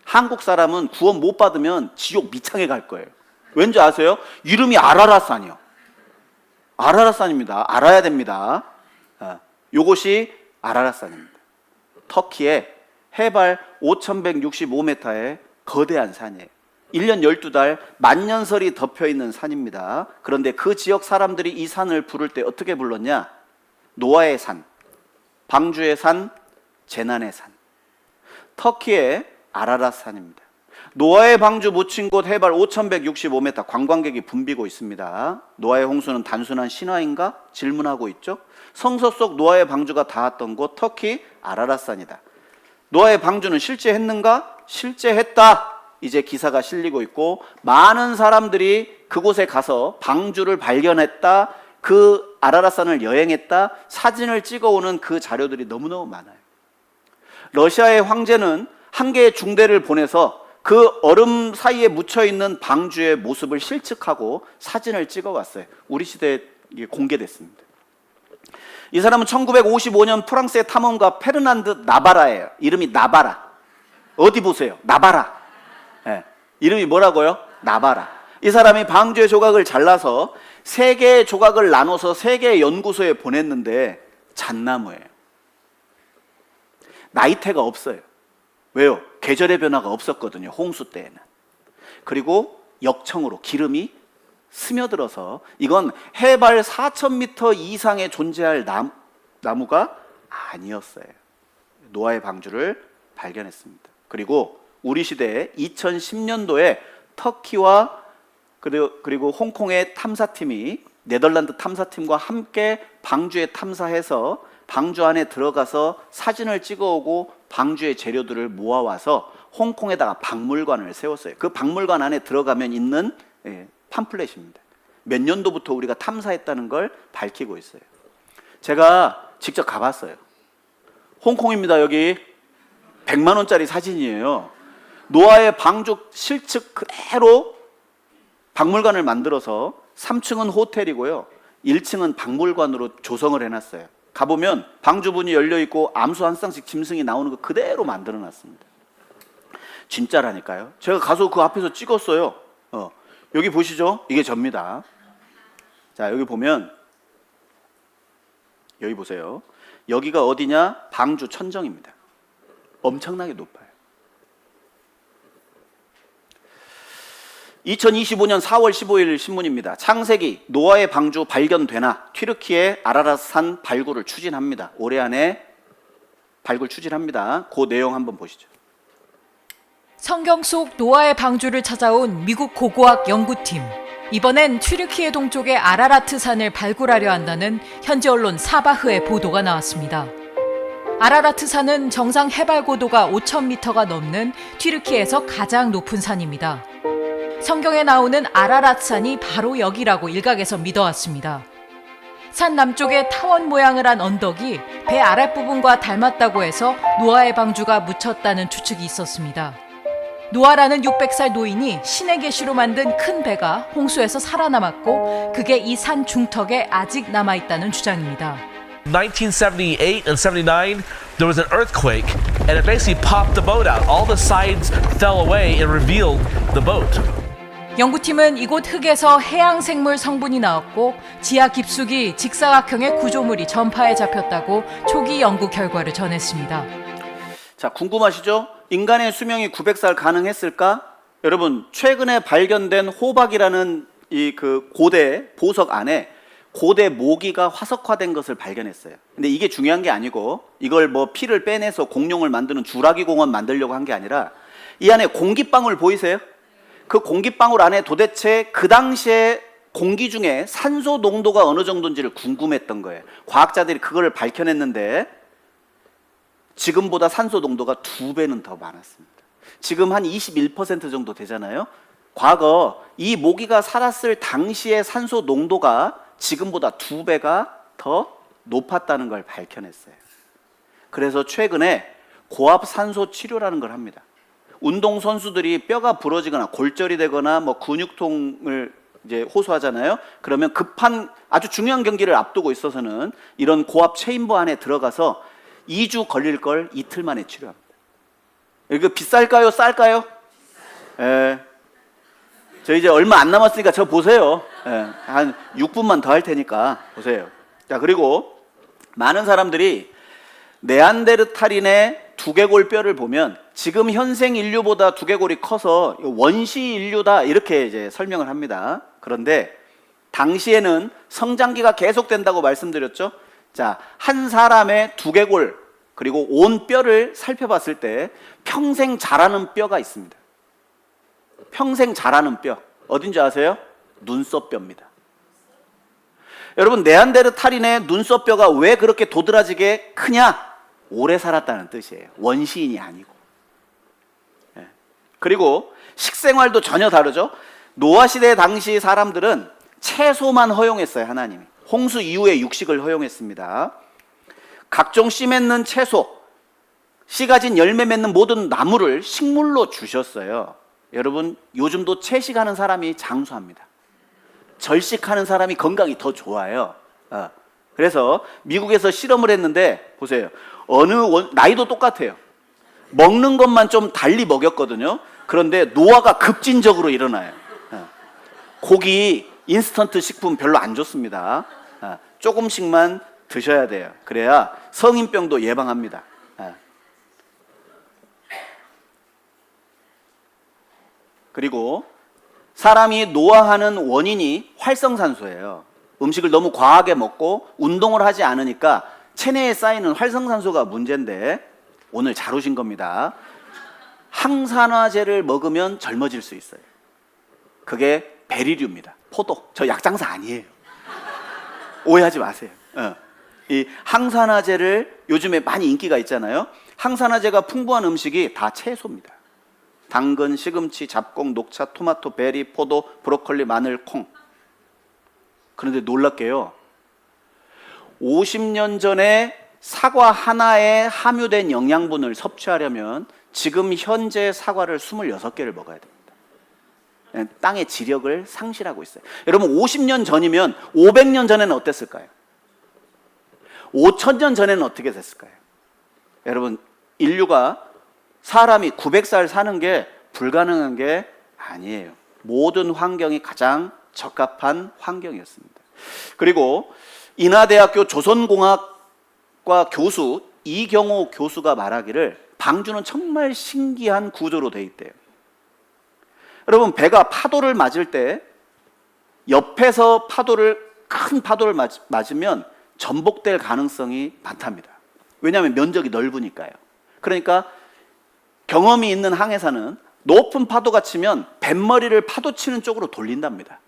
한국 사람은 구원 못 받으면 지옥 미창에 갈 거예요. 왠지 아세요? 이름이 아라랏산이요. 아라랏산입니다. 알아야 됩니다. 요것이 아라랏산입니다. 터키의 해발 5,165m의 거대한 산이에요. 1년 12달 만년설이 덮여있는 산입니다. 그런데 그 지역 사람들이 이 산을 부를 때 어떻게 불렀냐? 노아의 산, 방주의 산, 재난의 산. 터키의 아라랏산입니다. 노아의 방주 묻힌 곳 해발 5,165m, 관광객이 붐비고 있습니다. 노아의 홍수는 단순한 신화인가? 질문하고 있죠. 성서 속 노아의 방주가 닿았던 곳 터키 아라랏산이다. 노아의 방주는 실제 했는가? 실제 했다. 이제 기사가 실리고 있고 많은 사람들이 그곳에 가서 방주를 발견했다, 그 아라랏산을 여행했다, 사진을 찍어오는 그 자료들이 너무너무 많아요. 러시아의 황제는 한 개의 중대를 보내서 그 얼음 사이에 묻혀있는 방주의 모습을 실측하고 사진을 찍어왔어요. 우리 시대에 공개됐습니다. 이 사람은 1955년 프랑스의 탐험가 페르난드 나바라예요. 이름이 나바라. 어디 보세요? 나바라. 네. 이름이 뭐라고요? 나바라. 이 사람이 방주의 조각을 잘라서 3개의 조각을 나눠서 3개의 연구소에 보냈는데 잣나무예요. 나이테가 없어요. 왜요? 계절의 변화가 없었거든요. 홍수 때에는. 그리고 역청으로 기름이 스며들어서 이건 해발 4,000m 이상에 존재할 나무가 아니었어요. 노아의 방주를 발견했습니다. 그리고 우리 시대에 2010년도에 터키와 그리고 홍콩의 탐사팀이 네덜란드 탐사팀과 함께 방주에 탐사해서 방주 안에 들어가서 사진을 찍어오고 방주의 재료들을 모아와서 홍콩에다가 박물관을 세웠어요. 그 박물관 안에 들어가면 있는 팜플렛입니다. 몇 년도부터 우리가 탐사했다는 걸 밝히고 있어요. 제가 직접 가봤어요. 홍콩입니다. 여기 100만 원짜리 사진이에요. 노아의 방주 실측 그대로 박물관을 만들어서 3층은 호텔이고요, 1층은 박물관으로 조성을 해놨어요. 가보면 방주문이 열려있고 암수 한 쌍씩 짐승이 나오는 거 그대로 만들어놨습니다. 진짜라니까요. 제가 가서 그 앞에서 찍었어요. 여기 보시죠. 이게 접니다. 자, 여기 보면, 여기 보세요. 여기가 어디냐? 방주 천정입니다. 엄청나게 높아요. 2025년 4월 15일 신문입니다. 창세기 노아의 방주 발견되나 튀르키예 아라랏산 발굴을 추진합니다. 올해 안에 발굴 추진합니다. 그 내용 한번 보시죠. 성경 속 노아의 방주를 찾아온 미국 고고학 연구팀. 이번엔 튀르키예 동쪽의 아라라트 산을 발굴하려 한다는 현지 언론 사바흐의 보도가 나왔습니다. 아라라트 산은 정상 해발 고도가 5,000m가 넘는 튀르키예에서 가장 높은 산입니다. 성경에 나오는 아라랏산이 바로 여기라고 일각에서 믿어왔습니다. 산 남쪽에 타원 모양을 한 언덕이 배 아랫부분과 닮았다고 해서 노아의 방주가 묻혔다는 추측이 있었습니다. 노아라는 600살 노인이 신의 계시로 만든 큰 배가 홍수에서 살아남았고 그게 이 산 중턱에 아직 남아있다는 주장입니다. 1978 and 79, there was an earthquake and it basically popped the boat out. All the sides fell away and revealed the boat. 연구팀은 이곳 흙에서 해양 생물 성분이 나왔고 지하 깊숙이 직사각형의 구조물이 전파에 잡혔다고 초기 연구 결과를 전했습니다. 자, 궁금하시죠? 인간의 수명이 900살 가능했을까? 여러분, 최근에 발견된 호박이라는 이 그 고대 보석 안에 고대 모기가 화석화된 것을 발견했어요. 근데 이게 중요한 게 아니고 이걸 뭐 피를 빼내서 공룡을 만드는 주라기 공원 만들려고 한 게 아니라 이 안에 공기방울 보이세요? 그 공기방울 안에 도대체 그 당시에 공기 중에 산소 농도가 어느 정도인지를 궁금했던 거예요. 과학자들이 그걸 밝혀냈는데 지금보다 산소 농도가 2배는 더 많았습니다. 지금 한 21% 정도 되잖아요. 과거 이 모기가 살았을 당시의 산소 농도가 지금보다 2배가 더 높았다는 걸 밝혀냈어요. 그래서 최근에 고압 산소 치료라는 걸 합니다. 운동 선수들이 뼈가 부러지거나 골절이 되거나 뭐 근육통을 이제 호소하잖아요. 그러면 급한 아주 중요한 경기를 앞두고 있어서는 이런 고압 체인버 안에 들어가서 2주 걸릴 걸 이틀 만에 치료합니다. 이거 비쌀까요? 쌀까요? 예. 저 이제 얼마 안 남았으니까 저 보세요. 예. 한 6분만 더 할 테니까 보세요. 자, 그리고 많은 사람들이 네안데르탈인의 두개골 뼈를 보면 지금 현생 인류보다 두개골이 커서 원시 인류다 이렇게 이제 설명을 합니다. 그런데 당시에는 성장기가 계속된다고 말씀드렸죠. 자, 한 사람의 두개골 그리고 온 뼈를 살펴봤을 때 평생 자라는 뼈가 있습니다. 평생 자라는 뼈 어딘지 아세요? 눈썹뼈입니다. 여러분, 네안데르탈인의 눈썹뼈가 왜 그렇게 도드라지게 크냐? 오래 살았다는 뜻이에요. 원시인이 아니고. 예. 그리고 식생활도 전혀 다르죠. 노아 시대 당시 사람들은 채소만 허용했어요. 하나님이 홍수 이후에 육식을 허용했습니다. 각종 씨 맺는 채소, 씨 가진 열매 맺는 모든 나무를 식물로 주셨어요. 여러분, 요즘도 채식하는 사람이 장수합니다. 절식하는 사람이 건강이 더 좋아요. 그래서 미국에서 실험을 했는데 보세요. 나이도 똑같아요. 먹는 것만 좀 달리 먹였거든요. 그런데 노화가 급진적으로 일어나요. 고기, 인스턴트 식품 별로 안 좋습니다. 조금씩만 드셔야 돼요. 그래야 성인병도 예방합니다. 그리고 사람이 노화하는 원인이 활성산소예요. 음식을 너무 과하게 먹고 운동을 하지 않으니까 체내에 쌓이는 활성산소가 문제인데 오늘 잘 오신 겁니다. 항산화제를 먹으면 젊어질 수 있어요. 그게 베리류입니다. 포도. 저 약장사 아니에요. 오해하지 마세요. 이 항산화제를 요즘에 많이 인기가 있잖아요. 항산화제가 풍부한 음식이 다 채소입니다. 당근, 시금치, 잡곡, 녹차, 토마토, 베리, 포도, 브로콜리, 마늘, 콩. 그런데 놀랍게요. 50년 전에 사과 하나에 함유된 영양분을 섭취하려면 지금 현재 사과를 26개를 먹어야 됩니다. 땅의 지력을 상실하고 있어요. 여러분, 50년 전이면 500년 전에는 어땠을까요? 5000년 전에는 어떻게 됐을까요? 여러분, 인류가 사람이 900살 사는 게 불가능한 게 아니에요. 모든 환경이 가장 적합한 환경이었습니다. 그리고 인하대학교 조선공학과 교수 이경호 교수가 말하기를 방주는 정말 신기한 구조로 돼 있대요. 여러분, 배가 파도를 맞을 때 옆에서 큰 파도를 맞으면 전복될 가능성이 많답니다. 왜냐하면 면적이 넓으니까요. 그러니까 경험이 있는 항해사는 높은 파도가 치면 뱃머리를 파도 치는 쪽으로 돌린답니다.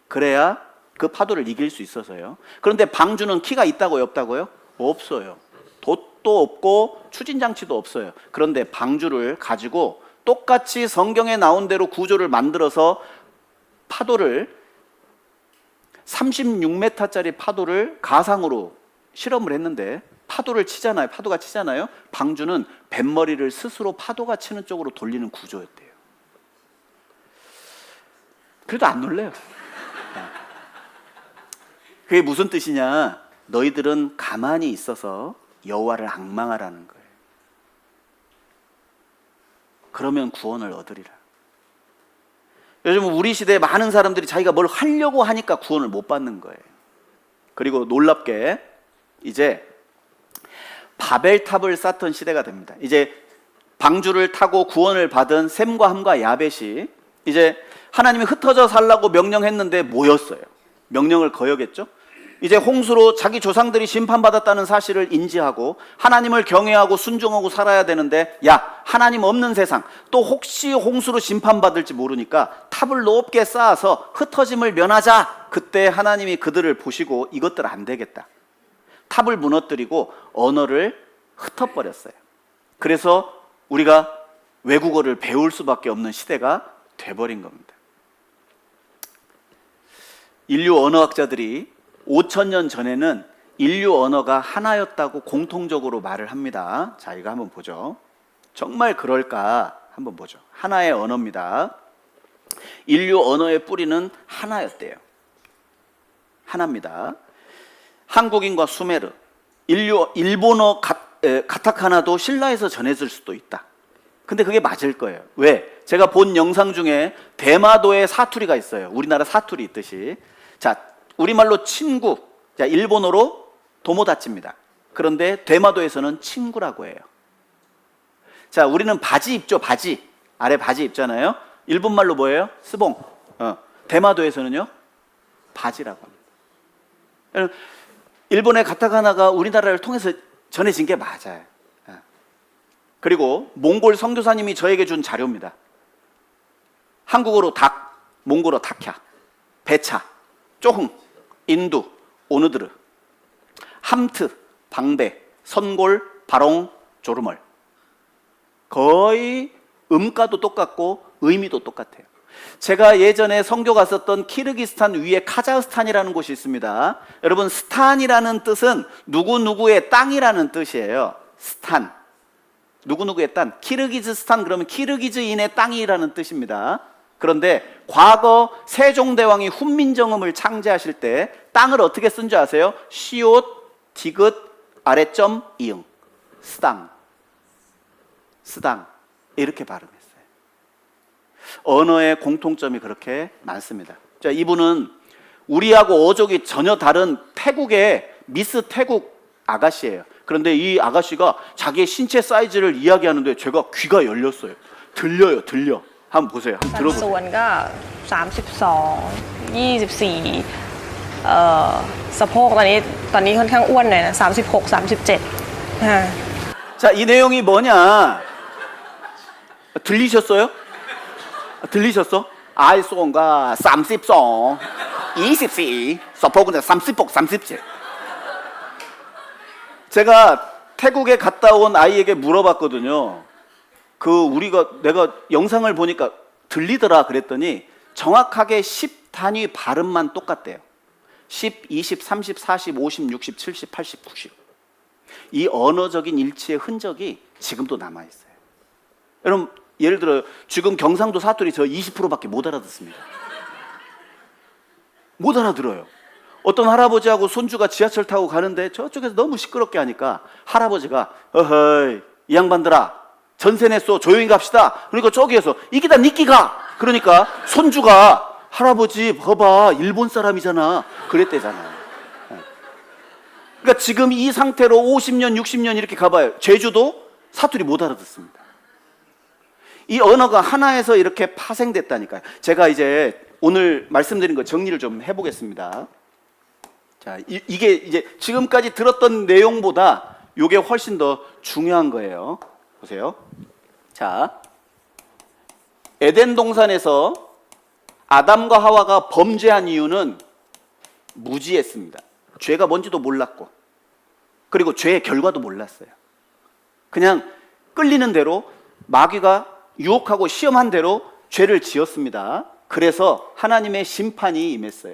그래야 그 파도를 이길 수 있어서요. 그런데 방주는 키가 있다고요, 없다고요? 없어요. 돛도 없고 추진장치도 없어요. 그런데 방주를 가지고 똑같이 성경에 나온 대로 구조를 만들어서 파도를 36m짜리 파도를 가상으로 실험을 했는데 파도가 치잖아요. 방주는 뱃머리를 스스로 파도가 치는 쪽으로 돌리는 구조였대요. 그래도 안 놀래요. 그게 무슨 뜻이냐? 너희들은 가만히 있어서 여호와를 앙망하라는 거예요. 그러면 구원을 얻으리라. 요즘 우리 시대에 많은 사람들이 자기가 뭘 하려고 하니까 구원을 못 받는 거예요. 그리고 놀랍게 이제 바벨탑을 쌓던 시대가 됩니다. 이제 방주를 타고 구원을 받은 셈과 함과 야벳이 이제 하나님이 흩어져 살라고 명령했는데 모였어요. 명령을 거역했죠. 이제 홍수로 자기 조상들이 심판받았다는 사실을 인지하고 하나님을 경외하고 순종하고 살아야 되는데, 야, 하나님 없는 세상, 또 혹시 홍수로 심판받을지 모르니까 탑을 높게 쌓아서 흩어짐을 면하자. 그때 하나님이 그들을 보시고 이것들 안 되겠다. 탑을 무너뜨리고 언어를 흩어버렸어요. 그래서 우리가 외국어를 배울 수밖에 없는 시대가 돼버린 겁니다. 인류 언어학자들이 5000년 전에는 인류 언어가 하나였다고 공통적으로 말을 합니다. 자, 이거 한번 보죠. 정말 그럴까 한번 보죠. 하나의 언어입니다. 인류 언어의 뿌리는 하나였대요. 하나입니다. 한국인과 수메르, 일본어 가타카나도 신라에서 전해질 수도 있다. 근데 그게 맞을 거예요. 왜? 제가 본 영상 중에 대마도에 사투리가 있어요. 우리나라 사투리 있듯이. 자, 우리말로 친구, 자, 일본어로 도모다치입니다. 그런데 대마도에서는 친구라고 해요. 자, 우리는 바지 입죠, 바지. 아래 바지 입잖아요. 일본말로 뭐예요? 스봉. 대마도에서는요, 바지라고 합니다. 일본의 가타카나가 우리나라를 통해서 전해진 게 맞아요. 그리고 몽골 선교사님이 저에게 준 자료입니다. 한국어로 닭, 몽골어 닭야, 배차, 쪼흥, 인두, 오느드르, 함트, 방배, 선골, 바롱, 조르멀. 거의 음가도 똑같고 의미도 똑같아요. 제가 예전에 선교 갔었던 키르기스탄 위에 카자흐스탄이라는 곳이 있습니다. 여러분, 스탄이라는 뜻은 누구누구의 땅이라는 뜻이에요. 스탄. 누구누구의 땅. 키르기즈스탄 그러면 키르기즈인의 땅이라는 뜻입니다. 그런데 과거 세종대왕이 훈민정음을 창제하실 때 땅을 어떻게 쓴 줄 아세요? 시옷, 디귿, 아래점, 이응. 스당. 스당. 이렇게 발음했어요. 언어의 공통점이 그렇게 많습니다. 자, 이분은 우리하고 어족이 전혀 다른 태국의 미스 태국 아가씨예요. 그런데 이 아가씨가 자기의 신체 사이즈를 이야기하는데 제가 귀가 열렸어요. 들려요, 들려. 한번 보세요. 한번 들어보세요. ส่วนก็32 24สะโพกตอนนี้ค่อนข้างอ้วนหน่อยนะ36 37 자, 이 내용이 뭐냐? 들리셨어요? 들리셨어? 아이소가 32, 24, 서포그는 36, 37. 제가 태국에 갔다 온 아이에게 물어봤거든요. 내가 영상을 보니까 들리더라 그랬더니 정확하게 10 단위 발음만 똑같대요. 10, 20, 30, 40, 50, 60, 70, 80, 90. 이 언어적인 일치의 흔적이 지금도 남아있어요. 여러분, 예를 들어 지금 경상도 사투리 저 20%밖에 못 알아듣습니다. 못 알아들어요. 어떤 할아버지하고 손주가 지하철 타고 가는데 저쪽에서 너무 시끄럽게 하니까 할아버지가 어허이 이 양반들아 전세 냈어 조용히 갑시다. 그러니까 저기에서 이기다 니끼가 그러니까 손주가 할아버지 봐봐 일본 사람이잖아 그랬대잖아요. 그러니까 지금 이 상태로 50년 60년 이렇게 가봐요. 제주도 사투리 못 알아듣습니다. 이 언어가 하나에서 이렇게 파생됐다니까요. 제가 이제 오늘 말씀드린 거 정리를 좀 해보겠습니다. 자, 이게 이제 지금까지 들었던 내용보다 이게 훨씬 더 중요한 거예요. 보세요. 자, 에덴 동산에서 아담과 하와가 범죄한 이유는 무지했습니다. 죄가 뭔지도 몰랐고, 그리고 죄의 결과도 몰랐어요. 그냥 끌리는 대로 마귀가 유혹하고 시험한 대로 죄를 지었습니다. 그래서 하나님의 심판이 임했어요.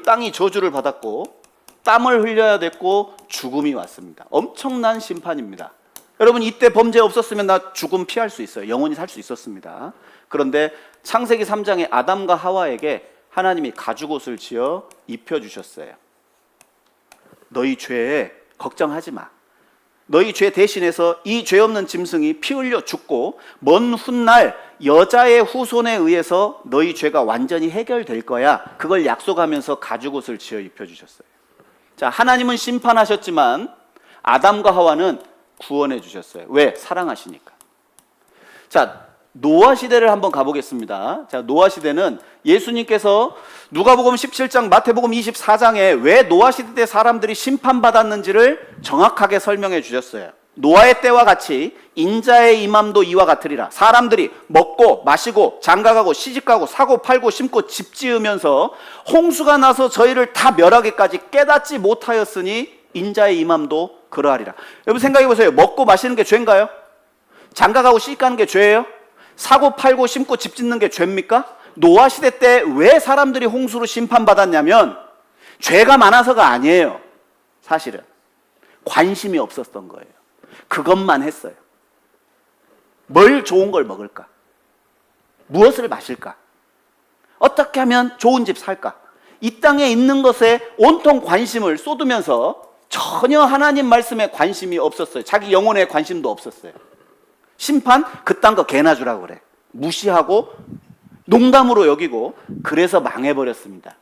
땅이 저주를 받았고 땀을 흘려야 됐고 죽음이 왔습니다. 엄청난 심판입니다. 여러분, 이때 범죄 없었으면 나 죽음 피할 수 있어요. 영원히 살 수 있었습니다. 그런데 창세기 3장에 아담과 하와에게 하나님이 가죽옷을 지어 입혀주셨어요. 너희 죄에 걱정하지 마. 너희 죄 대신해서 이 죄 없는 짐승이 피 흘려 죽고 먼 훗날 여자의 후손에 의해서 너희 죄가 완전히 해결될 거야. 그걸 약속하면서 가죽옷을 지어 입혀주셨어요. 자, 하나님은 심판하셨지만 아담과 하와는 구원해 주셨어요. 왜? 사랑하시니까. 자, 노아 시대를 한번 가보겠습니다. 자, 노아 시대는 예수님께서 누가복음 17장, 마태복음 24장에 왜 노아 시대 때 사람들이 심판받았는지를 정확하게 설명해 주셨어요. 노아의 때와 같이 인자의 임함도 이와 같으리라. 사람들이 먹고 마시고 장가가고 시집가고 사고 팔고 심고 집 지으면서 홍수가 나서 저희를 다 멸하기까지 깨닫지 못하였으니 인자의 임함도 그러하리라. 여러분 생각해 보세요. 먹고 마시는 게 죄인가요? 장가가고 시집가는 게 죄예요? 사고 팔고 심고 집 짓는 게 죄입니까? 노아 시대 때 왜 사람들이 홍수로 심판받았냐면 죄가 많아서가 아니에요. 사실은 관심이 없었던 거예요. 그것만 했어요. 뭘 좋은 걸 먹을까? 무엇을 마실까? 어떻게 하면 좋은 집 살까? 이 땅에 있는 것에 온통 관심을 쏟으면서 전혀 하나님 말씀에 관심이 없었어요. 자기 영혼에 관심도 없었어요. 심판? 그딴 거 개나 주라고 그래. 무시하고 농담으로 여기고, 그래서 망해버렸습니다.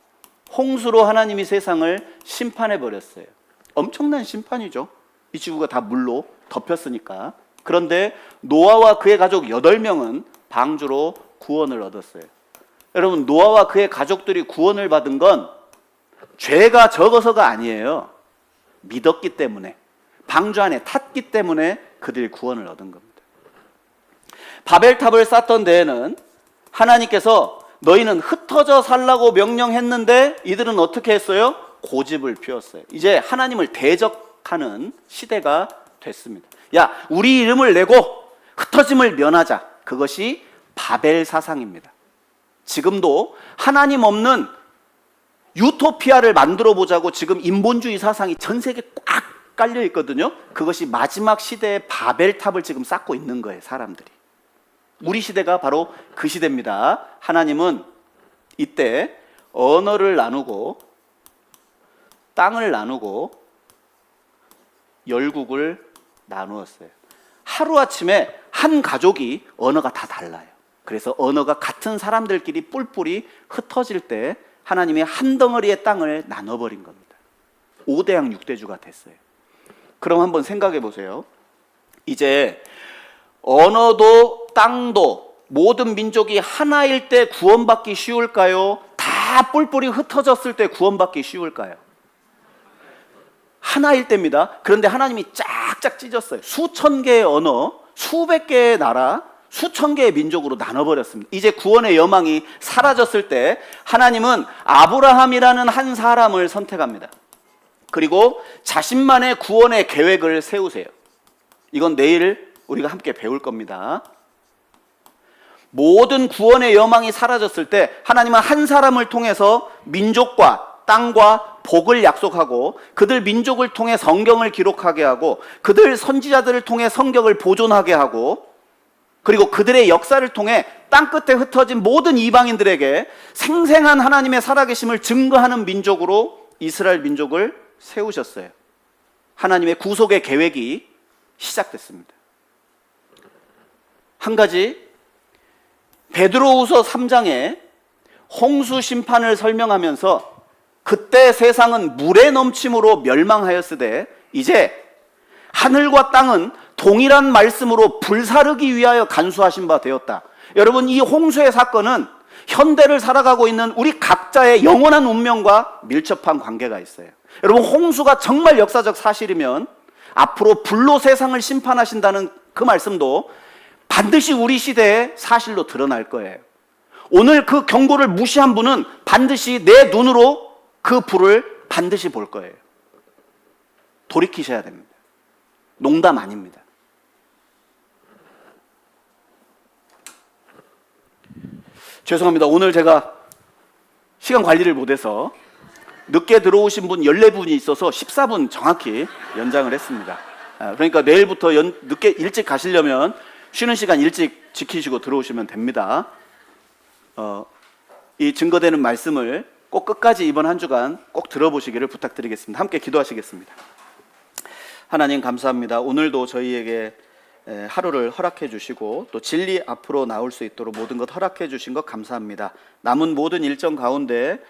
홍수로 하나님이 세상을 심판해버렸어요. 엄청난 심판이죠. 이 지구가 다 물로 덮였으니까. 그런데 노아와 그의 가족 8명은 방주로 구원을 얻었어요. 여러분, 노아와 그의 가족들이 구원을 받은 건 죄가 적어서가 아니에요. 믿었기 때문에, 방주 안에 탔기 때문에 그들이 구원을 얻은 겁니다. 바벨탑을 쌓던 데에는 하나님께서 너희는 흩어져 살라고 명령했는데 이들은 어떻게 했어요? 고집을 피웠어요. 이제 하나님을 대적하는 시대가 됐습니다. 야, 우리 이름을 내고 흩어짐을 면하자. 그것이 바벨 사상입니다. 지금도 하나님 없는 유토피아를 만들어 보자고 지금 인본주의 사상이 전 세계에 꽉 깔려 있거든요. 그것이 마지막 시대의 바벨탑을 지금 쌓고 있는 거예요, 사람들이. 우리 시대가 바로 그 시대입니다. 하나님은 이때 언어를 나누고 땅을 나누고 열국을 나누었어요. 하루아침에 한 가족이 언어가 다 달라요. 그래서 언어가 같은 사람들끼리 뿔뿔이 흩어질 때 하나님이 한 덩어리의 땅을 나눠버린 겁니다. 5대양 6대주가 됐어요. 그럼 한번 생각해 보세요. 이제 언어도 땅도 모든 민족이 하나일 때 구원받기 쉬울까요? 다 뿔뿔이 흩어졌을 때 구원받기 쉬울까요? 하나일 때입니다. 그런데 하나님이 쫙쫙 찢었어요. 수천 개의 언어, 수백 개의 나라, 수천 개의 민족으로 나눠버렸습니다. 이제 구원의 여망이 사라졌을 때 하나님은 아브라함이라는 한 사람을 선택합니다. 그리고 자신만의 구원의 계획을 세우세요. 이건 내일 우리가 함께 배울 겁니다. 모든 구원의 여망이 사라졌을 때 하나님은 한 사람을 통해서 민족과 땅과 복을 약속하고, 그들 민족을 통해 성경을 기록하게 하고, 그들 선지자들을 통해 성경을 보존하게 하고, 그리고 그들의 역사를 통해 땅끝에 흩어진 모든 이방인들에게 생생한 하나님의 살아계심을 증거하는 민족으로 이스라엘 민족을 세우셨어요. 하나님의 구속의 계획이 시작됐습니다. 한 가지, 베드로후서 3장에 홍수 심판을 설명하면서 그때 세상은 물에 넘침으로 멸망하였으되 이제 하늘과 땅은 동일한 말씀으로 불사르기 위하여 간수하신 바 되었다. 여러분, 이 홍수의 사건은 현대를 살아가고 있는 우리 각자의 영원한 운명과 밀접한 관계가 있어요. 여러분, 홍수가 정말 역사적 사실이면 앞으로 불로 세상을 심판하신다는 그 말씀도 반드시 우리 시대에 사실로 드러날 거예요. 오늘 그 경고를 무시한 분은 반드시 내 눈으로 그 불을 반드시 볼 거예요. 돌이키셔야 됩니다. 농담 아닙니다. 죄송합니다. 오늘 제가 시간 관리를 못해서 늦게 들어오신 분 14분이 있어서 14분 정확히 연장을 했습니다. 그러니까 내일부터 늦게 일찍 가시려면 쉬는 시간 일찍 지키시고 들어오시면 됩니다. 이 증거되는 말씀을 꼭 끝까지 이번 한 주간 꼭 들어보시기를 부탁드리겠습니다. 함께 기도하시겠습니다. 하나님 감사합니다. 오늘도 저희에게 하루를 허락해 주시고 또 진리 앞으로 나올 수 있도록 모든 것 허락해 주신 것 감사합니다. 남은 모든 일정 가운데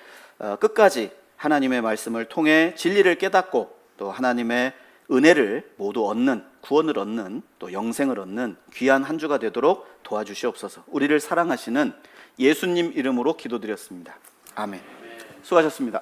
끝까지 하나님의 말씀을 통해 진리를 깨닫고 또 하나님의 은혜를 모두 얻는, 구원을 얻는, 또 영생을 얻는 귀한 한 주가 되도록 도와주시옵소서. 우리를 사랑하시는 예수님 이름으로 기도드렸습니다. 아멘. 수고하셨습니다.